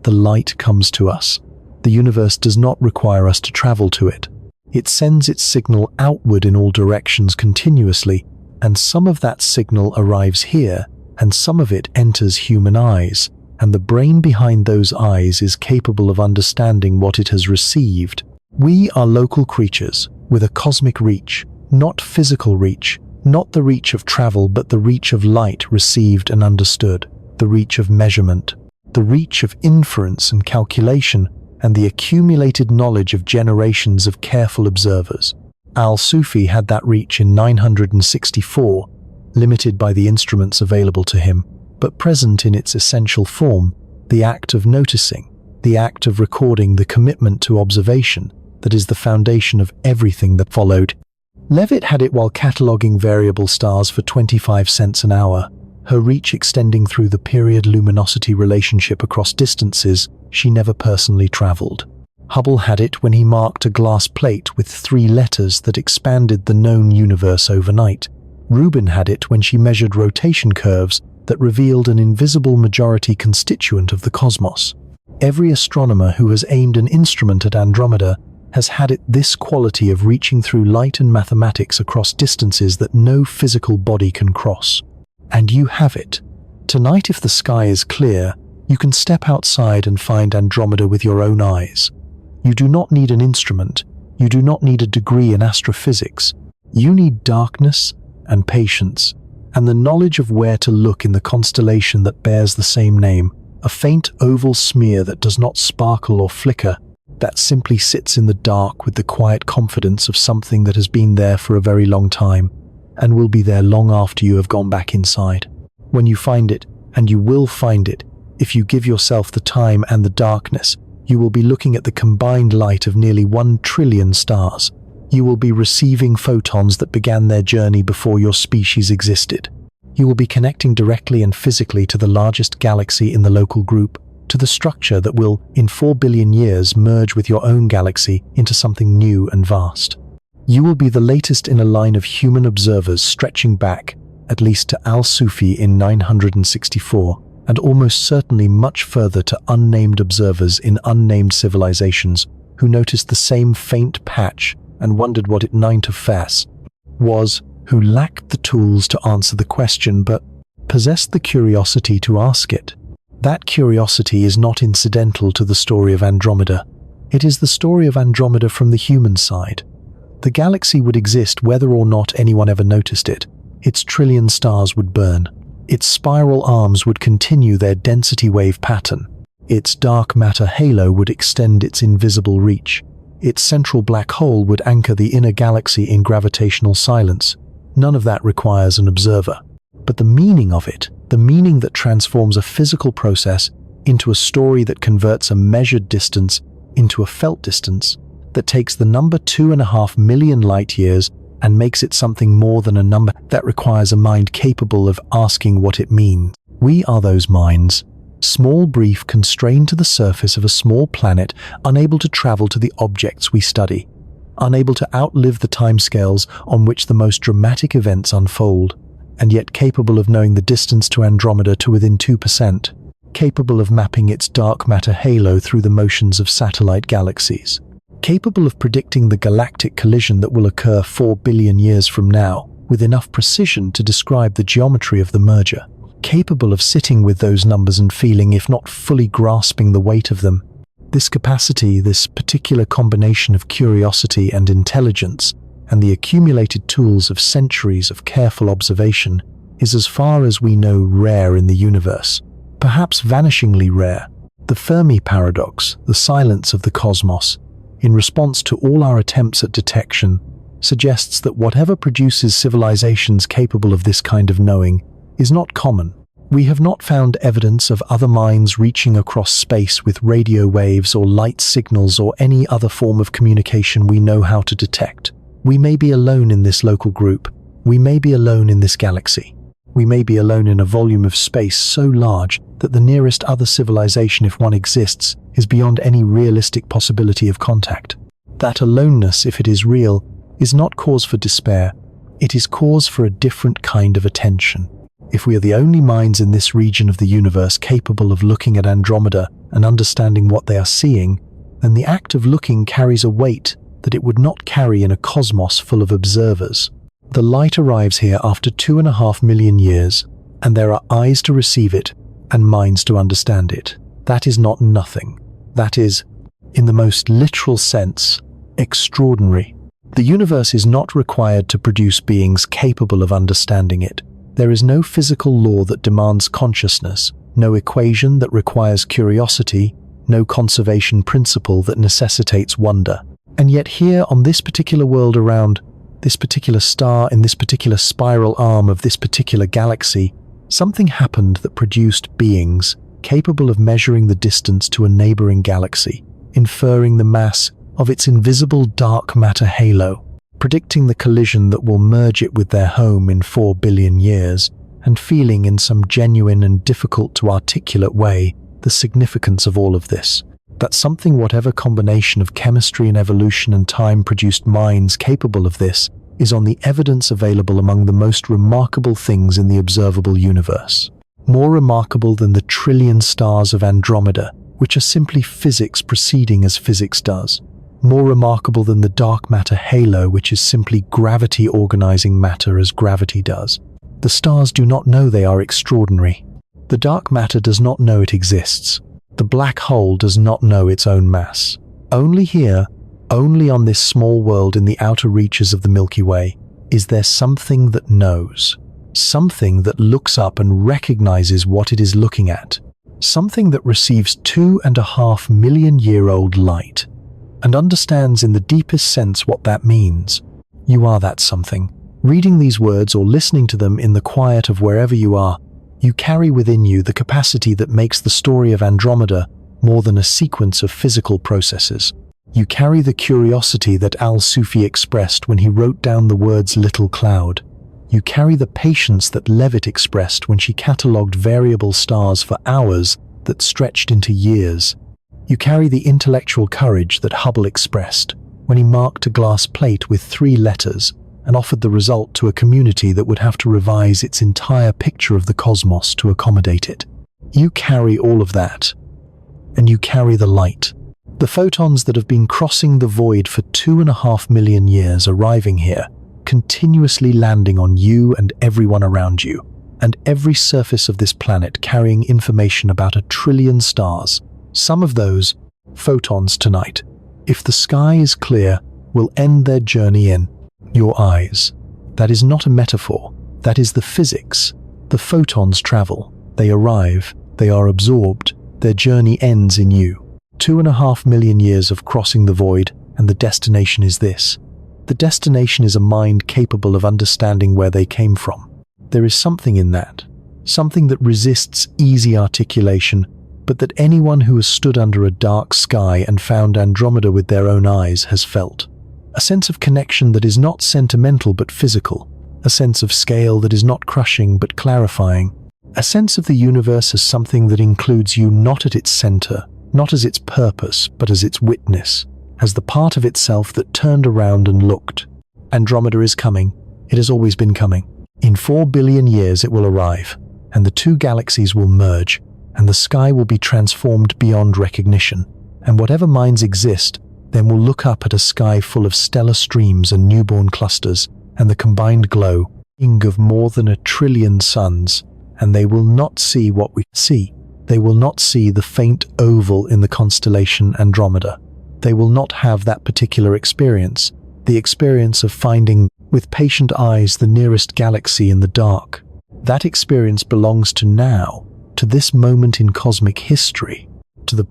the light comes to us. The universe does not require us to travel to it. It sends its signal outward in all directions continuously, and some of that signal arrives here, and some of it enters human eyes, and the brain behind those eyes is capable of understanding what it has received. We are local creatures with a cosmic reach, not physical reach, not the reach of travel, but the reach of light received and understood, the reach of measurement, the reach of inference and calculation, and the accumulated knowledge of generations of careful observers. Al-Sufi had that reach in 964, limited by the instruments available to him, but present in its essential form, the act of noticing, the act of recording, the commitment to observation that is the foundation of everything that followed. Leavitt had it while cataloguing variable stars for 25 cents an hour, her reach extending through the period-luminosity relationship across distances she never personally traveled. Hubble had it when he marked a glass plate with 3 letters that expanded the known universe overnight. Rubin had it when she measured rotation curves that revealed an invisible majority constituent of the cosmos. Every astronomer who has aimed an instrument at Andromeda has had it this quality of reaching through light and mathematics across distances that no physical body can cross. And you have it. Tonight, if the sky is clear, you can step outside and find Andromeda with your own eyes. You do not need an instrument. You do not need a degree in astrophysics. You need darkness and patience, and the knowledge of where to look in the constellation that bears the same name, a faint oval smear that does not sparkle or flicker, that simply sits in the dark with the quiet confidence of something that has been there for a very long time, and will be there long after you have gone back inside. When you find it, and you will find it, if you give yourself the time and the darkness, you will be looking at the combined light of nearly 1 trillion stars. You will be receiving photons that began their journey before your species existed. You will be connecting directly and physically to the largest galaxy in the local group, to the structure that will, in 4 billion years, merge with your own galaxy into something new and vast. You will be the latest in a line of human observers stretching back, at least to al-Sufi in 964, and almost certainly much further to unnamed observers in unnamed civilizations who noticed the same faint patch and wondered what it meant to face was, who lacked the tools to answer the question but possessed the curiosity to ask it. That curiosity is not incidental to the story of Andromeda. It is the story of Andromeda from the human side. The galaxy would exist whether or not anyone ever noticed it. Its trillion stars would burn. Its spiral arms would continue their density wave pattern. Its dark matter halo would extend its invisible reach. Its central black hole would anchor the inner galaxy in gravitational silence. None of that requires an observer. But the meaning of it, the meaning that transforms a physical process into a story that converts a measured distance into a felt distance, that takes the number 2.5 million light-years and makes it something more than a number, that requires a mind capable of asking what it means. We are those minds. Small, brief, constrained to the surface of a small planet, unable to travel to the objects we study, unable to outlive the timescales on which the most dramatic events unfold, and yet capable of knowing the distance to Andromeda to within 2%, capable of mapping its dark matter halo through the motions of satellite galaxies, capable of predicting the galactic collision that will occur 4 billion years from now with enough precision to describe the geometry of the merger, capable of sitting with those numbers and feeling, if not fully grasping the weight of them. This capacity, this particular combination of curiosity and intelligence, and the accumulated tools of centuries of careful observation, is, as far as we know, rare in the universe, perhaps vanishingly rare. The Fermi paradox, the silence of the cosmos, in response to all our attempts at detection, suggests that whatever produces civilizations capable of this kind of knowing is not common. We have not found evidence of other minds reaching across space with radio waves or light signals or any other form of communication we know how to detect. We may be alone in this local group. We may be alone in this galaxy. We may be alone in a volume of space so large that the nearest other civilization, if one exists, is beyond any realistic possibility of contact. That aloneness, if it is real, is not cause for despair. It is cause for a different kind of attention. If we are the only minds in this region of the universe capable of looking at Andromeda and understanding what they are seeing, then the act of looking carries a weight that it would not carry in a cosmos full of observers. The light arrives here after 2.5 million years, and there are eyes to receive it and minds to understand it. That is not nothing. That is, in the most literal sense, extraordinary. The universe is not required to produce beings capable of understanding it. There is no physical law that demands consciousness, no equation that requires curiosity, no conservation principle that necessitates wonder. And yet here on this particular world around this particular star in this particular spiral arm of this particular galaxy, something happened that produced beings capable of measuring the distance to a neighboring galaxy, inferring the mass of its invisible dark matter halo, predicting the collision that will merge it with their home in 4 billion years, and feeling in some genuine and difficult to articulate way the significance of all of this. That something, whatever combination of chemistry and evolution and time produced minds capable of this, is on the evidence available among the most remarkable things in the observable universe. More remarkable than the trillion stars of Andromeda, which are simply physics proceeding as physics does. More remarkable than the dark matter halo, which is simply gravity organizing matter as gravity does. The stars do not know they are extraordinary. The dark matter does not know it exists. The black hole does not know its own mass. Only here, only on this small world in the outer reaches of the Milky Way, is there something that knows. Something that looks up and recognizes what it is looking at. Something that receives 2.5 million year old light and understands in the deepest sense what that means. You are that something. Reading these words or listening to them in the quiet of wherever you are, you carry within you the capacity that makes the story of Andromeda more than a sequence of physical processes. You carry the curiosity that al-Sufi expressed when he wrote down the words little cloud. You carry the patience that Leavitt expressed when she catalogued variable stars for hours that stretched into years. You carry the intellectual courage that Hubble expressed when he marked a glass plate with 3 letters and offered the result to a community that would have to revise its entire picture of the cosmos to accommodate it. You carry all of that, and you carry the light. The photons that have been crossing the void for 2.5 million years arriving here, continuously landing on you and everyone around you, and every surface of this planet carrying information about 1 trillion stars. Some of those photons tonight, if the sky is clear will end their journey in your eyes. That is not a metaphor. That is the physics. The photons travel. They arrive. They are absorbed. Their journey ends in you. 2.5 million years of crossing the void, and the destination is this. The destination is a mind capable of understanding where they came from. There is something in that. Something that resists easy articulation, but that anyone who has stood under a dark sky and found Andromeda with their own eyes has felt. A sense of connection that is not sentimental but physical. A sense of scale that is not crushing but clarifying. A sense of the universe as something that includes you not at its center, not as its purpose, but as its witness, as the part of itself that turned around and looked. Andromeda is coming. It has always been coming. In 4 billion years it will arrive, and the two galaxies will merge, and the sky will be transformed beyond recognition, and whatever minds exist then will look up at a sky full of stellar streams and newborn clusters, and the combined glow of more than 1 trillion suns, and they will not see what we see. They will not see the faint oval in the constellation Andromeda. They will not have that particular experience, the experience of finding with patient eyes the nearest galaxy in the dark. That experience belongs to now, to this moment in cosmic history, to the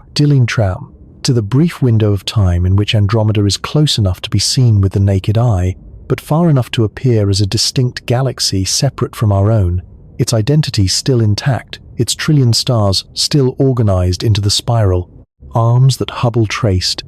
Traum, to the brief window of time in which Andromeda is close enough to be seen with the naked eye, but far enough to appear as a distinct galaxy separate from our own, its identity still intact, its trillion stars still organized into the spiral, arms that Hubble traced,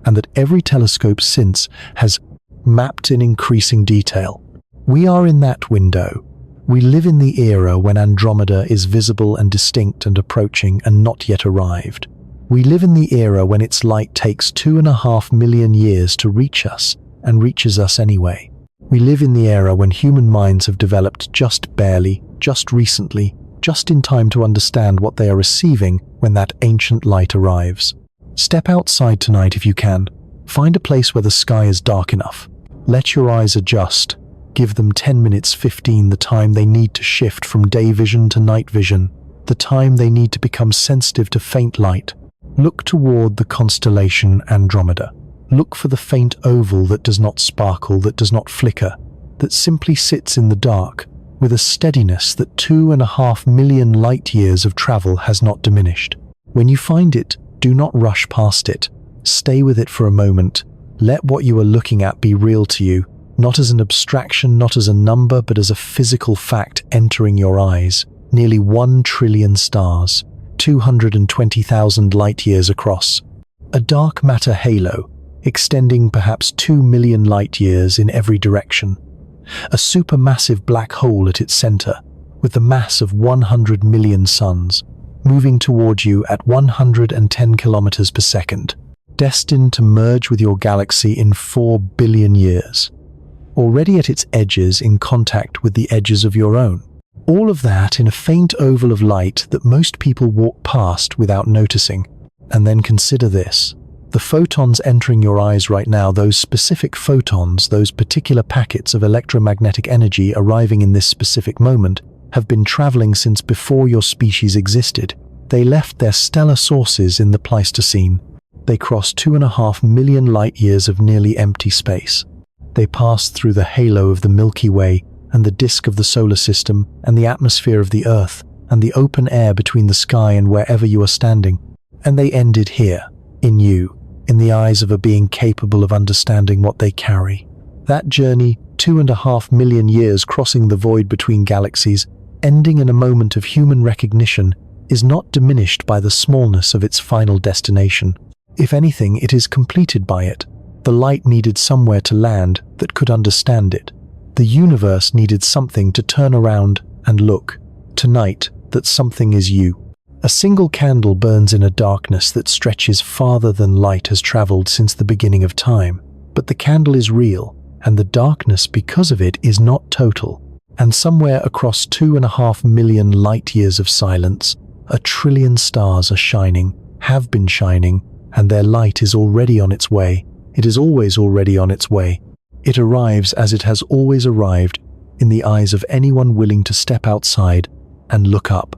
and that every telescope since has mapped in increasing detail. We are in that window. We live in the era when Andromeda is visible and distinct and approaching and not yet arrived. We live in the era when its light takes 2.5 million years to reach us and reaches us anyway. We live in the era when human minds have developed just barely, just recently, just in time to understand what they are receiving when that ancient light arrives. Step outside tonight if you can. Find a place where the sky is dark enough. Let your eyes adjust. Give them 10 minutes 15, the time they need to shift from day vision to night vision, the time they need to become sensitive to faint light. Look toward the constellation Andromeda. Look for the faint oval that does not sparkle, that does not flicker, that simply sits in the dark, with a steadiness that 2.5 million light years of travel has not diminished. When you find it, do not rush past it. Stay with it for a moment. Let what you are looking at be real to you, not as an abstraction, not as a number, but as a physical fact entering your eyes. Nearly 1 trillion stars, 220,000 light years across. A dark matter halo, extending perhaps 2 million light years in every direction. A supermassive black hole at its center, with the mass of 100 million suns, moving toward you at 110 kilometers per second, destined to merge with your galaxy in 4 billion years. Already at its edges, in contact with the edges of your own. All of that in a faint oval of light that most people walk past without noticing. And then consider this. The photons entering your eyes right now, those specific photons, those particular packets of electromagnetic energy arriving in this specific moment, have been traveling since before your species existed. They left their stellar sources in the Pleistocene. They crossed 2.5 million light years of nearly empty space. They passed through the halo of the Milky Way and the disk of the solar system and the atmosphere of the Earth and the open air between the sky and wherever you are standing. And they ended here, in you, in the eyes of a being capable of understanding what they carry. That journey, 2.5 million years crossing the void between galaxies, ending in a moment of human recognition, is not diminished by the smallness of its final destination. If anything, it is completed by it. The light needed somewhere to land that could understand it. The universe needed something to turn around and look. Tonight, that something is you. A single candle burns in a darkness that stretches farther than light has traveled since the beginning of time. But the candle is real, and the darkness because of it is not total. And somewhere across 2.5 million light years of silence, 1 trillion stars are shining, have been shining, and their light is already on its way. It is always already on its way. It arrives as it has always arrived, in the eyes of anyone willing to step outside and look up.